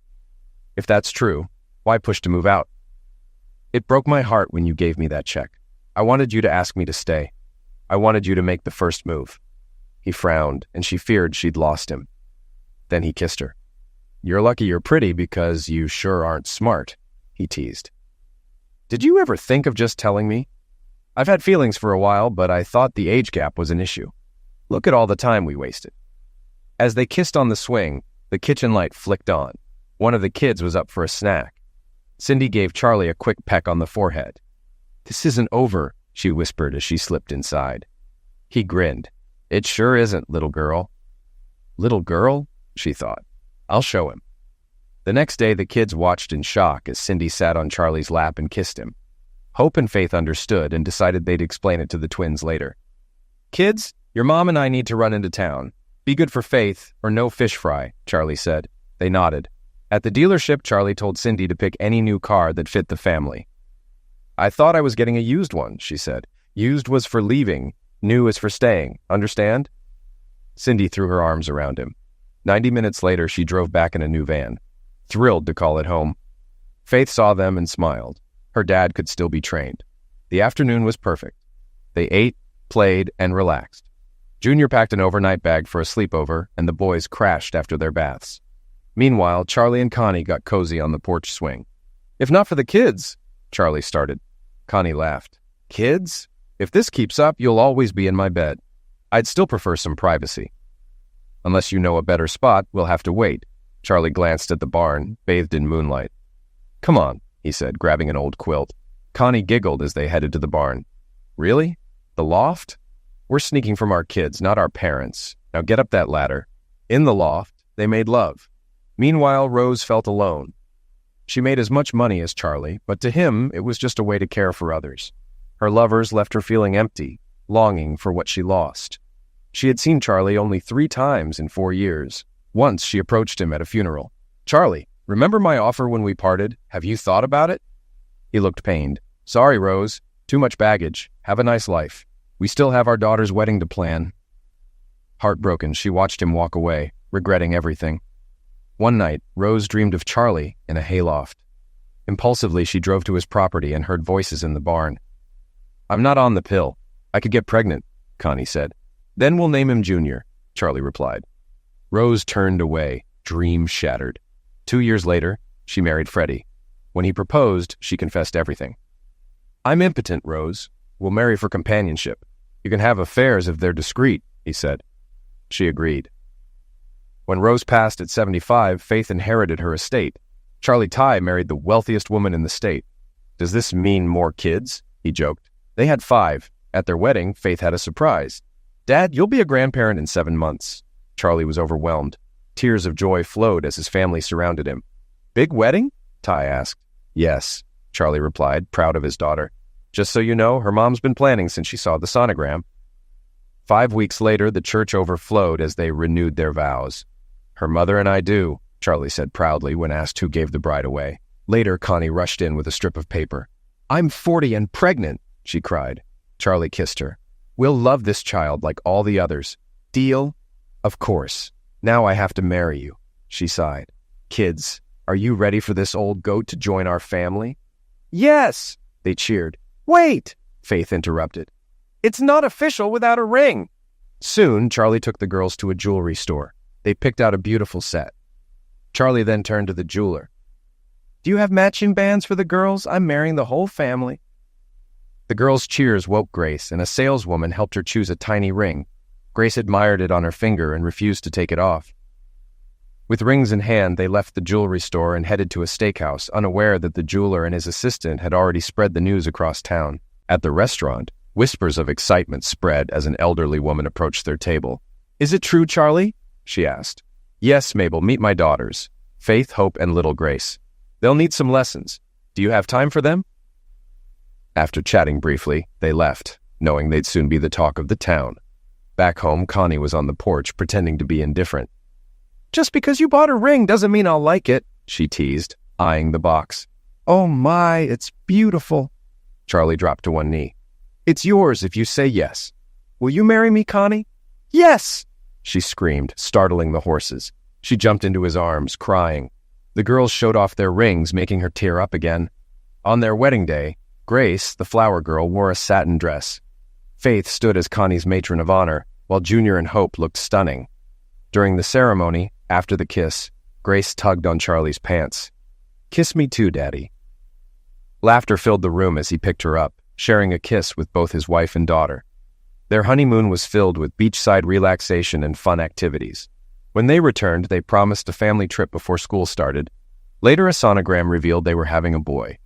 "If that's true, why push to move out?" "It broke my heart when you gave me that check. I wanted you to ask me to stay. I wanted you to make the first move." He frowned, and she feared she'd lost him. Then he kissed her. "You're lucky you're pretty because you sure aren't smart," he teased. "Did you ever think of just telling me? I've had feelings for a while, but I thought the age gap was an issue. Look at all the time we wasted." As they kissed on the swing, the kitchen light flicked on. One of the kids was up for a snack. Cindy gave Charlie a quick peck on the forehead. "This isn't over," she whispered as she slipped inside. He grinned. "It sure isn't, little girl." "Little girl?" she thought. "I'll show him." The next day, the kids watched in shock as Cindy sat on Charlie's lap and kissed him. Hope and Faith understood and decided they'd explain it to the twins later. "Kids, your mom and I need to run into town. Be good for Faith, or no fish fry," Charlie said. They nodded. At the dealership, Charlie told Cindy to pick any new car that fit the family. "I thought I was getting a used one," she said. "Used was for leaving. New is for staying. Understand?" Cindy threw her arms around him. 90 minutes later, she drove back in a new van, thrilled to call it home. Faith saw them and smiled. Her dad could still be trained. The afternoon was perfect. They ate, played, and relaxed. Junior packed an overnight bag for a sleepover, and the boys crashed after their baths. Meanwhile, Charlie and Connie got cozy on the porch swing. "If not for the kids," Charlie started. Connie laughed. "Kids? If this keeps up, you'll always be in my bed. I'd still prefer some privacy." "Unless you know a better spot, we'll have to wait." Charlie glanced at the barn, bathed in moonlight. "Come on," he said, grabbing an old quilt. Connie giggled as they headed to the barn. "Really? The loft? We're sneaking from our kids, not our parents. Now get up that ladder." In the loft, they made love. Meanwhile, Rose felt alone. She made as much money as Charlie, but to him, it was just a way to care for others. Her lovers left her feeling empty, longing for what she lost. She had seen Charlie only 3 times in 4 years. Once she approached him at a funeral. "Charlie, remember my offer when we parted? Have you thought about it?" He looked pained. "Sorry, Rose. Too much baggage. Have a nice life. We still have our daughter's wedding to plan." Heartbroken, she watched him walk away, regretting everything. One night, Rose dreamed of Charlie in a hayloft. Impulsively, she drove to his property and heard voices in the barn. "I'm not on the pill. I could get pregnant," Connie said. "Then we'll name him Junior," Charlie replied. Rose turned away, dream shattered. 2 years later, she married Freddie. When he proposed, she confessed everything. "I'm impotent, Rose. We'll marry for companionship. You can have affairs if they're discreet," he said. She agreed. When Rose passed at 75, Faith inherited her estate. Charlie Ty married the wealthiest woman in the state. "Does this mean more kids?" he joked. They had 5. At their wedding, Faith had a surprise. "Dad, you'll be a grandparent in 7 months." Charlie was overwhelmed. Tears of joy flowed as his family surrounded him. "Big wedding?" Ty asked. "Yes," Charlie replied, proud of his daughter. "Just so you know, her mom's been planning since she saw the sonogram." 5 weeks later, the church overflowed as they renewed their vows. "Her mother and I do," Charlie said proudly when asked who gave the bride away. Later, Connie rushed in with a strip of paper. "I'm 40 and pregnant," she cried. Charlie kissed her. "We'll love this child like all the others. Deal?" "Of course. Now I have to marry you," she sighed. "Kids, are you ready for this old goat to join our family?" "Yes!" they cheered. "Wait!" Faith interrupted. "It's not official without a ring." Soon, Charlie took the girls to a jewelry store. They picked out a beautiful set. Charlie then turned to the jeweler. "Do you have matching bands for the girls? I'm marrying the whole family." The girls' cheers woke Grace, and a saleswoman helped her choose a tiny ring. Grace admired it on her finger and refused to take it off. With rings in hand, they left the jewelry store and headed to a steakhouse, unaware that the jeweler and his assistant had already spread the news across town. At the restaurant, whispers of excitement spread as an elderly woman approached their table. "Is it true, Charlie?" she asked. "Yes, Mabel, meet my daughters, Faith, Hope, and little Grace. They'll need some lessons. Do you have time for them?" After chatting briefly, they left, knowing they'd soon be the talk of the town. Back home, Connie was on the porch, pretending to be indifferent. "Just because you bought a ring doesn't mean I'll like it," she teased, eyeing the box. "Oh my, it's beautiful." Charlie dropped to one knee. "It's yours if you say yes. Will you marry me, Connie?" "Yes!" she screamed, startling the horses. She jumped into his arms, crying. The girls showed off their rings, making her tear up again. On their wedding day, Grace, the flower girl, wore a satin dress. Faith stood as Connie's matron of honor, while Junior and Hope looked stunning. During the ceremony, after the kiss, Grace tugged on Charlie's pants. "Kiss me too, Daddy." Laughter filled the room as he picked her up, sharing a kiss with both his wife and daughter. Their honeymoon was filled with beachside relaxation and fun activities. When they returned, they promised a family trip before school started. Later, a sonogram revealed they were having a boy.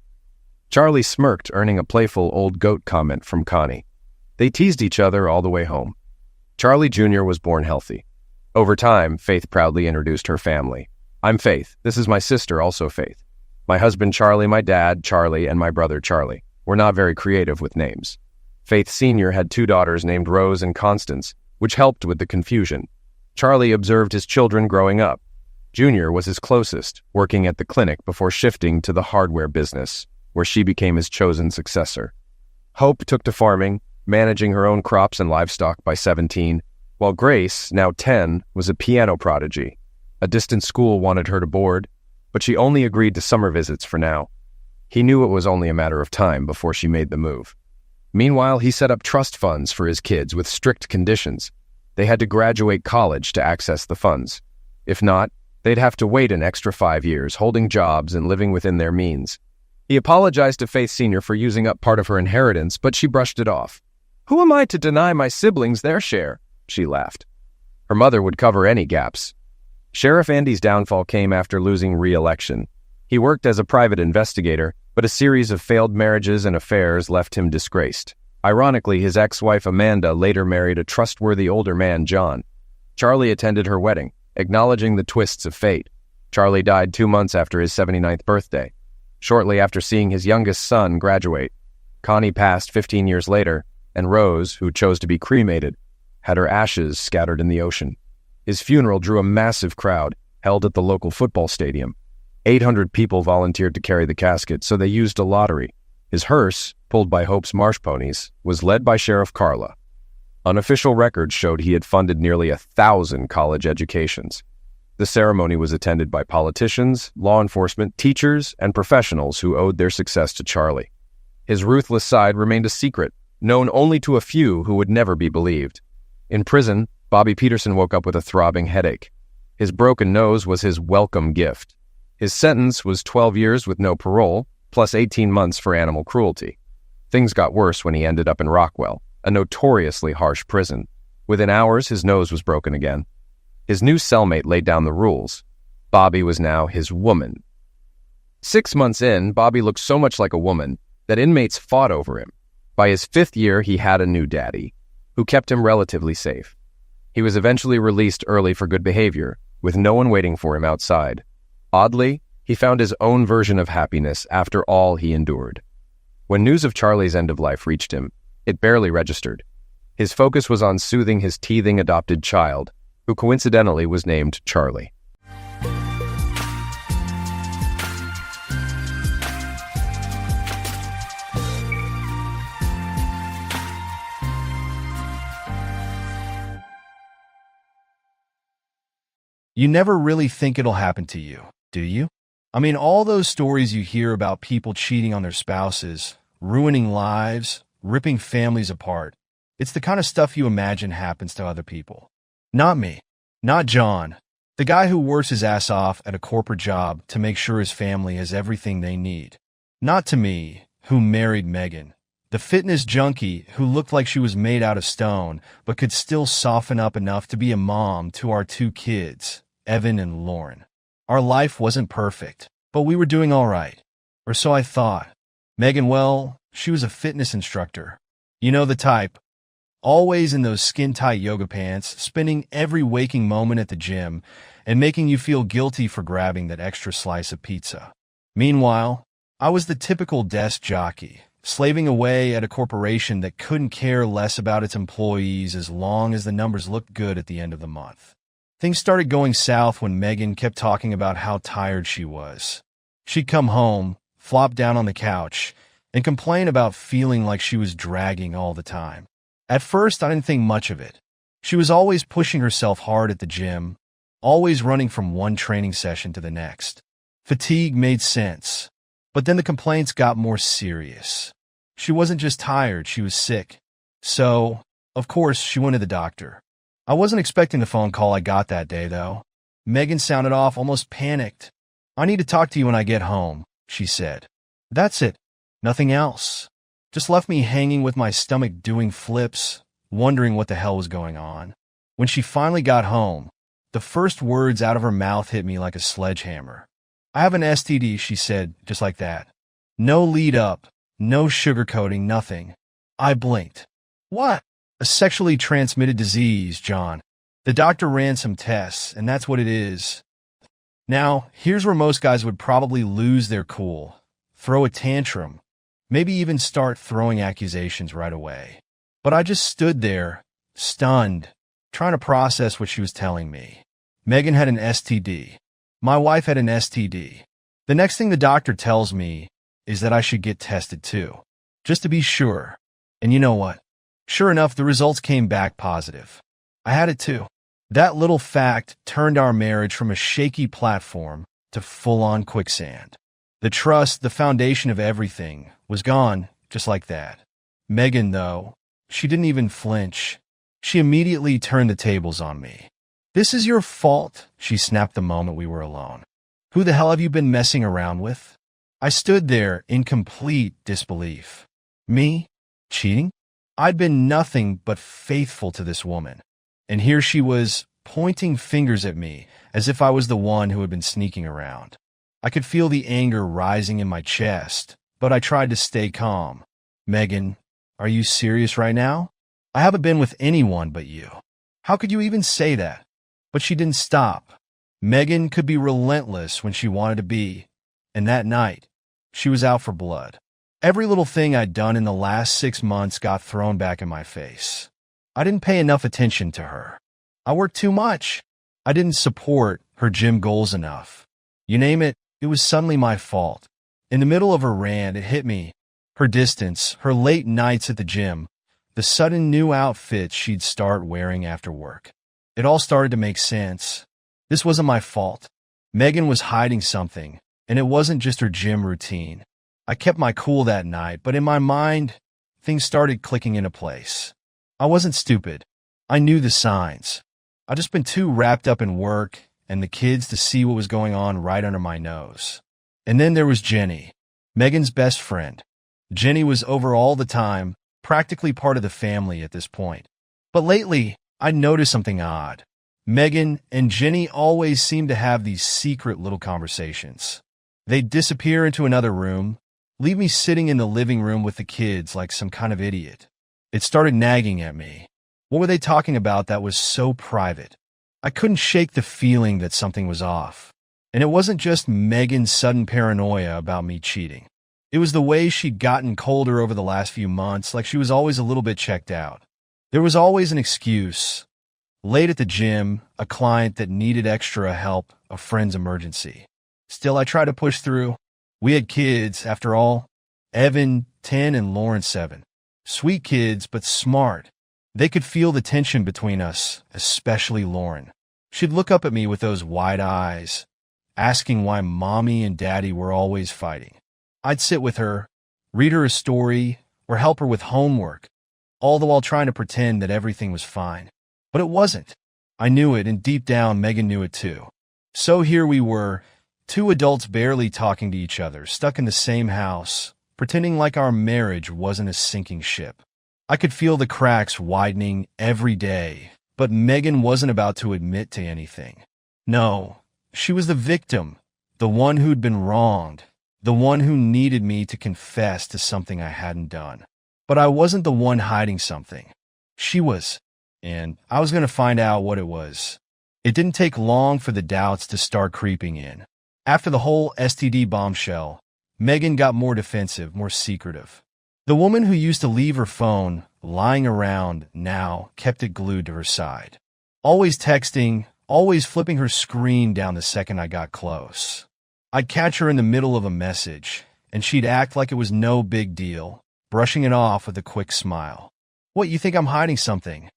Charlie smirked, earning a playful old goat comment from Connie. They teased each other all the way home. Charlie Jr. was born healthy. Over time, Faith proudly introduced her family. "I'm Faith. This is my sister, also Faith. My husband Charlie, my dad, Charlie, and my brother Charlie. We're not very creative with names." Faith Sr. had 2 daughters named Rose and Constance, which helped with the confusion. Charlie observed his children growing up. Junior was his closest, working at the clinic before shifting to the hardware business, where she became his chosen successor. Hope took to farming, managing her own crops and livestock by 17, while Grace, now 10, was a piano prodigy. A distant school wanted her to board, but she only agreed to summer visits for now. He knew it was only a matter of time before she made the move. Meanwhile, he set up trust funds for his kids with strict conditions. They had to graduate college to access the funds. If not, they'd have to wait an extra 5 years, holding jobs and living within their means. He apologized to Faith Sr. for using up part of her inheritance, but she brushed it off. "Who am I to deny my siblings their share?" she laughed. Her mother would cover any gaps. Sheriff Andy's downfall came after losing re-election. He worked as a private investigator, but a series of failed marriages and affairs left him disgraced. Ironically, his ex-wife Amanda later married a trustworthy older man, John. Charlie attended her wedding, acknowledging the twists of fate. Charlie died 2 months after his 79th birthday, shortly after seeing his youngest son graduate. Connie passed 15 years later, and Rose, who chose to be cremated, had her ashes scattered in the ocean. His funeral drew a massive crowd, held at the local football stadium. 800 people volunteered to carry the casket, so they used a lottery. His hearse, pulled by Hope's marsh ponies, was led by Sheriff Carla. Unofficial records showed he had funded nearly 1,000 college educations. The ceremony was attended by politicians, law enforcement, teachers, and professionals who owed their success to Charlie. His ruthless side remained a secret, known only to a few who would never be believed. In prison, Bobby Peterson woke up with a throbbing headache. His broken nose was his welcome gift. His sentence was 12 years with no parole, plus 18 months for animal cruelty. Things got worse when he ended up in Rockwell, a notoriously harsh prison. Within hours, his nose was broken again. His new cellmate laid down the rules. Bobby was now his woman. 6 months in, Bobby looked so much like a woman that inmates fought over him. By his 5th year, he had a new daddy, who kept him relatively safe. He was eventually released early for good behavior, with no one waiting for him outside. Oddly, he found his own version of happiness after all he endured. When news of Charlie's end of life reached him, it barely registered. His focus was on soothing his teething adopted child, who coincidentally was named Charlie.
You never really think it'll happen to you, do you? I mean, all those stories you hear about people cheating on their spouses, ruining lives, ripping families apart, it's the kind of stuff you imagine happens to other people. Not me. Not John, the guy who works his ass off at a corporate job to make sure his family has everything they need. Not to me, who married Megan, the fitness junkie who looked like she was made out of stone but could still soften up enough to be a mom to our 2 kids, Evan and Lauren. Our life wasn't perfect, but we were doing all right. Or so I thought. Megan, well, she was a fitness instructor. You know the type. Always in those skin-tight yoga pants, spending every waking moment at the gym, and making you feel guilty for grabbing that extra slice of pizza. Meanwhile, I was the typical desk jockey, slaving away at a corporation that couldn't care less about its employees as long as the numbers looked good at the end of the month. Things started going south when Megan kept talking about how tired she was. She'd come home, flop down on the couch, and complain about feeling like she was dragging all the time. At first, I didn't think much of it. She was always pushing herself hard at the gym, always running from one training session to the next. Fatigue made sense, but then the complaints got more serious. She wasn't just tired, she was sick. So, of course, she went to the doctor. I wasn't expecting the phone call I got that day, though. Megan sounded off, almost panicked. "I need to talk to you when I get home," she said. That's it. Nothing else. Just left me hanging with my stomach doing flips, wondering what the hell was going on. When she finally got home, the first words out of her mouth hit me like a sledgehammer. "I have an STD," she said, just like that. No lead up, no sugarcoating, nothing. I blinked. "What?" "A sexually transmitted disease, John. The doctor ran some tests, and that's what it is." Now, here's where most guys would probably lose their cool, throw a tantrum, maybe even start throwing accusations right away. But I just stood there, stunned, trying to process what she was telling me. Megan had an STD. My wife had an STD. The next thing the doctor tells me is that I should get tested too, just to be sure. And you know what? Sure enough, the results came back positive. I had it too. That little fact turned our marriage from a shaky platform to full-on quicksand. The trust, the foundation of everything, was gone just like that. Megan, though, she didn't even flinch. She immediately turned the tables on me. "This is your fault," she snapped the moment we were alone. "Who the hell have you been messing around with?" I stood there in complete disbelief. Me? Cheating? I'd been nothing but faithful to this woman. And here she was, pointing fingers at me, as if I was the one who had been sneaking around. I could feel the anger rising in my chest, but I tried to stay calm. "Megan, are you serious right now? I haven't been with anyone but you. How could you even say that?" But she didn't stop. Megan could be relentless when she wanted to be, and that night, she was out for blood. Every little thing I'd done in the last 6 months got thrown back in my face. I didn't pay enough attention to her. I worked too much. I didn't support her gym goals enough. You name it, it was suddenly my fault. In the middle of her rant, it hit me. Her distance, her late nights at the gym, the sudden new outfits she'd start wearing after work. It all started to make sense. This wasn't my fault. Megan was hiding something, and it wasn't just her gym routine. I kept my cool that night, but in my mind, things started clicking into place. I wasn't stupid. I knew the signs. I'd just been too wrapped up in work and the kids to see what was going on right under my nose. And then there was Jenny, Megan's best friend. Jenny was over all the time, practically part of the family at this point. But lately, I'd noticed something odd. Megan and Jenny always seemed to have these secret little conversations. They'd disappear into another room, leave me sitting in the living room with the kids like some kind of idiot. It started nagging at me. What were they talking about that was so private? I couldn't shake the feeling that something was off. And it wasn't just Megan's sudden paranoia about me cheating. It was the way she'd gotten colder over the last few months, like she was always a little bit checked out. There was always an excuse. Late at the gym, a client that needed extra help, a friend's emergency. Still, I tried to push through. We had kids, after all. Evan, 10, and Lauren, 7. Sweet kids, but smart. They could feel the tension between us, especially Lauren. She'd look up at me with those wide eyes, asking why Mommy and Daddy were always fighting. I'd sit with her, read her a story, or help her with homework, all the while trying to pretend that everything was fine. But it wasn't. I knew it, and deep down, Megan knew it too. So here we were, two adults barely talking to each other, stuck in the same house, pretending like our marriage wasn't a sinking ship. I could feel the cracks widening every day, but Megan wasn't about to admit to anything. No, she was the victim, the one who'd been wronged, the one who needed me to confess to something I hadn't done. But I wasn't the one hiding something. She was, and I was going to find out what it was. It didn't take long for the doubts to start creeping in. After the whole STD bombshell, Megan got more defensive, more secretive. The woman who used to leave her phone lying around now kept it glued to her side. Always texting, always flipping her screen down the second I got close. I'd catch her in the middle of a message, and she'd act like it was no big deal, brushing it off with a quick smile. "What, you think I'm hiding something?"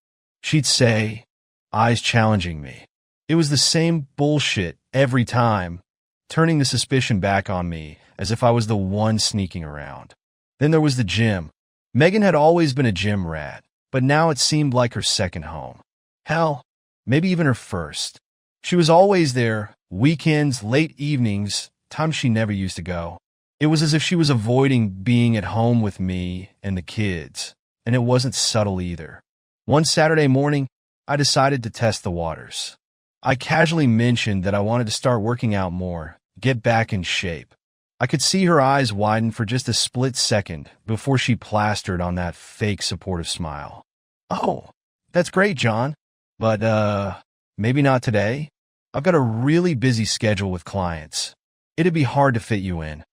she'd say, eyes challenging me. It was the same bullshit every time, turning the suspicion back on me as if I was the one sneaking around. Then there was the gym. Megan had always been a gym rat, but now it seemed like her second home. Hell, maybe even her first. She was always there, weekends, late evenings, times she never used to go. It was as if she was avoiding being at home with me and the kids, and it wasn't subtle either. One Saturday morning, I decided to test the waters. I casually mentioned that I wanted to start working out more, get back in shape. I could see her eyes widen for just a split second before she plastered on that fake supportive smile. "Oh, that's great, John. But, maybe not today. I've got a really busy schedule with clients. It'd be hard to fit you in."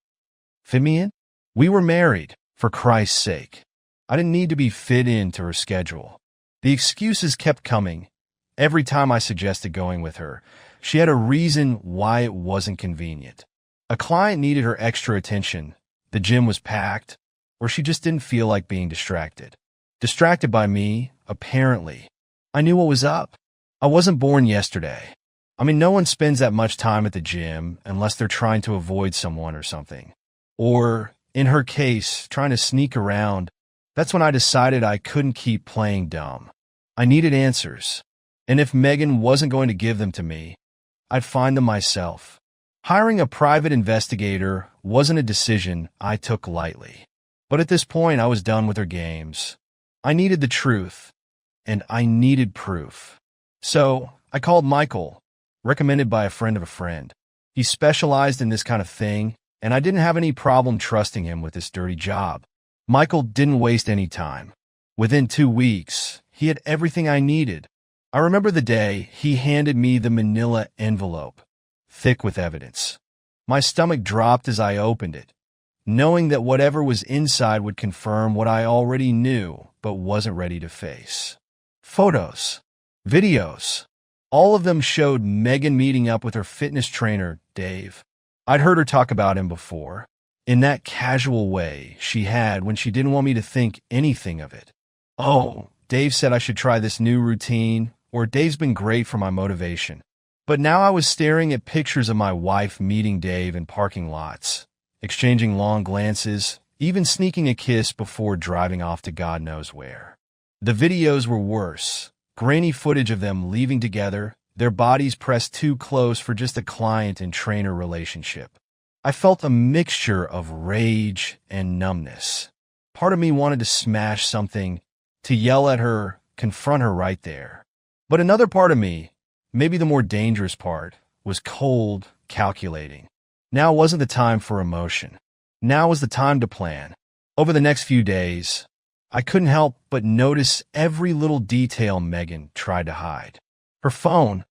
Fit me in? We were married, for Christ's sake. I didn't need to be fit into her schedule. The excuses kept coming. Every time I suggested going with her, she had a reason why it wasn't convenient. A client needed her extra attention, the gym was packed, or she just didn't feel like being distracted. Distracted by me, apparently. I knew what was up. I wasn't born yesterday. I mean, no one spends that much time at the gym unless they're trying to avoid someone or something. Or, in her case, trying to sneak around. That's when I decided I couldn't keep playing dumb. I needed answers. And if Megan wasn't going to give them to me, I'd find them myself. Hiring a private investigator wasn't a decision I took lightly. But at this point, I was done with her games. I needed the truth, and I needed proof. So I called Michael, recommended by a friend of a friend. He specialized in this kind of thing, and I didn't have any problem trusting him with this dirty job. Michael didn't waste any time. Within 2 weeks, he had everything I needed. I remember the day he handed me the manila envelope, thick with evidence. My stomach dropped as I opened it, knowing that whatever was inside would confirm what I already knew but wasn't ready to face. Photos, videos, all of them showed Megan meeting up with her fitness trainer, Dave. I'd heard her talk about him before, in that casual way she had when she didn't want me to think anything of it. Oh, Dave said I should try this new routine, or Dave's been great for my motivation. But now I was staring at pictures of my wife meeting Dave in parking lots, exchanging long glances, even sneaking a kiss before driving off to God knows where. The videos were worse. Grainy footage of them leaving together, their bodies pressed too close for just a client and trainer relationship. I felt a mixture of rage and numbness. Part of me wanted to smash something, to yell at her, confront her right there. But another part of me, maybe the more dangerous part, was cold, calculating. Now wasn't the time for emotion. Now was the time to plan. Over the next few days, I couldn't help but notice every little detail Megan tried to hide. Her phone,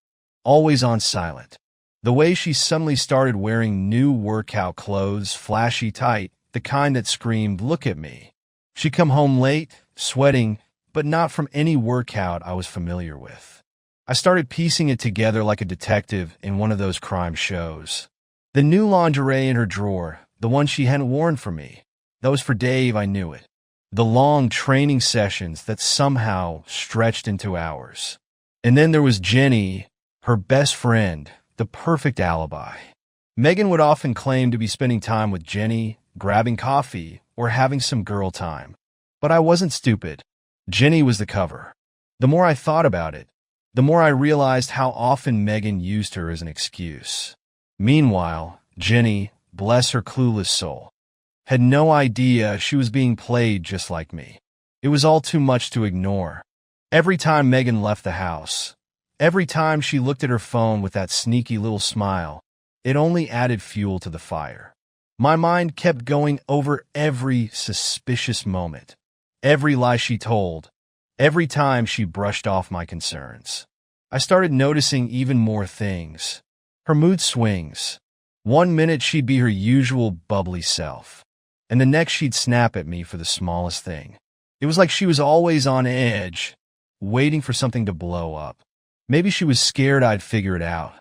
always on silent. The way she suddenly started wearing new workout clothes, flashy tight, the kind that screamed, "Look at me." She'd come home late, sweating, but not from any workout I was familiar with. I started piecing it together like a detective in one of those crime shows. The new lingerie in her drawer, the one she hadn't worn for me, that was for Dave, I knew it. The long training sessions that somehow stretched into hours. And then there was Jenny, her best friend, the perfect alibi. Megan would often claim to be spending time with Jenny, grabbing coffee, or having some girl time. But I wasn't stupid. Jenny was the cover. The more I thought about it, the more I realized how often Megan used her as an excuse. Meanwhile, Jenny, bless her clueless soul, had no idea she was being played just like me. It was all too much to ignore. Every time Megan left the house, every time she looked at her phone with that sneaky little smile, it only added fuel to the fire. My mind kept going over every suspicious moment, every lie she told, every time she brushed off my concerns. I started noticing even more things. Her mood swings. One minute she'd be her usual bubbly self, and the next she'd snap at me for the smallest thing. It was like she was always on edge, waiting for something to blow up. Maybe she was scared I'd figure it out.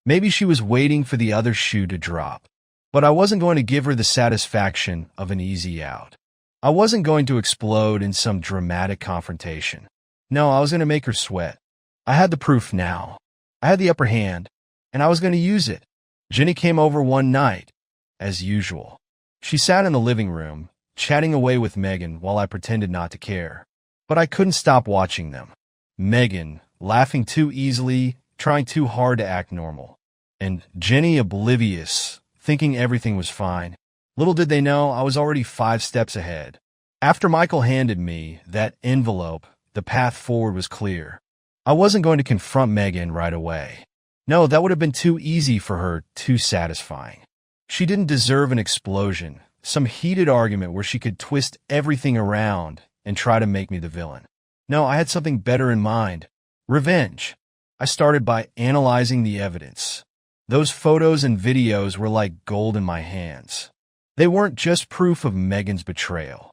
Maybe she was waiting for the other shoe to drop. But I wasn't going to give her the satisfaction of an easy out. I wasn't going to explode in some dramatic confrontation. No, I was going to make her sweat. I had the proof now. I had the upper hand, and I was going to use it. Jenny came over one night, as usual. She sat in the living room, chatting away with Megan while I pretended not to care. But I couldn't stop watching them. Megan, laughing too easily, trying too hard to act normal. And Jenny oblivious, thinking everything was fine. Little did they know I was already 5 steps ahead. After Michael handed me that envelope, the path forward was clear. I wasn't going to confront Megan right away. No, that would have been too easy for her, too satisfying. She didn't deserve an explosion, some heated argument where she could twist everything around and try to make me the villain. No, I had something better in mind. Revenge. I started by analyzing the evidence. Those photos and videos were like gold in my hands. They weren't just proof of Megan's betrayal.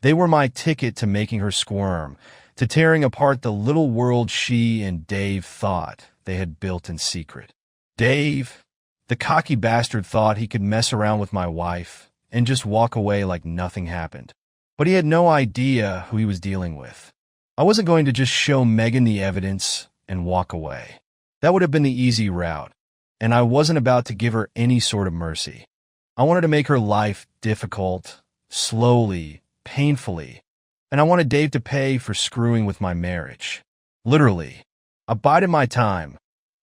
They were my ticket to making her squirm, to tearing apart the little world she and Dave thought they had built in secret. Dave, the cocky bastard, thought he could mess around with my wife and just walk away like nothing happened. But he had no idea who he was dealing with. I wasn't going to just show Megan the evidence and walk away. That would have been the easy route, and I wasn't about to give her any sort of mercy. I wanted to make her life difficult, slowly, painfully, and I wanted Dave to pay for screwing with my marriage. Literally, I bided my time,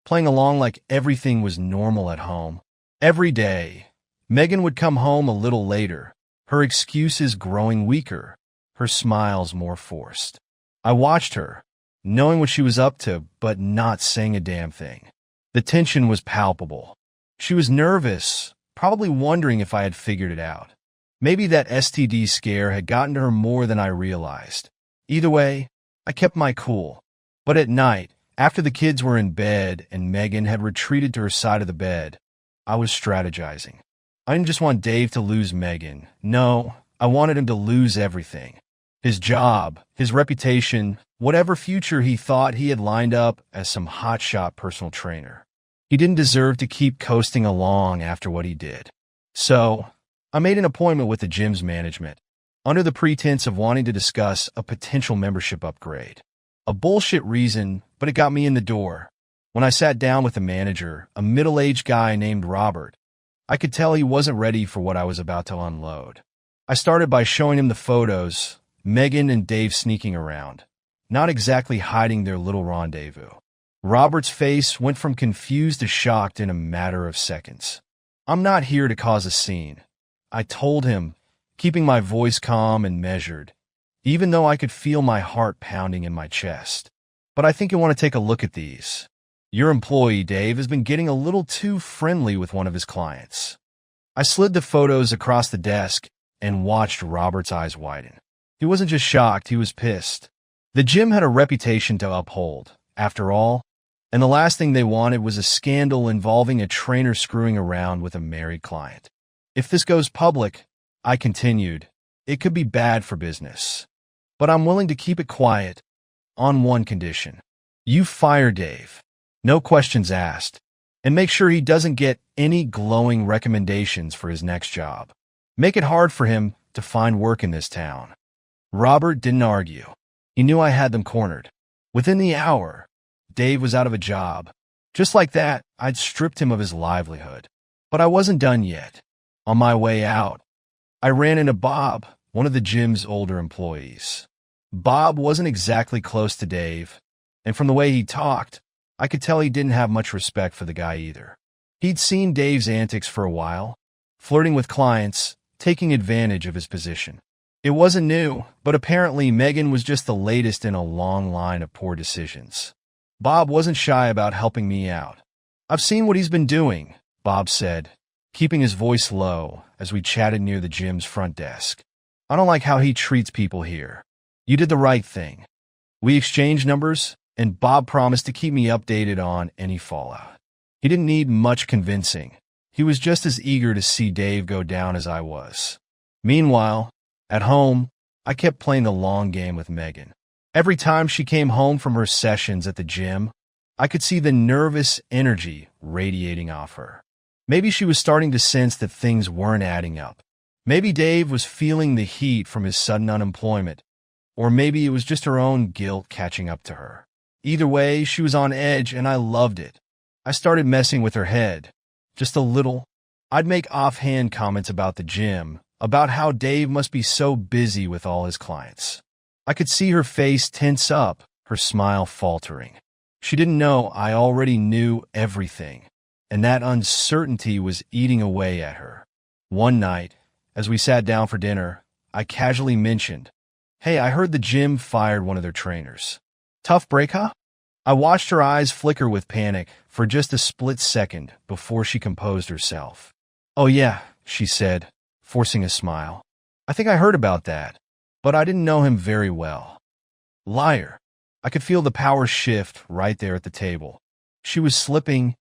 playing along like everything was normal at home. Every day, Megan would come home a little later, her excuses growing weaker, her smiles more forced. I watched her, knowing what she was up to, but not saying a damn thing. The tension was palpable. She was nervous, probably wondering if I had figured it out. Maybe that STD scare had gotten to her more than I realized. Either way, I kept my cool. But at night, after the kids were in bed and Megan had retreated to her side of the bed, I was strategizing. I didn't just want Dave to lose Megan. No, I wanted him to lose everything. His job, his reputation, whatever future he thought he had lined up as some hotshot personal trainer. He didn't deserve to keep coasting along after what he did. So, I made an appointment with the gym's management, under the pretense of wanting to discuss a potential membership upgrade. A bullshit reason, but it got me in the door. When I sat down with the manager, a middle-aged guy named Robert, I could tell he wasn't ready for what I was about to unload. I started by showing him the photos, Megan and Dave sneaking around, not exactly hiding their little rendezvous. Robert's face went from confused to shocked in a matter of seconds. "I'm not here to cause a scene," I told him, keeping my voice calm and measured, even though I could feel my heart pounding in my chest. "But I think you want to take a look at these. Your employee, Dave, has been getting a little too friendly with one of his clients." I slid the photos across the desk and watched Robert's eyes widen. He wasn't just shocked, he was pissed. The gym had a reputation to uphold, after all, and the last thing they wanted was a scandal involving a trainer screwing around with a married client. "If this goes public," I continued, "it could be bad for business. But I'm willing to keep it quiet, on one condition. You fire Dave. No questions asked. And make sure he doesn't get any glowing recommendations for his next job. Make it hard for him to find work in this town." Robert didn't argue. He knew I had them cornered. Within the hour, Dave was out of a job. Just like that, I'd stripped him of his livelihood. But I wasn't done yet. On my way out, I ran into Bob, one of the gym's older employees. Bob wasn't exactly close to Dave, and from the way he talked, I could tell he didn't have much respect for the guy either. He'd seen Dave's antics for a while, flirting with clients, taking advantage of his position. It wasn't new, but apparently Megan was just the latest in a long line of poor decisions. Bob wasn't shy about helping me out. "I've seen what he's been doing," Bob said, keeping his voice low as we chatted near the gym's front desk. "I don't like how he treats people here. You did the right thing." We exchanged numbers, and Bob promised to keep me updated on any fallout. He didn't need much convincing. He was just as eager to see Dave go down as I was. Meanwhile, at home, I kept playing the long game with Megan. Every time she came home from her sessions at the gym, I could see the nervous energy radiating off her. Maybe she was starting to sense that things weren't adding up. Maybe Dave was feeling the heat from his sudden unemployment, or maybe it was just her own guilt catching up to her. Either way, she was on edge, and I loved it. I started messing with her head, just a little. I'd make offhand comments about the gym, about how Dave must be so busy with all his clients. I could see her face tense up, her smile faltering. She didn't know I already knew everything, and that uncertainty was eating away at her. One night, as we sat down for dinner, I casually mentioned, "Hey, I heard the gym fired one of their trainers. Tough break, huh?" I watched her eyes flicker with panic for just a split second before she composed herself. "Oh yeah," she said, forcing a smile. "I think I heard about that, but I didn't know him very well." Liar. I could feel the power shift right there at the table. She was slipping,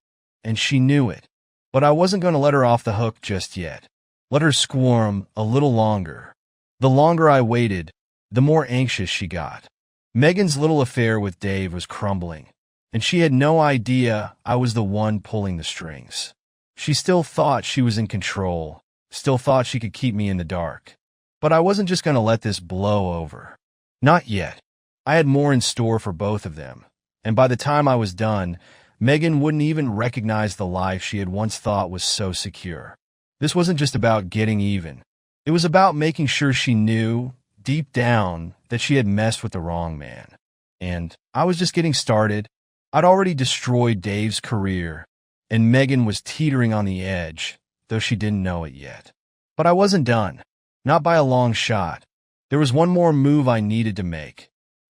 and she knew it. But I wasn't going to let her off the hook just yet. Let her squirm a little longer. The longer I waited, the more anxious she got. Megan's little affair with Dave was crumbling, and she had no idea I was the one pulling the strings. She still thought she was in control, still thought she could keep me in the dark. But I wasn't just going to let this blow over. Not yet. I had more in store for both of them, and by the time I was done, Megan wouldn't even recognize the life she had once thought was so secure. This wasn't just about getting even. It was about making sure she knew deep down that she had messed with the wrong man. And I was just getting started. I'd already destroyed Dave's career, and Megan was teetering on the edge, though she didn't know it yet. But I wasn't done. Not by a long shot. There was one more move I needed to make.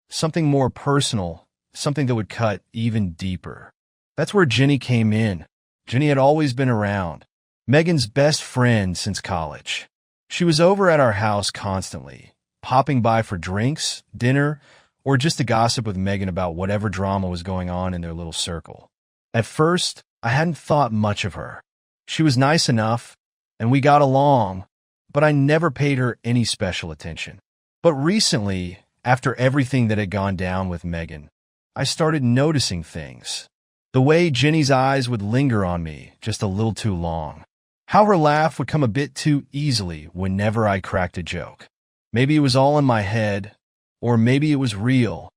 Something more personal, something that would cut even deeper. That's where Jenny came in. Jenny had always been around. Megan's best friend since college. She was over at our house constantly, popping by for drinks, dinner, or just to gossip with Megan about whatever drama was going on in their little circle. At first, I hadn't thought much of her. She was nice enough, and we got along, but I never paid her any special attention. But recently, after everything that had gone down with Megan, I started noticing things. The way Jenny's eyes would linger on me just a little too long. How her laugh would come a bit too easily whenever I cracked a joke. Maybe it was all in my head, or maybe it was real.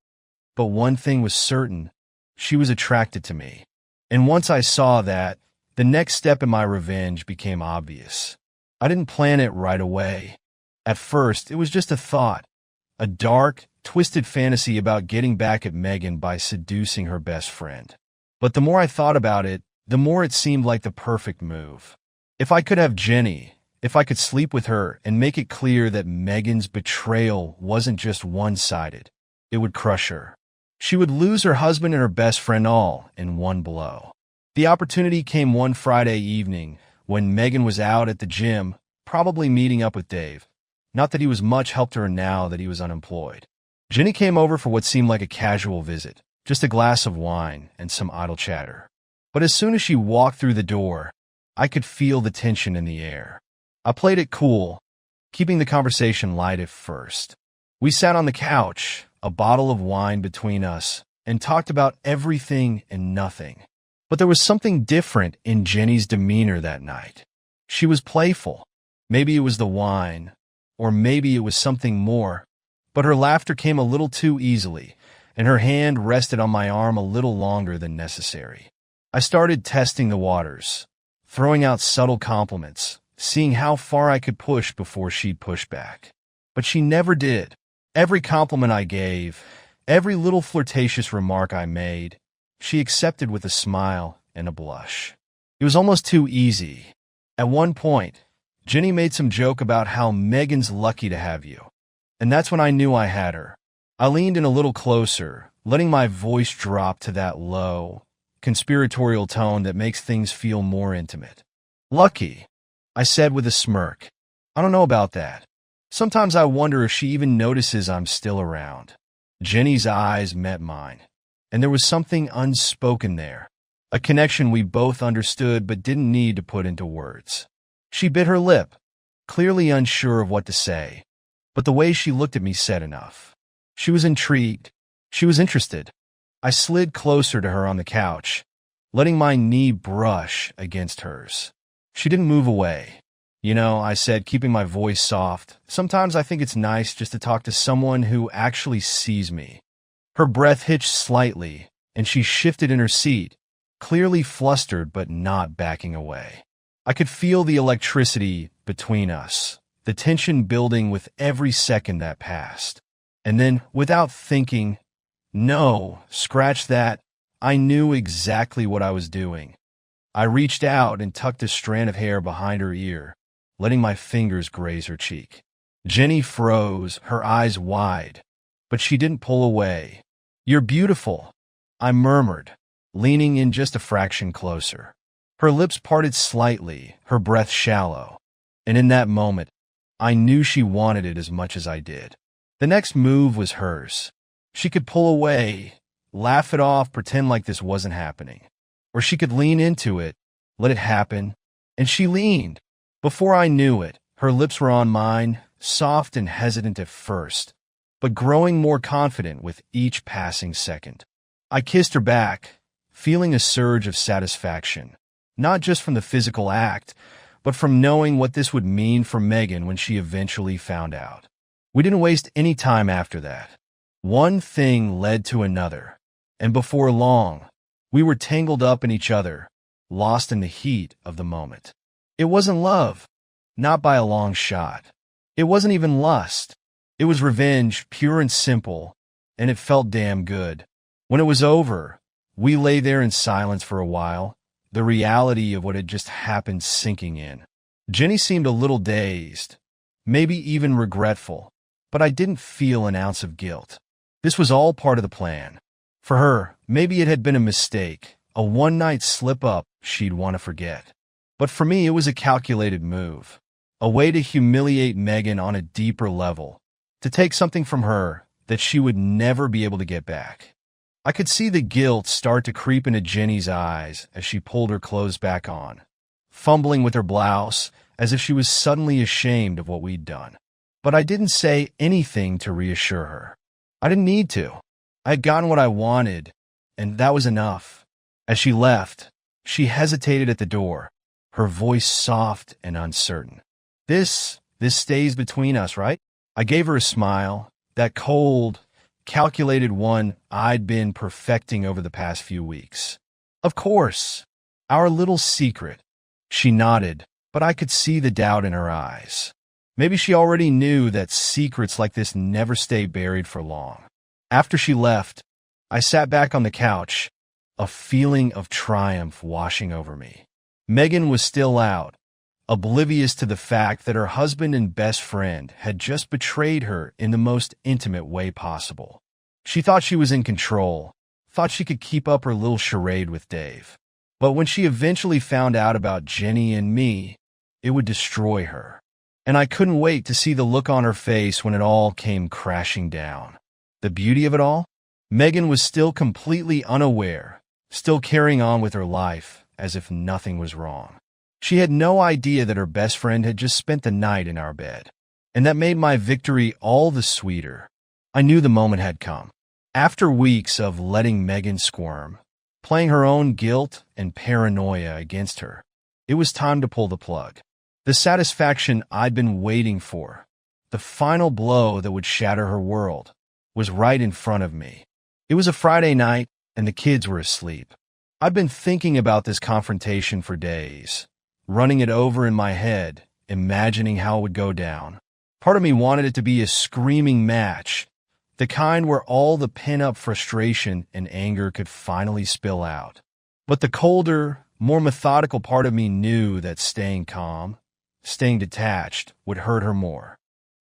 But one thing was certain, she was attracted to me. And once I saw that, the next step in my revenge became obvious. I didn't plan it right away. At first, it was just a thought, a dark, twisted fantasy about getting back at Megan by seducing her best friend. But the more I thought about it, the more it seemed like the perfect move. If I could have Jenny, if I could sleep with her and make it clear that Megan's betrayal wasn't just one-sided, it would crush her. She would lose her husband and her best friend all in one blow. The opportunity came one Friday evening when Megan was out at the gym, probably meeting up with Dave. Not that he was much help to her now that he was unemployed. Jenny came over for what seemed like a casual visit, just a glass of wine and some idle chatter. But as soon as she walked through the door, I could feel the tension in the air. I played it cool, keeping the conversation light at first. We sat on the couch, a bottle of wine between us, and talked about everything and nothing. But there was something different in Jenny's demeanor that night. She was playful. Maybe it was the wine, or maybe it was something more. But her laughter came a little too easily, and her hand rested on my arm a little longer than necessary. I started testing the waters, throwing out subtle compliments, seeing how far I could push before she'd push back. But she never did. Every compliment I gave, every little flirtatious remark I made, she accepted with a smile and a blush. It was almost too easy. At one point, Jenny made some joke about how Megan's lucky to have you. And that's when I knew I had her. I leaned in a little closer, letting my voice drop to that low, conspiratorial tone that makes things feel more intimate. Lucky, I said with a smirk. I don't know about that. Sometimes I wonder if she even notices I'm still around. Jenny's eyes met mine, and there was something unspoken there, a connection we both understood but didn't need to put into words. She bit her lip, clearly unsure of what to say, but the way she looked at me said enough. She was intrigued. She was interested. I slid closer to her on the couch, letting my knee brush against hers. She didn't move away. You know, I said, keeping my voice soft, sometimes I think it's nice just to talk to someone who actually sees me. Her breath hitched slightly, and she shifted in her seat, clearly flustered but not backing away. I could feel the electricity between us, the tension building with every second that passed. And then, without thinking, no, scratch that, I knew exactly what I was doing. I reached out and tucked a strand of hair behind her ear, letting my fingers graze her cheek. Jenny froze, her eyes wide, but she didn't pull away. "You're beautiful," I murmured, leaning in just a fraction closer. Her lips parted slightly, her breath shallow, and in that moment, I knew she wanted it as much as I did. The next move was hers. She could pull away, laugh it off, pretend like this wasn't happening. Or she could lean into it, let it happen, and she leaned. Before I knew it, her lips were on mine, soft and hesitant at first, but growing more confident with each passing second. I kissed her back, feeling a surge of satisfaction, not just from the physical act, but from knowing what this would mean for Megan when she eventually found out. We didn't waste any time after that. One thing led to another, and before long, we were tangled up in each other, lost in the heat of the moment. It wasn't love, not by a long shot. It wasn't even lust. It was revenge, pure and simple, and it felt damn good. When it was over, we lay there in silence for a while, the reality of what had just happened sinking in. Jenny seemed a little dazed, maybe even regretful, but I didn't feel an ounce of guilt. This was all part of the plan. For her, maybe it had been a mistake, a one-night slip-up she'd want to forget. But for me, it was a calculated move, a way to humiliate Megan on a deeper level, to take something from her that she would never be able to get back. I could see the guilt start to creep into Jenny's eyes as she pulled her clothes back on, fumbling with her blouse as if she was suddenly ashamed of what we'd done. But I didn't say anything to reassure her. I didn't need to. I had gotten what I wanted, and that was enough. As she left, she hesitated at the door, her voice soft and uncertain. This stays between us, right? I gave her a smile, that cold, calculated one I'd been perfecting over the past few weeks. Of course, our little secret. She nodded, but I could see the doubt in her eyes. Maybe she already knew that secrets like this never stay buried for long. After she left, I sat back on the couch, a feeling of triumph washing over me. Megan was still out, oblivious to the fact that her husband and best friend had just betrayed her in the most intimate way possible. She thought she was in control, thought she could keep up her little charade with Dave. But when she eventually found out about Jenny and me, it would destroy her. And I couldn't wait to see the look on her face when it all came crashing down. The beauty of it all? Megan was still completely unaware, still carrying on with her life as if nothing was wrong. She had no idea that her best friend had just spent the night in our bed. And that made my victory all the sweeter. I knew the moment had come. After weeks of letting Megan squirm, playing her own guilt and paranoia against her, it was time to pull the plug. The satisfaction I'd been waiting for, the final blow that would shatter her world, was right in front of me. It was a Friday night, and the kids were asleep. I'd been thinking about this confrontation for days, running it over in my head, imagining how it would go down. Part of me wanted it to be a screaming match, the kind where all the pent-up frustration and anger could finally spill out. But the colder, more methodical part of me knew that staying calm, staying detached, would hurt her more.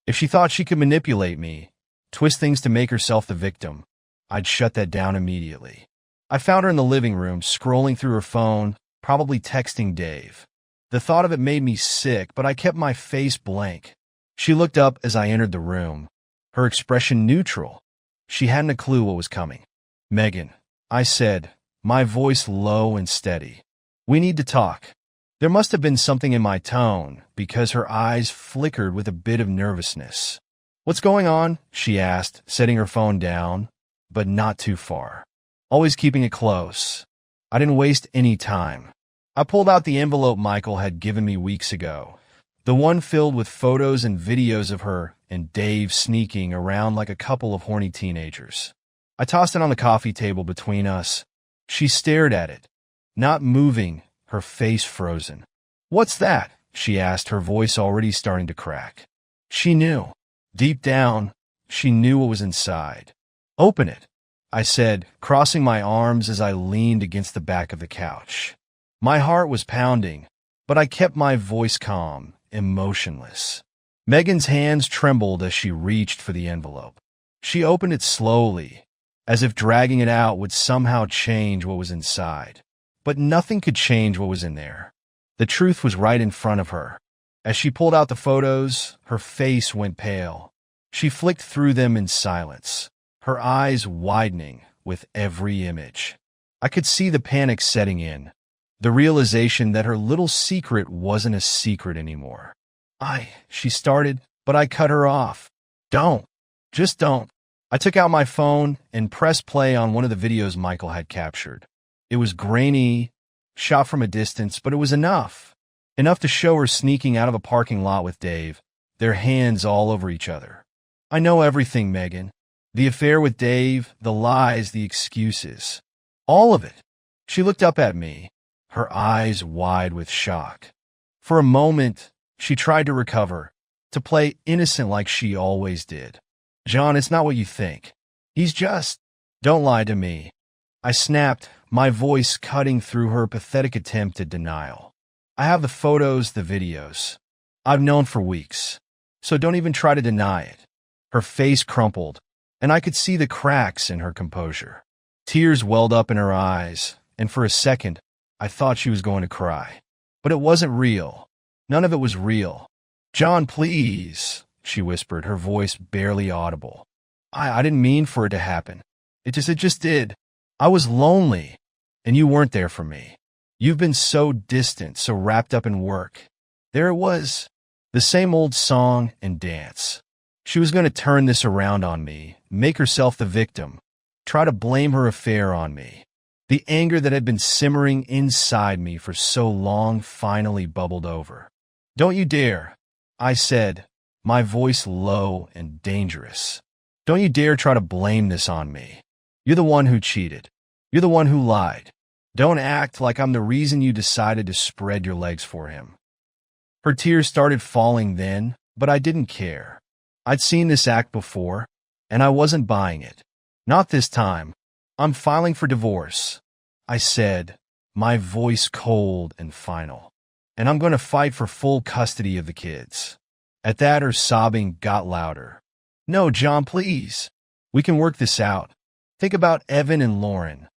If she thought she could manipulate me, twist things to make herself the victim, I'd shut that down immediately. I found her in the living room, scrolling through her phone, probably texting Dave. The thought of it made me sick, but I kept my face blank. She looked up as I entered the room, her expression neutral. She hadn't a clue what was coming. "Megan," I said, my voice low and steady. "We need to talk." There must have been something in my tone, because her eyes flickered with a bit of nervousness. "What's going on?" she asked, setting her phone down, but not too far. Always keeping it close. I didn't waste any time. I pulled out the envelope Michael had given me weeks ago, the one filled with photos and videos of her and Dave sneaking around like a couple of horny teenagers. I tossed it on the coffee table between us. She stared at it, not moving, her face frozen. "What's that?" she asked, her voice already starting to crack. She knew. Deep down, she knew what was inside. "Open it," I said, crossing my arms as I leaned against the back of the couch. My heart was pounding, but I kept my voice calm, emotionless. Megan's hands trembled as she reached for the envelope. She opened it slowly, as if dragging it out would somehow change what was inside. But nothing could change what was in there. The truth was right in front of her. As she pulled out the photos, her face went pale. She flicked through them in silence, her eyes widening with every image. I could see the panic setting in, the realization that her little secret wasn't a secret anymore. She started, but I cut her off. "Don't. Just don't." I took out my phone and pressed play on one of the videos Michael had captured. It was grainy, shot from a distance, but it was enough. Enough to show her sneaking out of a parking lot with Dave, their hands all over each other. "I know everything, Megan. The affair with Dave, the lies, the excuses. All of it." She looked up at me, her eyes wide with shock. For a moment, she tried to recover, to play innocent like she always did. John, it's not what you think. He's just... Don't lie to me. I snapped, my voice cutting through her pathetic attempt at denial. I have the photos, the videos. I've known for weeks. So don't even try to deny it. Her face crumpled, and I could see the cracks in her composure. Tears welled up in her eyes, and for a second, I thought she was going to cry. But it wasn't real. None of it was real. John, please, she whispered, her voice barely audible. I didn't mean for it to happen. It just did. I was lonely, and you weren't there for me. You've been so distant, so wrapped up in work. There it was, the same old song and dance. She was going to turn this around on me, make herself the victim, try to blame her affair on me. The anger that had been simmering inside me for so long finally bubbled over. Don't you dare, I said, my voice low and dangerous. Don't you dare try to blame this on me. You're the one who cheated. You're the one who lied. Don't act like I'm the reason you decided to spread your legs for him. Her tears started falling then, but I didn't care. I'd seen this act before, and I wasn't buying it. Not this time. I'm filing for divorce, I said, my voice cold and final. And I'm going to fight for full custody of the kids. At that, her sobbing got louder. No, John, please. We can work this out. Think about Evan and Lauren.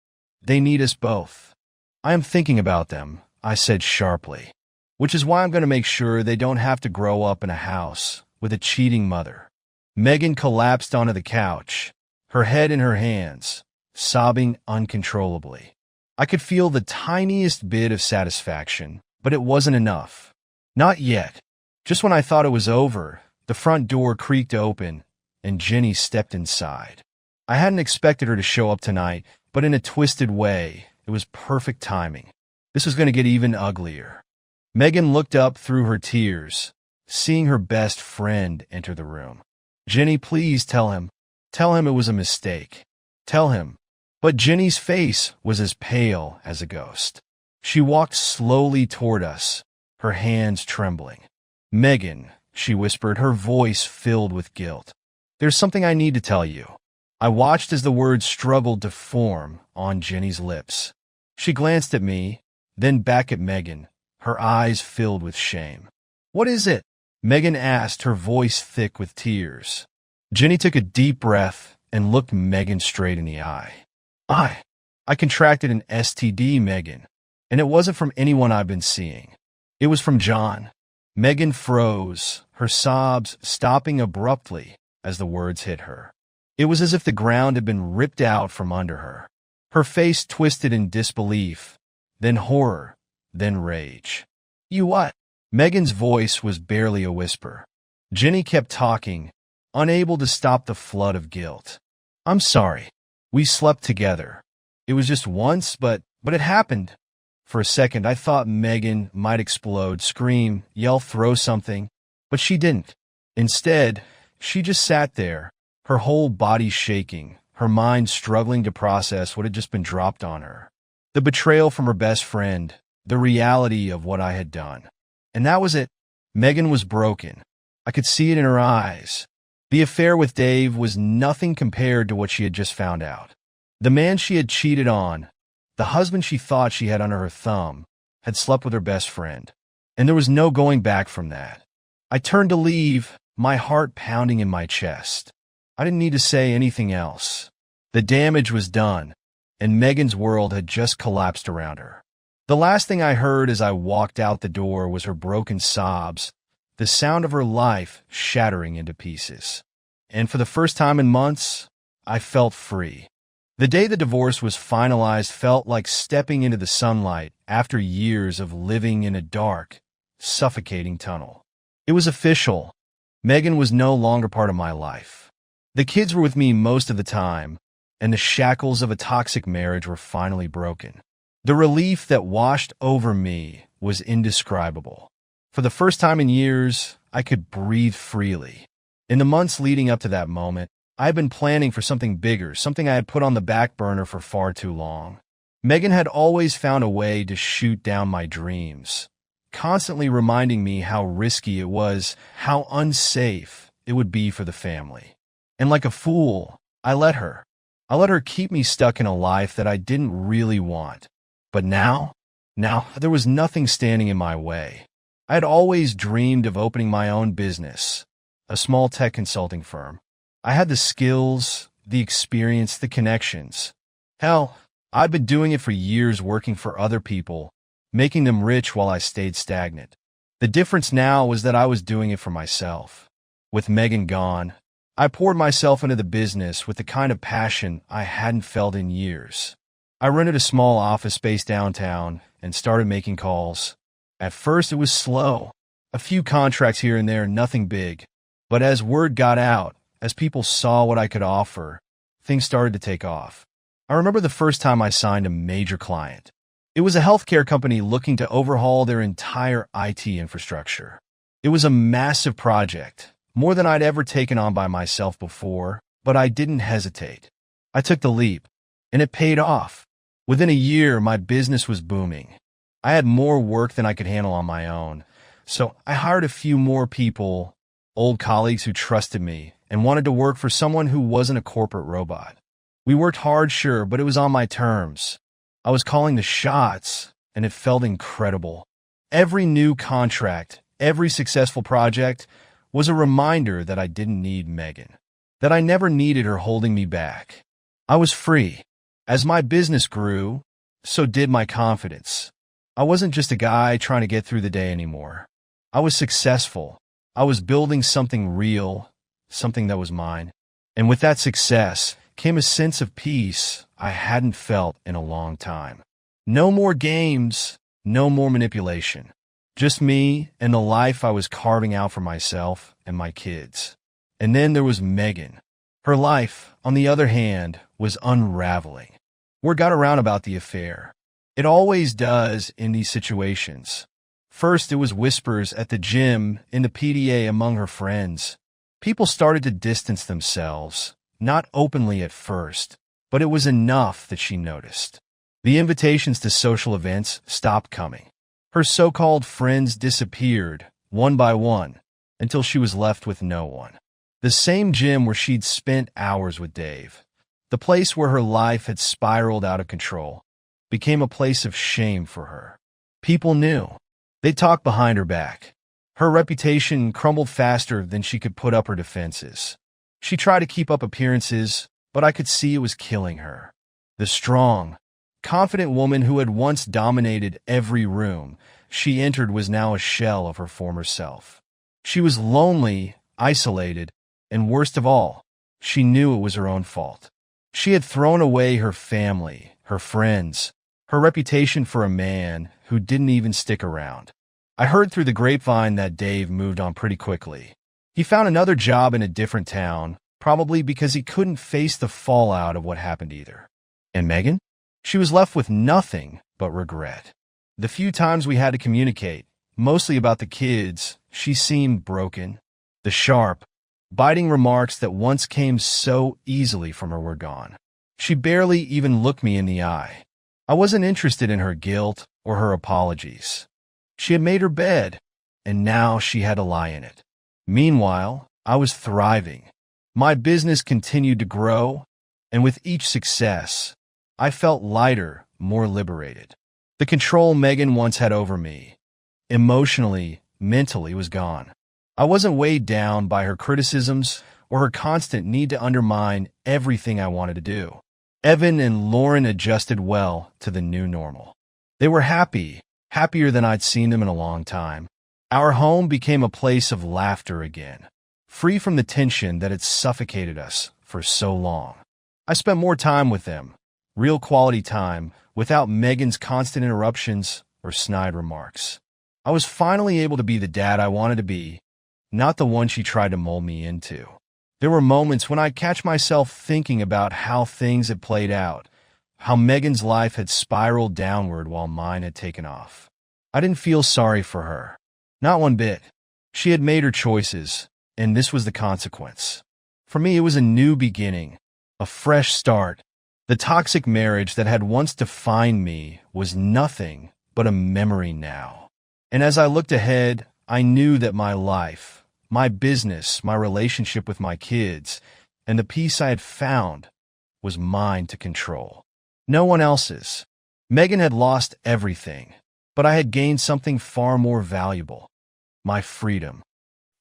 They need us both. I am thinking about them, I said sharply, which is why I'm going to make sure they don't have to grow up in a house with a cheating mother. Megan collapsed onto the couch, her head in her hands, sobbing uncontrollably. I could feel the tiniest bit of satisfaction, but it wasn't enough. Not yet. Just when I thought it was over, the front door creaked open, and Jenny stepped inside. I hadn't expected her to show up tonight, but in a twisted way, it was perfect timing. This was going to get even uglier. Megan looked up through her tears, seeing her best friend enter the room. Jenny, please tell him. Tell him it was a mistake. Tell him. But Jenny's face was as pale as a ghost. She walked slowly toward us, her hands trembling. Megan, she whispered, her voice filled with guilt. There's something I need to tell you. I watched as the words struggled to form on Jenny's lips. She glanced at me, then back at Megan, her eyes filled with shame. What is it? Megan asked, her voice thick with tears. Jenny took a deep breath and looked Megan straight in the eye. I contracted an STD, Megan, and it wasn't from anyone I've been seeing. It was from John. Megan froze, her sobs stopping abruptly as the words hit her. It was as if the ground had been ripped out from under her. Her face twisted in disbelief, then horror, then rage. You what? Megan's voice was barely a whisper. Jenny kept talking, unable to stop the flood of guilt. I'm sorry. We slept together. It was just once, but it happened. For a second, I thought Megan might explode, scream, yell, throw something, but she didn't. Instead, she just sat there, her whole body shaking, her mind struggling to process what had just been dropped on her. The betrayal from her best friend, the reality of what I had done. And that was it. Megan was broken. I could see it in her eyes. The affair with Dave was nothing compared to what she had just found out. The man she had cheated on, the husband she thought she had under her thumb, had slept with her best friend. And there was no going back from that. I turned to leave, my heart pounding in my chest. I didn't need to say anything else. The damage was done, and Megan's world had just collapsed around her. The last thing I heard as I walked out the door was her broken sobs, the sound of her life shattering into pieces. And for the first time in months, I felt free. The day the divorce was finalized felt like stepping into the sunlight after years of living in a dark, suffocating tunnel. It was official. Megan was no longer part of my life. The kids were with me most of the time, and the shackles of a toxic marriage were finally broken. The relief that washed over me was indescribable. For the first time in years, I could breathe freely. In the months leading up to that moment, I had been planning for something bigger, something I had put on the back burner for far too long. Megan had always found a way to shoot down my dreams, constantly reminding me how risky it was, how unsafe it would be for the family. And like a fool, I let her. I let her keep me stuck in a life that I didn't really want. But now, there was nothing standing in my way. I had always dreamed of opening my own business, a small tech consulting firm. I had the skills, the experience, the connections. Hell, I'd been doing it for years, working for other people, making them rich while I stayed stagnant. The difference now was that I was doing it for myself. With Megan gone, I poured myself into the business with the kind of passion I hadn't felt in years. I rented a small office space downtown and started making calls. At first, it was slow. A few contracts here and there, nothing big. But as word got out, as people saw what I could offer, things started to take off. I remember the first time I signed a major client. It was a healthcare company looking to overhaul their entire IT infrastructure. It was a massive project, more than I'd ever taken on by myself before, but I didn't hesitate. I took the leap, and it paid off. Within a year, my business was booming. I had more work than I could handle on my own, so I hired a few more people, old colleagues who trusted me and wanted to work for someone who wasn't a corporate robot. We worked hard, sure, but it was on my terms. I was calling the shots, and it felt incredible. Every new contract, every successful project was a reminder that I didn't need Megan, that I never needed her holding me back. I was free. As my business grew, so did my confidence. I wasn't just a guy trying to get through the day anymore. I was successful. I was building something real, something that was mine. And with that success came a sense of peace I hadn't felt in a long time. No more games, no more manipulation. Just me and the life I was carving out for myself and my kids. And then there was Megan. Her life, on the other hand, was unraveling. Word got around about the affair. It always does in these situations. First, it was whispers at the gym, in the PDA, among her friends. People started to distance themselves, not openly at first, but it was enough that she noticed. The invitations to social events stopped coming. Her so-called friends disappeared, one by one, until she was left with no one. The same gym where she'd spent hours with Dave, the place where her life had spiraled out of control, became a place of shame for her. People knew. They talked behind her back. Her reputation crumbled faster than she could put up her defenses. She tried to keep up appearances, but I could see it was killing her. The strong, confident woman who had once dominated every room she entered was now a shell of her former self. She was lonely, isolated, and worst of all, she knew it was her own fault. She had thrown away her family, her friends, her reputation for a man who didn't even stick around. I heard through the grapevine that Dave moved on pretty quickly. He found another job in a different town, probably because he couldn't face the fallout of what happened either. And Megan? She was left with nothing but regret. The few times we had to communicate, mostly about the kids, she seemed broken. The sharp, biting remarks that once came so easily from her were gone. She barely even looked me in the eye. I wasn't interested in her guilt or her apologies. She had made her bed, and now she had to lie in it. Meanwhile, I was thriving. My business continued to grow, and with each success, I felt lighter, more liberated. The control Megan once had over me, emotionally, mentally, was gone. I wasn't weighed down by her criticisms or her constant need to undermine everything I wanted to do. Evan and Lauren adjusted well to the new normal. They were happy, happier than I'd seen them in a long time. Our home became a place of laughter again, free from the tension that had suffocated us for so long. I spent more time with them, real quality time, without Megan's constant interruptions or snide remarks. I was finally able to be the dad I wanted to be, not the one she tried to mold me into. There were moments when I'd catch myself thinking about how things had played out, how Megan's life had spiraled downward while mine had taken off. I didn't feel sorry for her. Not one bit. She had made her choices, and this was the consequence. For me, it was a new beginning, a fresh start. The toxic marriage that had once defined me was nothing but a memory now. And as I looked ahead, I knew that my life, my business, my relationship with my kids, and the peace I had found was mine to control. No one else's. Megan had lost everything, but I had gained something far more valuable: my freedom.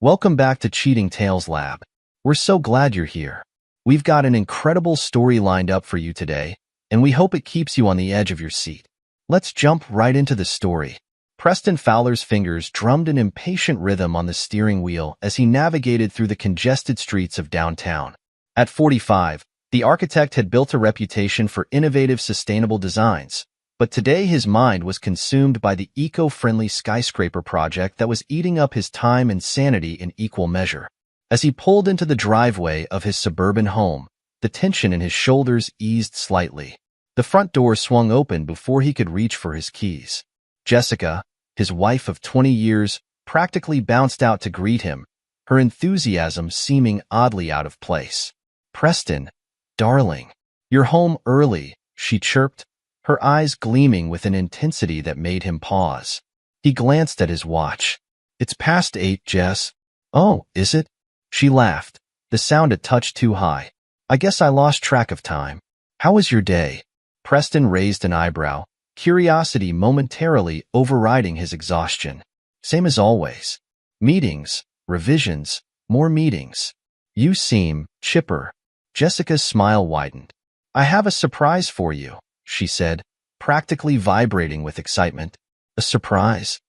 Welcome back to Cheating Tales Lab. We're so glad you're here. We've got an incredible story lined up for you today, and we hope it keeps you on the edge of your seat. Let's jump right into the story. Preston Fowler's fingers drummed an impatient rhythm on the steering wheel as he navigated through the congested streets of downtown. At 45, the architect had built a reputation for innovative, sustainable designs, but today his mind was consumed by the eco-friendly skyscraper project that was eating up his time and sanity in equal measure. As he pulled into the driveway of his suburban home, the tension in his shoulders eased slightly. The front door swung open before he could reach for his keys. Jessica, his wife of 20 years, practically bounced out to greet him, her enthusiasm seeming oddly out of place. "Preston, darling, you're home early," she chirped, her eyes gleaming with an intensity that made him pause. He glanced at his watch. "It's past 8, Jess." "Oh, is it?" She laughed, the sound a touch too high. "I guess I lost track of time. How was your day?" Preston raised an eyebrow, curiosity momentarily overriding his exhaustion. "Same as always. Meetings, revisions, more meetings." "You seem chipper." Jessica's smile widened. "I have a surprise for you," she said, practically vibrating with excitement. "A surprise?"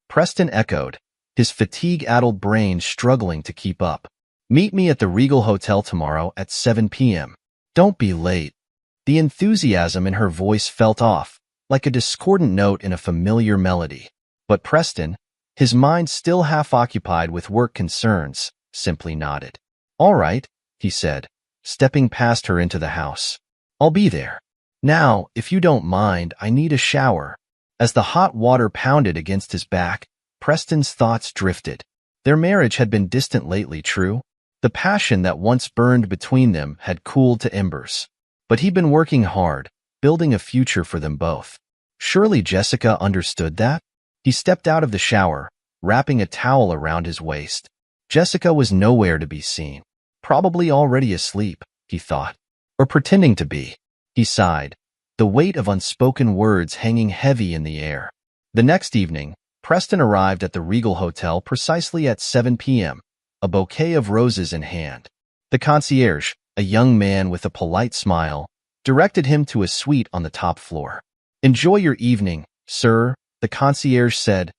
Preston echoed, his fatigue-addled brain struggling to keep up. "Meet me at the Regal Hotel tomorrow at 7 p.m. Don't be late." The enthusiasm in her voice felt off, like a discordant note in a familiar melody. But Preston, his mind still half occupied with work concerns, simply nodded. "All right," he said, stepping past her into the house. "I'll be there. Now, if you don't mind, I need a shower." As the hot water pounded against his back, Preston's thoughts drifted. Their marriage had been distant lately, true. The passion that once burned between them had cooled to embers. But he'd been working hard, building a future for them both. Surely Jessica understood that? He stepped out of the shower, wrapping a towel around his waist. Jessica was nowhere to be seen. Probably already asleep, he thought. Or pretending to be. He sighed, the weight of unspoken words hanging heavy in the air. The next evening, Preston arrived at the Regal Hotel precisely at 7 p.m., a bouquet of roses in hand. The concierge, a young man with a polite smile, directed him to a suite on the top floor. "Enjoy your evening, sir," the concierge said,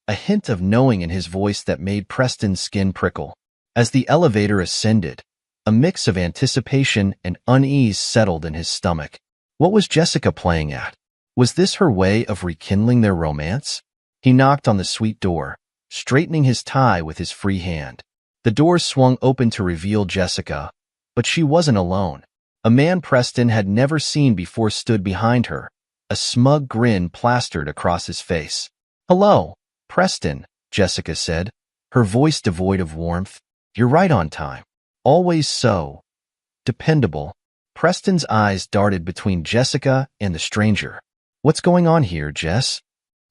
a hint of knowing in his voice that made Preston's skin prickle. As the elevator ascended, a mix of anticipation and unease settled in his stomach. What was Jessica playing at? Was this her way of rekindling their romance? He knocked on the suite door, straightening his tie with his free hand. The door swung open to reveal Jessica, but she wasn't alone. A man Preston had never seen before stood behind her, a smug grin plastered across his face. "Hello, Preston," Jessica said, her voice devoid of warmth. "You're right on time. Always so dependable." Preston's eyes darted between Jessica and the stranger. "What's going on here, Jess?"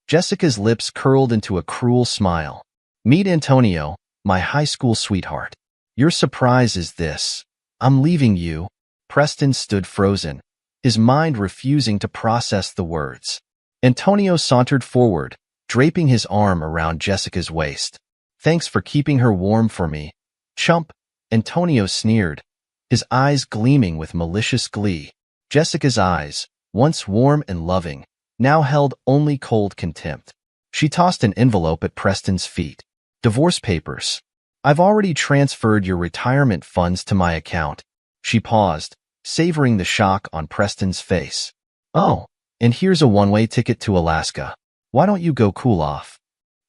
Jessica's lips curled into a cruel smile. "Meet Antonio, my high school sweetheart." "Your surprise is this. I'm leaving you." Preston stood frozen, his mind refusing to process the words. Antonio sauntered forward, draping his arm around Jessica's waist. "Thanks for keeping her warm for me, chump," Antonio sneered, his eyes gleaming with malicious glee. Jessica's eyes, once warm and loving, now held only cold contempt. She tossed an envelope at Preston's feet. "Divorce papers. I've already transferred your retirement funds to my account." She paused, savoring the shock on Preston's face. "Oh, and here's a one-way ticket to Alaska. Why don't you go cool off?"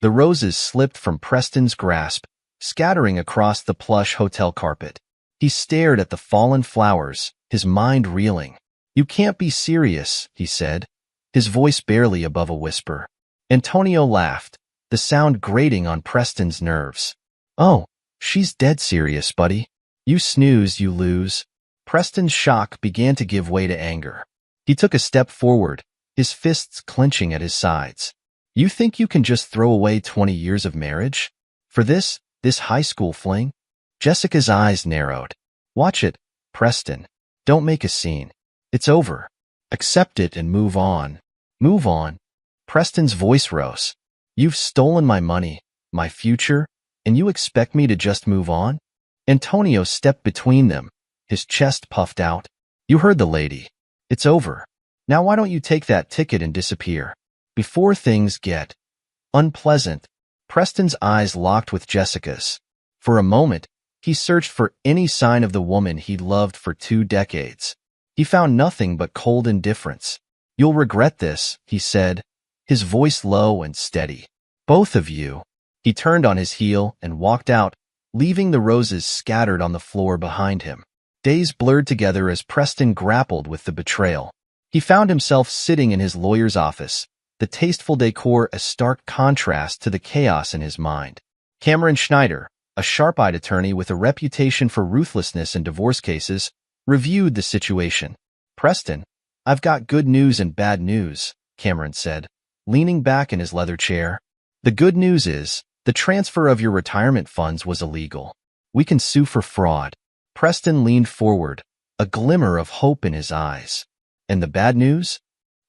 The roses slipped from Preston's grasp, scattering across the plush hotel carpet. He stared at the fallen flowers, his mind reeling. "You can't be serious," he said, his voice barely above a whisper. Antonio laughed, the sound grating on Preston's nerves. "Oh, she's dead serious, buddy. You snooze, you lose." Preston's shock began to give way to anger. He took a step forward, his fists clenching at his sides. "You think you can just throw away 20 years of marriage? For this high school fling?" Jessica's eyes narrowed. "Watch it," Preston, don't make a scene. It's over. Accept it and move on. Move on. Preston's voice rose. You've stolen my money, my future, and you expect me to just move on? Antonio stepped between them, his chest puffed out. You heard the lady. It's over. Now why don't you take that ticket and disappear? Before things get unpleasant. Preston's eyes locked with Jessica's. For a moment, he searched for any sign of the woman he'd loved for 2 decades. He found nothing but cold indifference. You'll regret this, he said, his voice low and steady. Both of you. He turned on his heel and walked out, leaving the roses scattered on the floor behind him. Days blurred together as Preston grappled with the betrayal. He found himself sitting in his lawyer's office, the tasteful decor a stark contrast to the chaos in his mind. Cameron Schneider, a sharp-eyed attorney with a reputation for ruthlessness in divorce cases, reviewed the situation. Preston, I've got good news and bad news, Cameron said, leaning back in his leather chair. The good news is, the transfer of your retirement funds was illegal. We can sue for fraud. Preston leaned forward, a glimmer of hope in his eyes. And the bad news?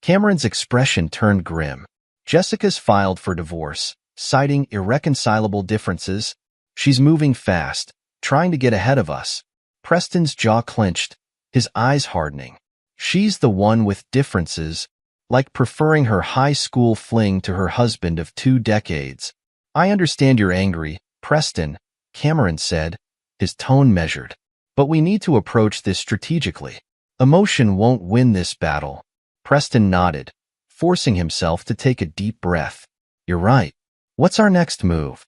Cameron's expression turned grim. Jessica's filed for divorce, citing irreconcilable differences. She's moving fast, trying to get ahead of us. Preston's jaw clenched, his eyes hardening. She's the one with differences, like preferring her high school fling to her husband of 2 decades. I understand you're angry, Preston, Cameron said, his tone measured. But we need to approach this strategically. Emotion won't win this battle. Preston nodded, forcing himself to take a deep breath. You're right. What's our next move?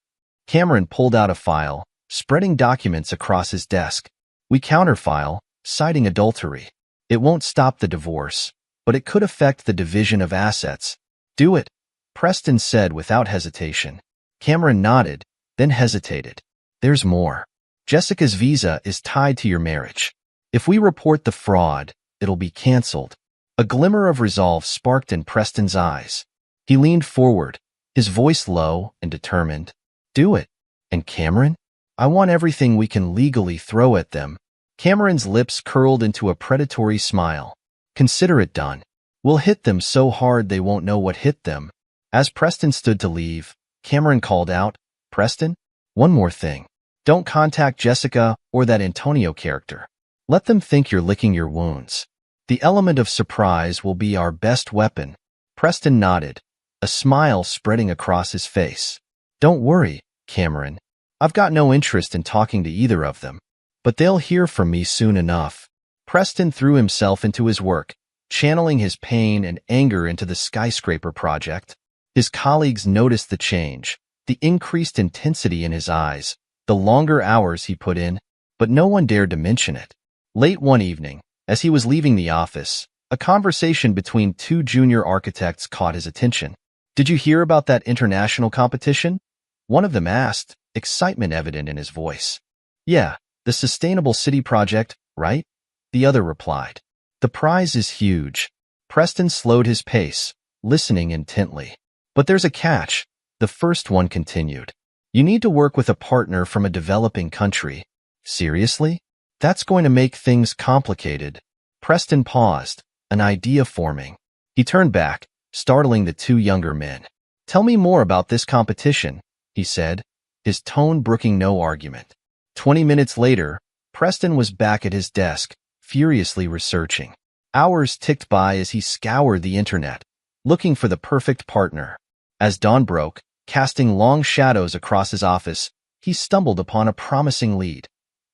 Cameron pulled out a file, spreading documents across his desk. We counterfile, citing adultery. It won't stop the divorce, but it could affect the division of assets. Do it, Preston said without hesitation. Cameron nodded, then hesitated. There's more. Jessica's visa is tied to your marriage. If we report the fraud, it'll be canceled. A glimmer of resolve sparked in Preston's eyes. He leaned forward, his voice low and determined. Do it. And Cameron? I want everything we can legally throw at them. Cameron's lips curled into a predatory smile. Consider it done. We'll hit them so hard they won't know what hit them. As Preston stood to leave, Cameron called out, Preston, one more thing. Don't contact Jessica or that Antonio character. Let them think you're licking your wounds. The element of surprise will be our best weapon. Preston nodded, a smile spreading across his face. Don't worry, Cameron. I've got no interest in talking to either of them. But they'll hear from me soon enough. Preston threw himself into his work, channeling his pain and anger into the skyscraper project. His colleagues noticed the change, the increased intensity in his eyes, the longer hours he put in, but no one dared to mention it. Late one evening, as he was leaving the office, a conversation between 2 junior architects caught his attention. Did you hear about that international competition? One of them asked, excitement evident in his voice. Yeah, the Sustainable City Project, right? The other replied. The prize is huge. Preston slowed his pace, listening intently. But there's a catch, the first one continued. You need to work with a partner from a developing country. Seriously? That's going to make things complicated. Preston paused, an idea forming. He turned back, startling the 2 younger men. Tell me more about this competition, he said, his tone brooking no argument. 20 minutes later, Preston was back at his desk, furiously researching. Hours ticked by as he scoured the internet, looking for the perfect partner. As dawn broke, casting long shadows across his office, he stumbled upon a promising lead.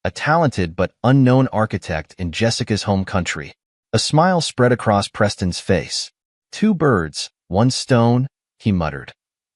A talented but unknown architect in Jessica's home country. A smile spread across Preston's face. 2 birds, 1 stone, he muttered,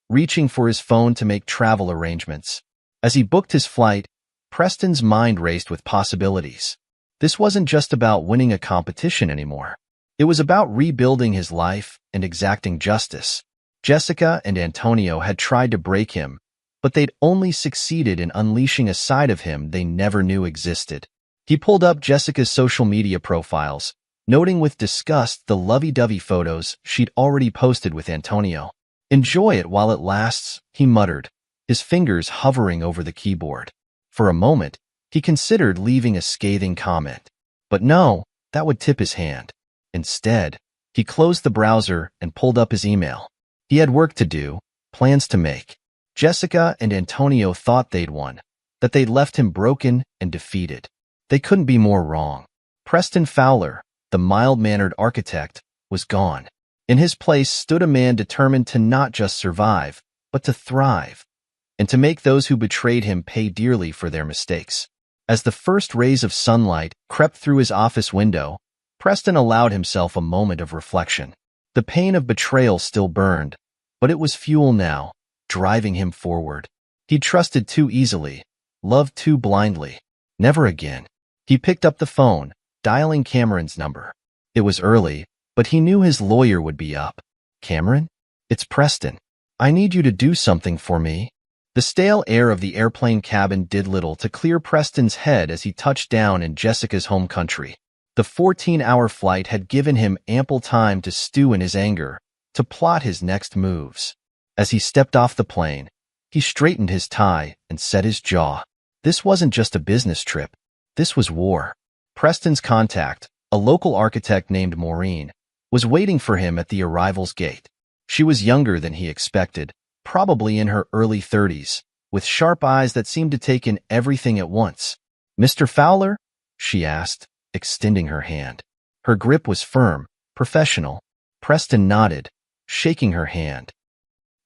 reaching for his phone to make travel arrangements. As he booked his flight, Preston's mind raced with possibilities. This wasn't just about winning a competition anymore. It was about rebuilding his life and exacting justice. Jessica and Antonio had tried to break him, but they'd only succeeded in unleashing a side of him they never knew existed. He pulled up Jessica's social media profiles, noting with disgust the lovey-dovey photos she'd already posted with Antonio. Enjoy it while it lasts, he muttered, his fingers hovering over the keyboard. For a moment, he considered leaving a scathing comment. But no, that would tip his hand. Instead, he closed the browser and pulled up his email. He had work to do, plans to make. Jessica and Antonio thought they'd won, that they'd left him broken and defeated. They couldn't be more wrong. Preston Fowler, the mild-mannered architect, was gone. In his place stood a man determined to not just survive, but to thrive, and to make those who betrayed him pay dearly for their mistakes. As the first rays of sunlight crept through his office window, Preston allowed himself a moment of reflection. The pain of betrayal still burned, but it was fuel now, driving him forward. He trusted too easily, loved too blindly. Never again. He picked up the phone, dialing Cameron's number. It was early, but he knew his lawyer would be up. Cameron? It's Preston. I need you to do something for me. The stale air of the airplane cabin did little to clear Preston's head as he touched down in Jessica's home country. The 14-hour flight had given him ample time to stew in his anger, to plot his next moves. As he stepped off the plane, he straightened his tie and set his jaw. This wasn't just a business trip. This was war. Preston's contact, a local architect named Maureen, was waiting for him at the arrival's gate. She was younger than he expected, probably in her early 30s, with sharp eyes that seemed to take in everything at once. "Mr. Fowler?" she asked, extending her hand. Her grip was firm, professional. Preston nodded, shaking her hand.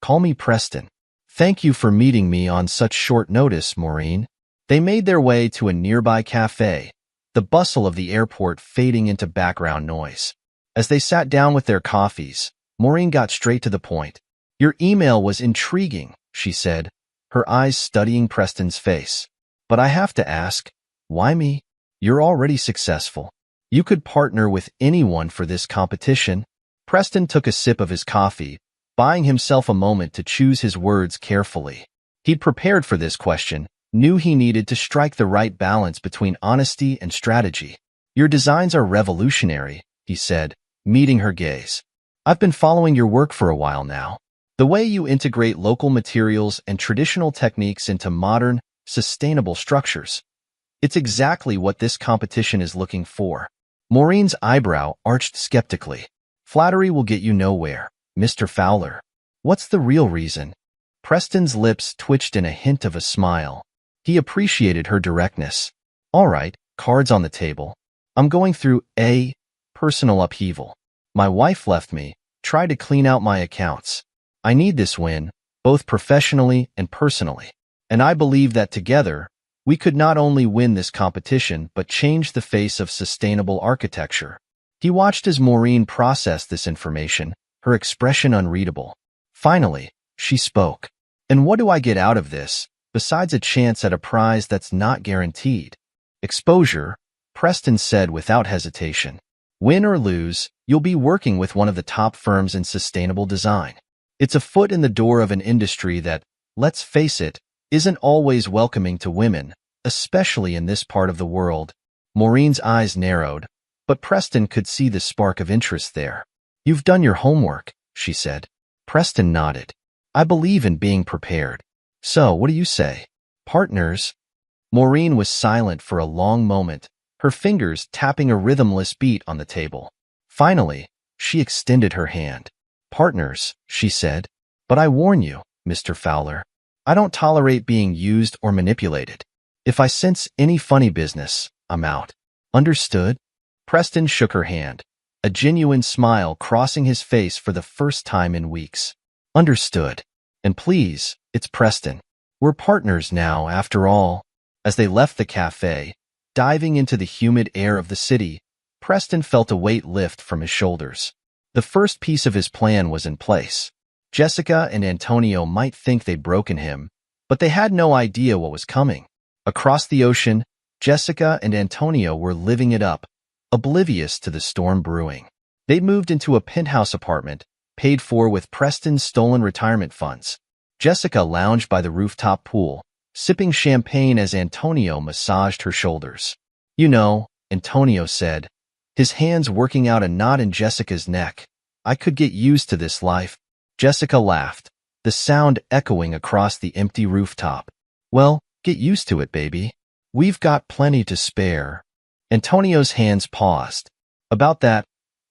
"Call me Preston. Thank you for meeting me on such short notice, Maureen." They made their way to a nearby cafe, the bustle of the airport fading into background noise. As they sat down with their coffees, Maureen got straight to the point. "Your email was intriguing," she said, her eyes studying Preston's face. "But I have to ask, why me? You're already successful. You could partner with anyone for this competition." Preston took a sip of his coffee, buying himself a moment to choose his words carefully. He'd prepared for this question, knew he needed to strike the right balance between honesty and strategy. "Your designs are revolutionary," he said, meeting her gaze. "I've been following your work for a while now. The way you integrate local materials and traditional techniques into modern, sustainable structures. It's exactly what this competition is looking for." Maureen's eyebrow arched skeptically. "Flattery will get you nowhere, Mr. Fowler. What's the real reason?" Preston's lips twitched in a hint of a smile. He appreciated her directness. "All right, cards on the table. I'm going through a personal upheaval. My wife left me, tried to clean out my accounts. I need this win, both professionally and personally. And I believe that together, we could not only win this competition but change the face of sustainable architecture." He watched as Maureen processed this information, her expression unreadable. Finally, she spoke. "And what do I get out of this, besides a chance at a prize that's not guaranteed?" "Exposure," Preston said without hesitation. "Win or lose, you'll be working with one of the top firms in sustainable design. It's a foot in the door of an industry that, let's face it, isn't always welcoming to women, especially in this part of the world." Maureen's eyes narrowed, but Preston could see the spark of interest there. "You've done your homework," she said. Preston nodded. "I believe in being prepared. So, what do you say? Partners?" Maureen was silent for a long moment, her fingers tapping a rhythmless beat on the table. Finally, she extended her hand. "Partners," she said. "But I warn you, Mr. Fowler, I don't tolerate being used or manipulated. If I sense any funny business, I'm out. Understood?" Preston shook her hand, a genuine smile crossing his face for the first time in weeks. "Understood. And please, it's Preston. We're partners now, after all." As they left the cafe, diving into the humid air of the city, Preston felt a weight lift from his shoulders. The first piece of his plan was in place. Jessica and Antonio might think they'd broken him, but they had no idea what was coming. Across the ocean, Jessica and Antonio were living it up, oblivious to the storm brewing. They'd moved into a penthouse apartment, paid for with Preston's stolen retirement funds. Jessica lounged by the rooftop pool, sipping champagne as Antonio massaged her shoulders. "You know," Antonio said, his hands working out a knot in Jessica's neck, "I could get used to this life." Jessica laughed, the sound echoing across the empty rooftop. "Well, get used to it, baby. We've got plenty to spare." Antonio's hands paused. About that,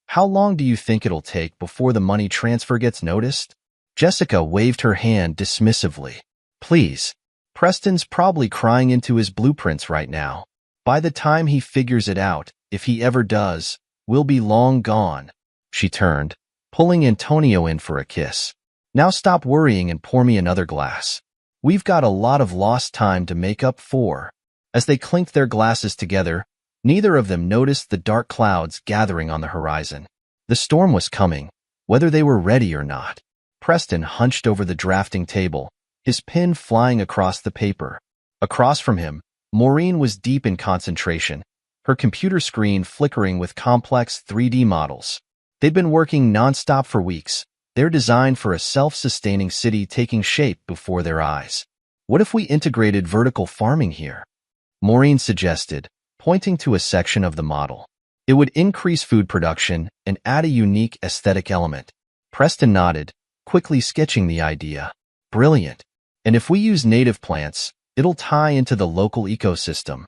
how long do you think it'll take before the money transfer gets noticed? Jessica waved her hand dismissively. Please. Preston's probably crying into his blueprints right now. By the time he figures it out, if he ever does, we'll be long gone. She turned, pulling Antonio in for a kiss. Now stop worrying and pour me another glass. We've got a lot of lost time to make up for. As they clinked their glasses together, neither of them noticed the dark clouds gathering on the horizon. The storm was coming, whether they were ready or not. Preston hunched over the drafting table, his pen flying across the paper. Across from him, Maureen was deep in concentration, her computer screen flickering with complex 3D models. They'd been working nonstop for weeks, their design for a self-sustaining city taking shape before their eyes. What if we integrated vertical farming here? Maureen suggested, pointing to a section of the model. It would increase food production and add a unique aesthetic element. Preston nodded, quickly sketching the idea. Brilliant. And if we use native plants, it'll tie into the local ecosystem.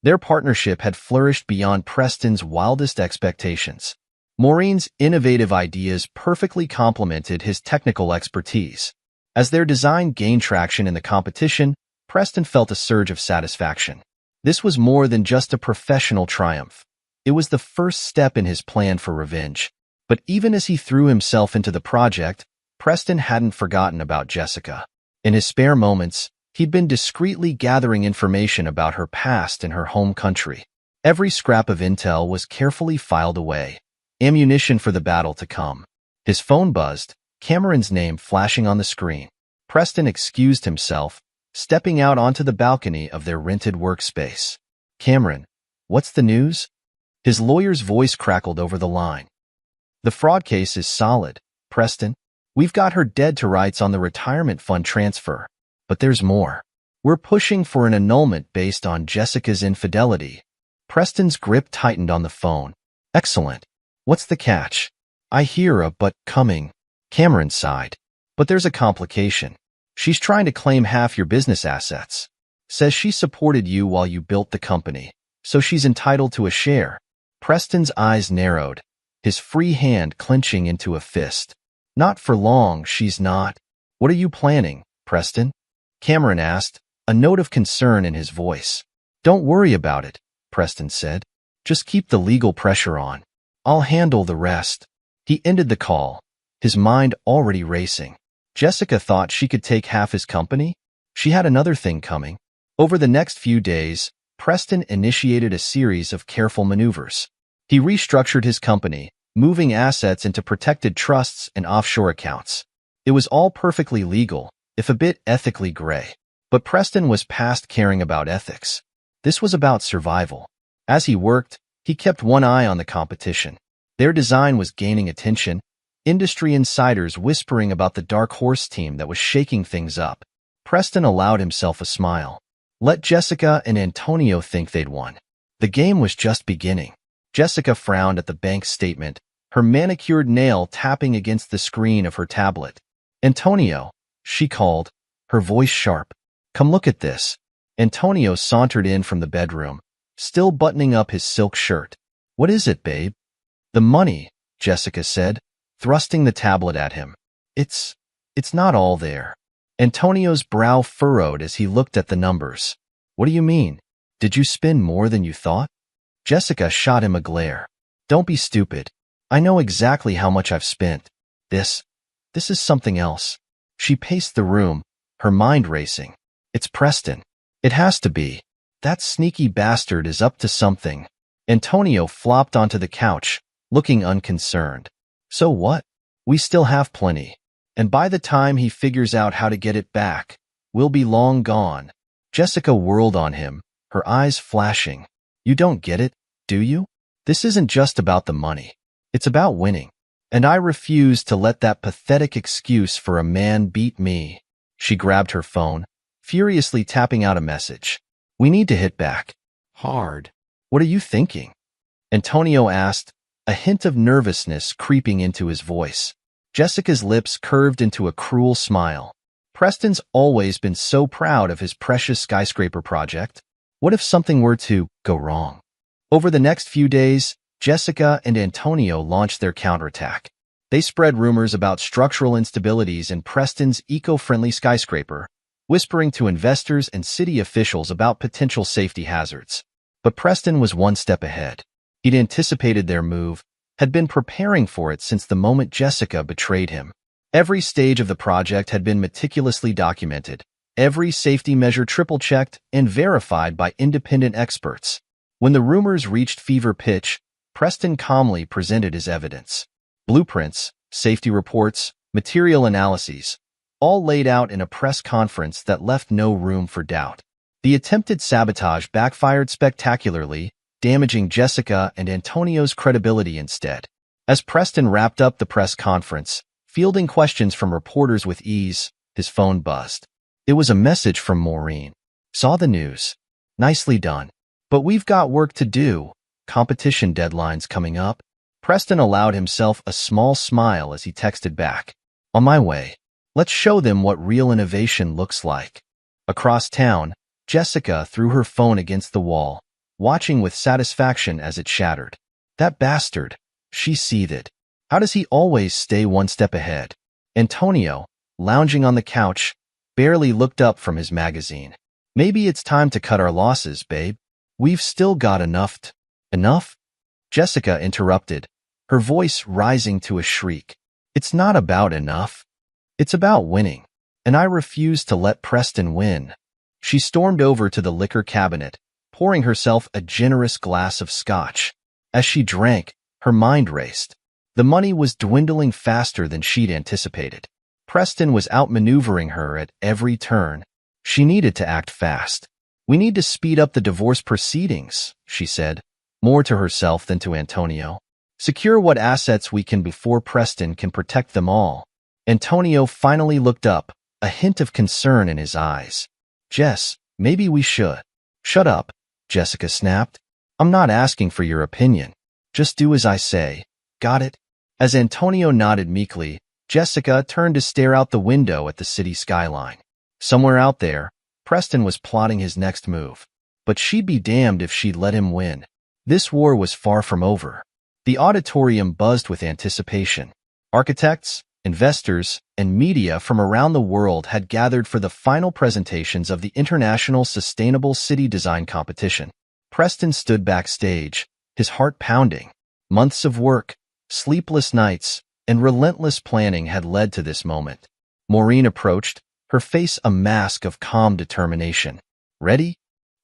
Their partnership had flourished beyond Preston's wildest expectations. Maureen's innovative ideas perfectly complemented his technical expertise. As their design gained traction in the competition, Preston felt a surge of satisfaction. This was more than just a professional triumph. It was the first step in his plan for revenge. But even as he threw himself into the project, Preston hadn't forgotten about Jessica. In his spare moments, he'd been discreetly gathering information about her past and her home country. Every scrap of intel was carefully filed away, ammunition for the battle to come. His phone buzzed, Cameron's name flashing on the screen. Preston excused himself, stepping out onto the balcony of their rented workspace. Cameron, what's the news? His lawyer's voice crackled over the line. The fraud case is solid, Preston. We've got her dead to rights on the retirement fund transfer. But there's more. We're pushing for an annulment based on Jessica's infidelity. Preston's grip tightened on the phone. Excellent. What's the catch? I hear a but coming. Cameron sighed. But there's a complication. She's trying to claim half your business assets. Says she supported you while you built the company, so she's entitled to a share. Preston's eyes narrowed, his free hand clenching into a fist. Not for long, she's not. What are you planning, Preston? Cameron asked, a note of concern in his voice. Don't worry about it, Preston said. Just keep the legal pressure on. I'll handle the rest. He ended the call, his mind already racing. Jessica thought she could take half his company? She had another thing coming. Over the next few days, Preston initiated a series of careful maneuvers. He restructured his company, moving assets into protected trusts and offshore accounts. It was all perfectly legal, if a bit ethically gray. But Preston was past caring about ethics. This was about survival. As he worked, he kept one eye on the competition. Their design was gaining attention, industry insiders whispering about the Dark Horse team that was shaking things up. Preston allowed himself a smile. Let Jessica and Antonio think they'd won. The game was just beginning. Jessica frowned at the bank statement, her manicured nail tapping against the screen of her tablet. Antonio, she called, her voice sharp. Come look at this. Antonio sauntered in from the bedroom, still buttoning up his silk shirt. What is it, babe? The money, Jessica said, thrusting the tablet at him. It's not all there. Antonio's brow furrowed as he looked at the numbers. What do you mean? Did you spend more than you thought? Jessica shot him a glare. Don't be stupid. I know exactly how much I've spent. This is something else. She paced the room, her mind racing. It's Preston. It has to be. That sneaky bastard is up to something. Antonio flopped onto the couch, looking unconcerned. So what? We still have plenty. And by the time he figures out how to get it back, we'll be long gone. Jessica whirled on him, her eyes flashing. You don't get it, do you? This isn't just about the money. It's about winning. And I refuse to let that pathetic excuse for a man beat me. She grabbed her phone, furiously tapping out a message. We need to hit back. Hard. What are you thinking? Antonio asked, a hint of nervousness creeping into his voice. Jessica's lips curved into a cruel smile. Preston's always been so proud of his precious skyscraper project. What if something were to go wrong? Over the next few days, Jessica and Antonio launched their counterattack. They spread rumors about structural instabilities in Preston's eco-friendly skyscraper, whispering to investors and city officials about potential safety hazards. But Preston was one step ahead. He'd anticipated their move, had been preparing for it since the moment Jessica betrayed him. Every stage of the project had been meticulously documented, every safety measure triple-checked and verified by independent experts. When the rumors reached fever pitch, Preston calmly presented his evidence. Blueprints, safety reports, material analyses, all laid out in a press conference that left no room for doubt. The attempted sabotage backfired spectacularly, damaging Jessica and Antonio's credibility instead. As Preston wrapped up the press conference, fielding questions from reporters with ease, his phone buzzed. It was a message from Maureen. Saw the news. Nicely done. But we've got work to do. Competition deadlines coming up. Preston allowed himself a small smile as he texted back. On my way. Let's show them what real innovation looks like. Across town, Jessica threw her phone against the wall, watching with satisfaction as it shattered. That bastard, she seethed. How does he always stay one step ahead? Antonio, lounging on the couch, barely looked up from his magazine. Maybe it's time to cut our losses, babe. We've still got enough. Enough? Jessica interrupted, her voice rising to a shriek. It's not about enough. It's about winning. And I refuse to let Preston win. She stormed over to the liquor cabinet, pouring herself a generous glass of scotch. As she drank, her mind raced. The money was dwindling faster than she'd anticipated. Preston was outmaneuvering her at every turn. She needed to act fast. We need to speed up the divorce proceedings, she said, more to herself than to Antonio. Secure what assets we can before Preston can protect them all. Antonio finally looked up, a hint of concern in his eyes. Jess, maybe we should. Shut up, Jessica snapped. I'm not asking for your opinion. Just do as I say. Got it? As Antonio nodded meekly, Jessica turned to stare out the window at the city skyline. Somewhere out there, Preston was plotting his next move. But she'd be damned if she'd let him win. This war was far from over. The auditorium buzzed with anticipation. Architects, investors, and media from around the world had gathered for the final presentations of the International Sustainable City Design Competition. Preston stood backstage, his heart pounding. Months of work, sleepless nights, and relentless planning had led to this moment. Maureen approached, her face a mask of calm determination. Ready?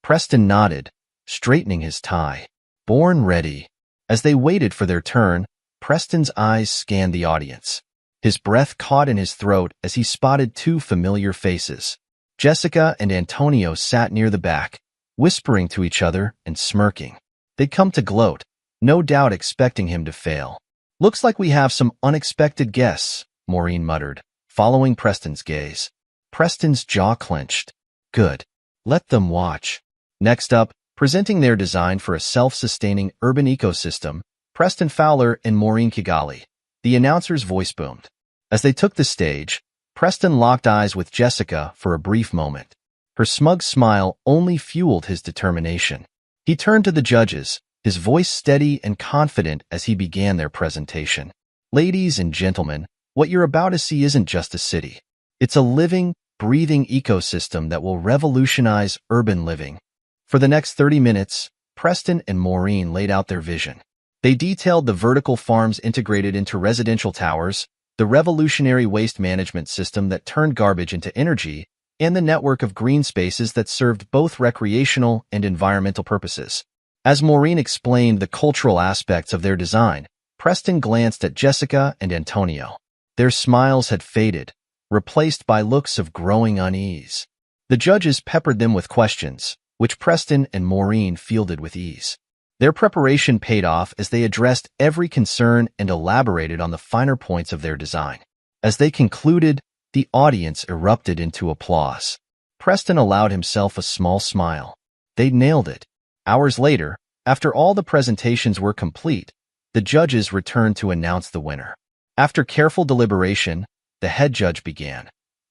Preston nodded, straightening his tie. Born ready. As they waited for their turn, Preston's eyes scanned the audience. His breath caught in his throat as he spotted two familiar faces. Jessica and Antonio sat near the back, whispering to each other and smirking. They'd come to gloat, no doubt expecting him to fail. Looks like we have some unexpected guests, Maureen muttered, following Preston's gaze. Preston's jaw clenched. Good. Let them watch. Next up, presenting their design for a self-sustaining urban ecosystem, Preston Fowler and Maureen Kigali. The announcer's voice boomed. As they took the stage, Preston locked eyes with Jessica for a brief moment. Her smug smile only fueled his determination. He turned to the judges, his voice steady and confident as he began their presentation. Ladies and gentlemen, what you're about to see isn't just a city. It's a living, breathing ecosystem that will revolutionize urban living. For the next 30 minutes, Preston and Maureen laid out their vision. They detailed the vertical farms integrated into residential towers, the revolutionary waste management system that turned garbage into energy, and the network of green spaces that served both recreational and environmental purposes. As Maureen explained the cultural aspects of their design, Preston glanced at Jessica and Antonio. Their smiles had faded, replaced by looks of growing unease. The judges peppered them with questions, which Preston and Maureen fielded with ease. Their preparation paid off as they addressed every concern and elaborated on the finer points of their design. As they concluded, the audience erupted into applause. Preston allowed himself a small smile. They'd nailed it. Hours later, after all the presentations were complete, the judges returned to announce the winner. After careful deliberation, the head judge began.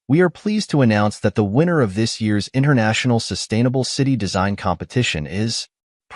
We are pleased to announce that the winner of this year's International Sustainable City Design Competition is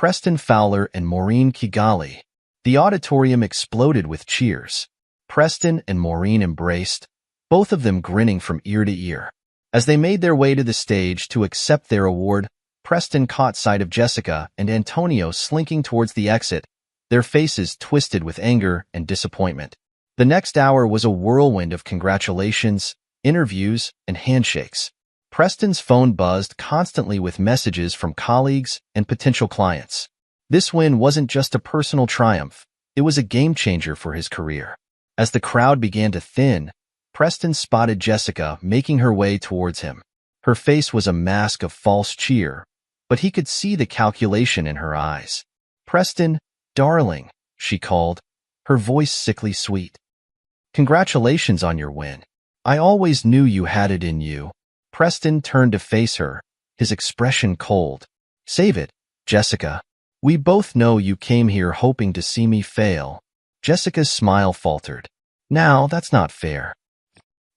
Preston Fowler and Maureen Kigali. The auditorium exploded with cheers. Preston and Maureen embraced, both of them grinning from ear to ear. As they made their way to the stage to accept their award, Preston caught sight of Jessica and Antonio slinking towards the exit, their faces twisted with anger and disappointment. The next hour was a whirlwind of congratulations, interviews, and handshakes. Preston's phone buzzed constantly with messages from colleagues and potential clients. This win wasn't just a personal triumph, it was a game-changer for his career. As the crowd began to thin, Preston spotted Jessica making her way towards him. Her face was a mask of false cheer, but he could see the calculation in her eyes. "Preston, darling," she called, her voice sickly sweet. "Congratulations on your win. I always knew you had it in you." Preston turned to face her, his expression cold. "Save it, Jessica. We both know you came here hoping to see me fail." Jessica's smile faltered. "Now, that's not fair."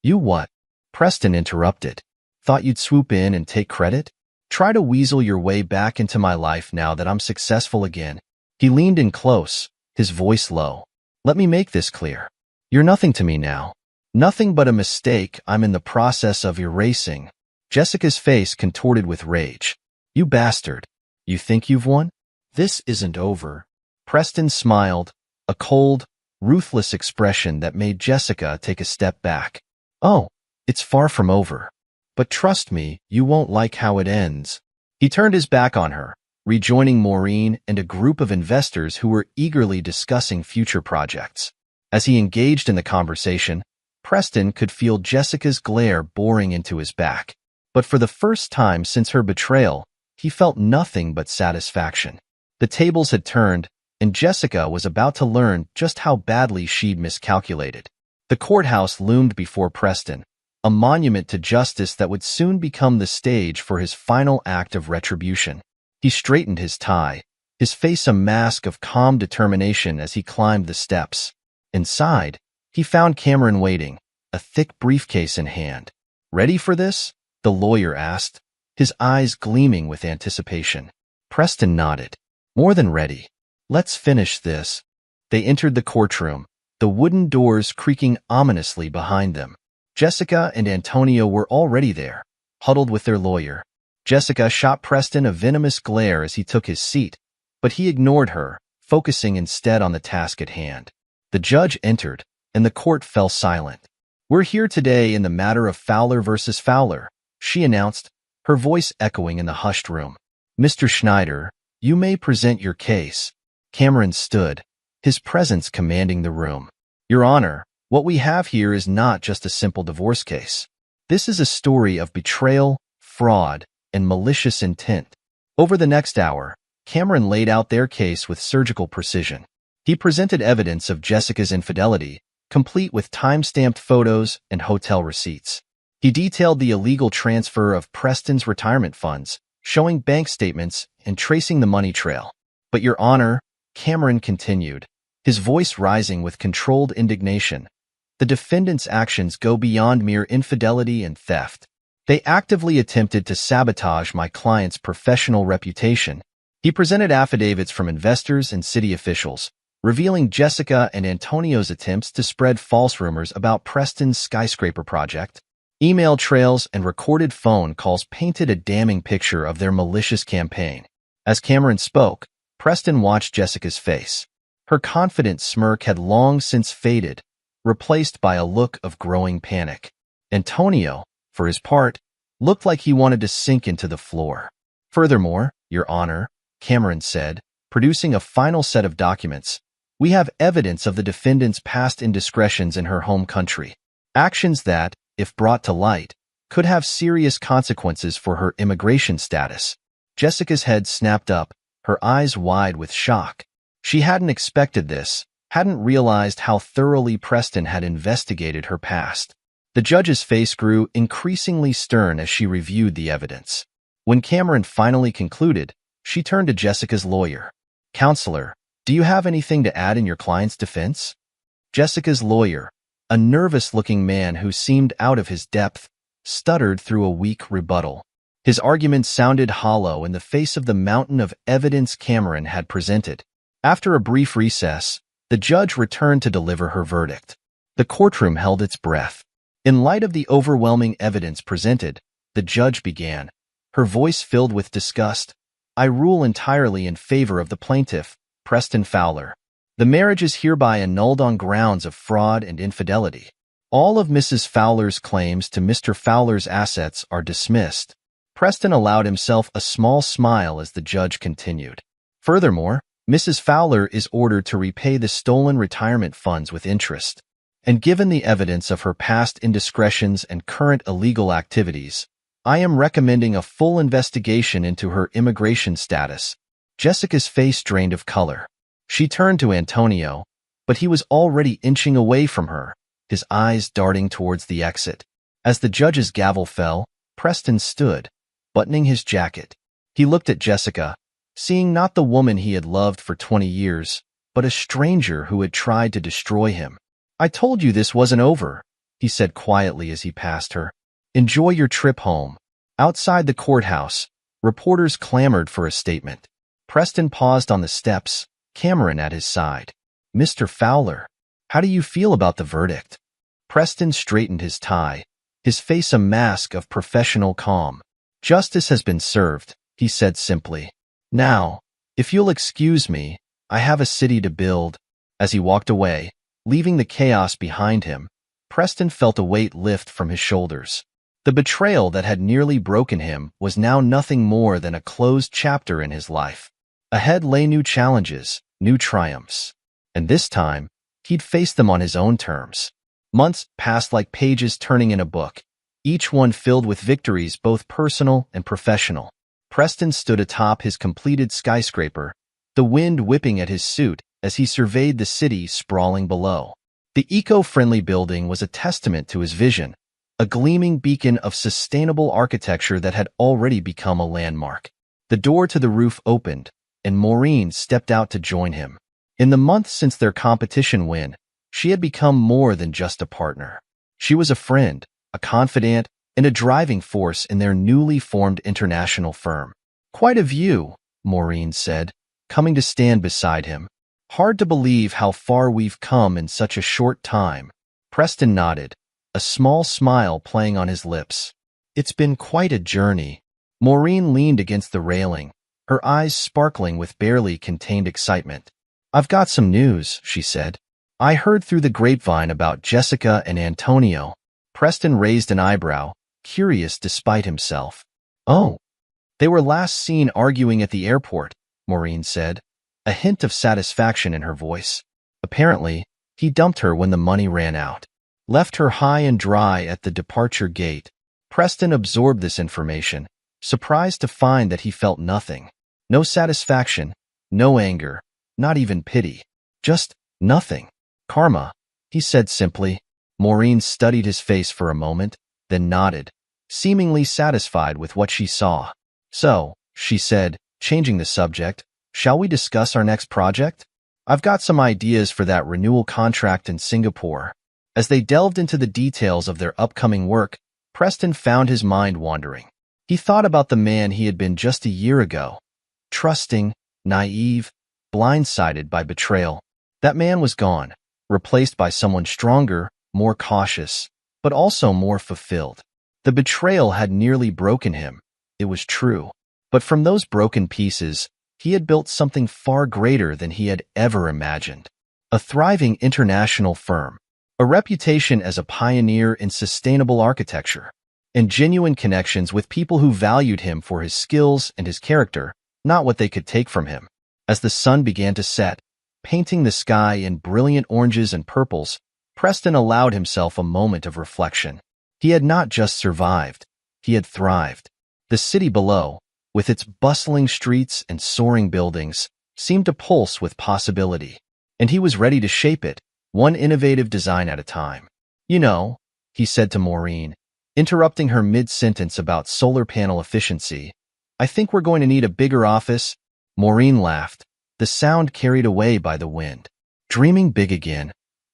"You what?" Preston interrupted. "Thought you'd swoop in and take credit? Try to weasel your way back into my life now that I'm successful again." He leaned in close, his voice low. "Let me make this clear. You're nothing to me now. Nothing but a mistake I'm in the process of erasing." Jessica's face contorted with rage. "You bastard. You think you've won? This isn't over." Preston smiled, a cold, ruthless expression that made Jessica take a step back. "Oh, it's far from over. But trust me, you won't like how it ends." He turned his back on her, rejoining Maureen and a group of investors who were eagerly discussing future projects. As he engaged in the conversation, Preston could feel Jessica's glare boring into his back. But for the first time since her betrayal, he felt nothing but satisfaction. The tables had turned, and Jessica was about to learn just how badly she'd miscalculated. The courthouse loomed before Preston, a monument to justice that would soon become the stage for his final act of retribution. He straightened his tie, his face a mask of calm determination as he climbed the steps. Inside, he found Cameron waiting, a thick briefcase in hand. "Ready for this?" the lawyer asked, his eyes gleaming with anticipation. Preston nodded. "More than ready. Let's finish this." They entered the courtroom, the wooden doors creaking ominously behind them. Jessica and Antonio were already there, huddled with their lawyer. Jessica shot Preston a venomous glare as he took his seat, but he ignored her, focusing instead on the task at hand. The judge entered, and the court fell silent. "We're here today in the matter of Fowler versus Fowler," she announced, her voice echoing in the hushed room. "Mr. Schneider, you may present your case." Cameron stood, his presence commanding the room. "Your Honor, what we have here is not just a simple divorce case. This is a story of betrayal, fraud, and malicious intent." Over the next hour, Cameron laid out their case with surgical precision. He presented evidence of Jessica's infidelity, complete with time-stamped photos and hotel receipts. He detailed the illegal transfer of Preston's retirement funds, showing bank statements and tracing the money trail. "But Your Honor," Cameron continued, his voice rising with controlled indignation, "the defendant's actions go beyond mere infidelity and theft. They actively attempted to sabotage my client's professional reputation." He presented affidavits from investors and city officials, revealing Jessica and Antonio's attempts to spread false rumors about Preston's skyscraper project. Email trails and recorded phone calls painted a damning picture of their malicious campaign. As Cameron spoke, Preston watched Jessica's face. Her confident smirk had long since faded, replaced by a look of growing panic. Antonio, for his part, looked like he wanted to sink into the floor. "Furthermore, Your Honor," Cameron said, producing a final set of documents, "we have evidence of the defendant's past indiscretions in her home country. Actions that, if brought to light, could have serious consequences for her immigration status." Jessica's head snapped up, her eyes wide with shock. She hadn't expected this, hadn't realized how thoroughly Preston had investigated her past. The judge's face grew increasingly stern as she reviewed the evidence. When Cameron finally concluded, she turned to Jessica's lawyer. "Counselor, do you have anything to add in your client's defense?" Jessica's lawyer, a nervous-looking man who seemed out of his depth, stuttered through a weak rebuttal. His argument sounded hollow in the face of the mountain of evidence Cameron had presented. After a brief recess, the judge returned to deliver her verdict. The courtroom held its breath. In light of the overwhelming evidence presented, the judge began, her voice filled with disgust. I rule entirely in favor of the plaintiff, Preston Fowler. The marriage is hereby annulled on grounds of fraud and infidelity. All of Mrs. Fowler's claims to Mr. Fowler's assets are dismissed. Preston allowed himself a small smile as the judge continued. Furthermore, Mrs. Fowler is ordered to repay the stolen retirement funds with interest. And given the evidence of her past indiscretions and current illegal activities, I am recommending a full investigation into her immigration status. Jessica's face drained of color. She turned to Antonio, but he was already inching away from her, his eyes darting towards the exit. As the judge's gavel fell, Preston stood, buttoning his jacket. He looked at Jessica, seeing not the woman he had loved for 20 years, but a stranger who had tried to destroy him. I told you this wasn't over, he said quietly as he passed her. Enjoy your trip home. Outside the courthouse, reporters clamored for a statement. Preston paused on the steps, Cameron at his side. Mr. Fowler, how do you feel about the verdict? Preston straightened his tie, his face a mask of professional calm. Justice has been served, he said simply. Now, if you'll excuse me, I have a city to build. As he walked away, leaving the chaos behind him, Preston felt a weight lift from his shoulders. The betrayal that had nearly broken him was now nothing more than a closed chapter in his life. Ahead lay new challenges, new triumphs. And this time, he'd face them on his own terms. Months passed like pages turning in a book, each one filled with victories both personal and professional. Preston stood atop his completed skyscraper, the wind whipping at his suit as he surveyed the city sprawling below. The eco-friendly building was a testament to his vision, a gleaming beacon of sustainable architecture that had already become a landmark. The door to the roof opened, and Maureen stepped out to join him. In the months since their competition win, she had become more than just a partner. She was a friend, a confidant, and a driving force in their newly formed international firm. Quite a view, Maureen said, coming to stand beside him. Hard to believe how far we've come in such a short time. Preston nodded, a small smile playing on his lips. It's been quite a journey. Maureen leaned against the railing, her eyes sparkling with barely contained excitement. I've got some news, she said. I heard through the grapevine about Jessica and Antonio. Preston raised an eyebrow, curious despite himself. Oh, they were last seen arguing at the airport, Maureen said, a hint of satisfaction in her voice. Apparently, he dumped her when the money ran out. Left her high and dry at the departure gate. Preston absorbed this information, surprised to find that he felt nothing. No satisfaction, no anger, not even pity. Just nothing. Karma, he said simply. Maureen studied his face for a moment, then nodded, seemingly satisfied with what she saw. So, she said, changing the subject, shall we discuss our next project? I've got some ideas for that renewal contract in Singapore. As they delved into the details of their upcoming work, Preston found his mind wandering. He thought about the man he had been just a year ago. Trusting, naive, blindsided by betrayal. That man was gone, replaced by someone stronger, more cautious, but also more fulfilled. The betrayal had nearly broken him, it was true. But from those broken pieces, he had built something far greater than he had ever imagined. A thriving international firm, a reputation as a pioneer in sustainable architecture, and genuine connections with people who valued him for his skills and his character, not what they could take from him. As the sun began to set, painting the sky in brilliant oranges and purples, Preston allowed himself a moment of reflection. He had not just survived, he had thrived. The city below, with its bustling streets and soaring buildings, seemed to pulse with possibility, and he was ready to shape it, one innovative design at a time. You know, he said to Maureen, interrupting her mid-sentence about solar panel efficiency, I think we're going to need a bigger office. Maureen laughed, the sound carried away by the wind. Dreaming big again.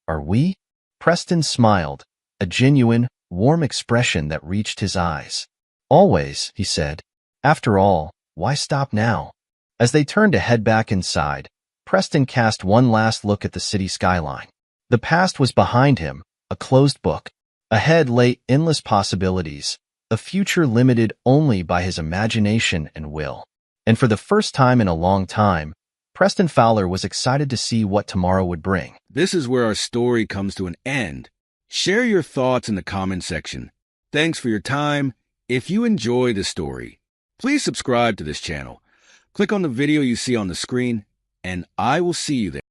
Are we? Preston smiled, a genuine, warm expression that reached his eyes. Always, he said. After all, why stop now? As they turned to head back inside, Preston cast one last look at the city skyline. The past was behind him, a closed book. Ahead lay endless possibilities, a future limited only by his imagination and will. And for the first time in a long time, Preston Fowler was excited to see what tomorrow would bring.
This is where our story comes to an end. Share your thoughts in the comment section. Thanks for your time. If you enjoy the story, please subscribe to this channel. Click on the video you see on the screen, and I will see you there.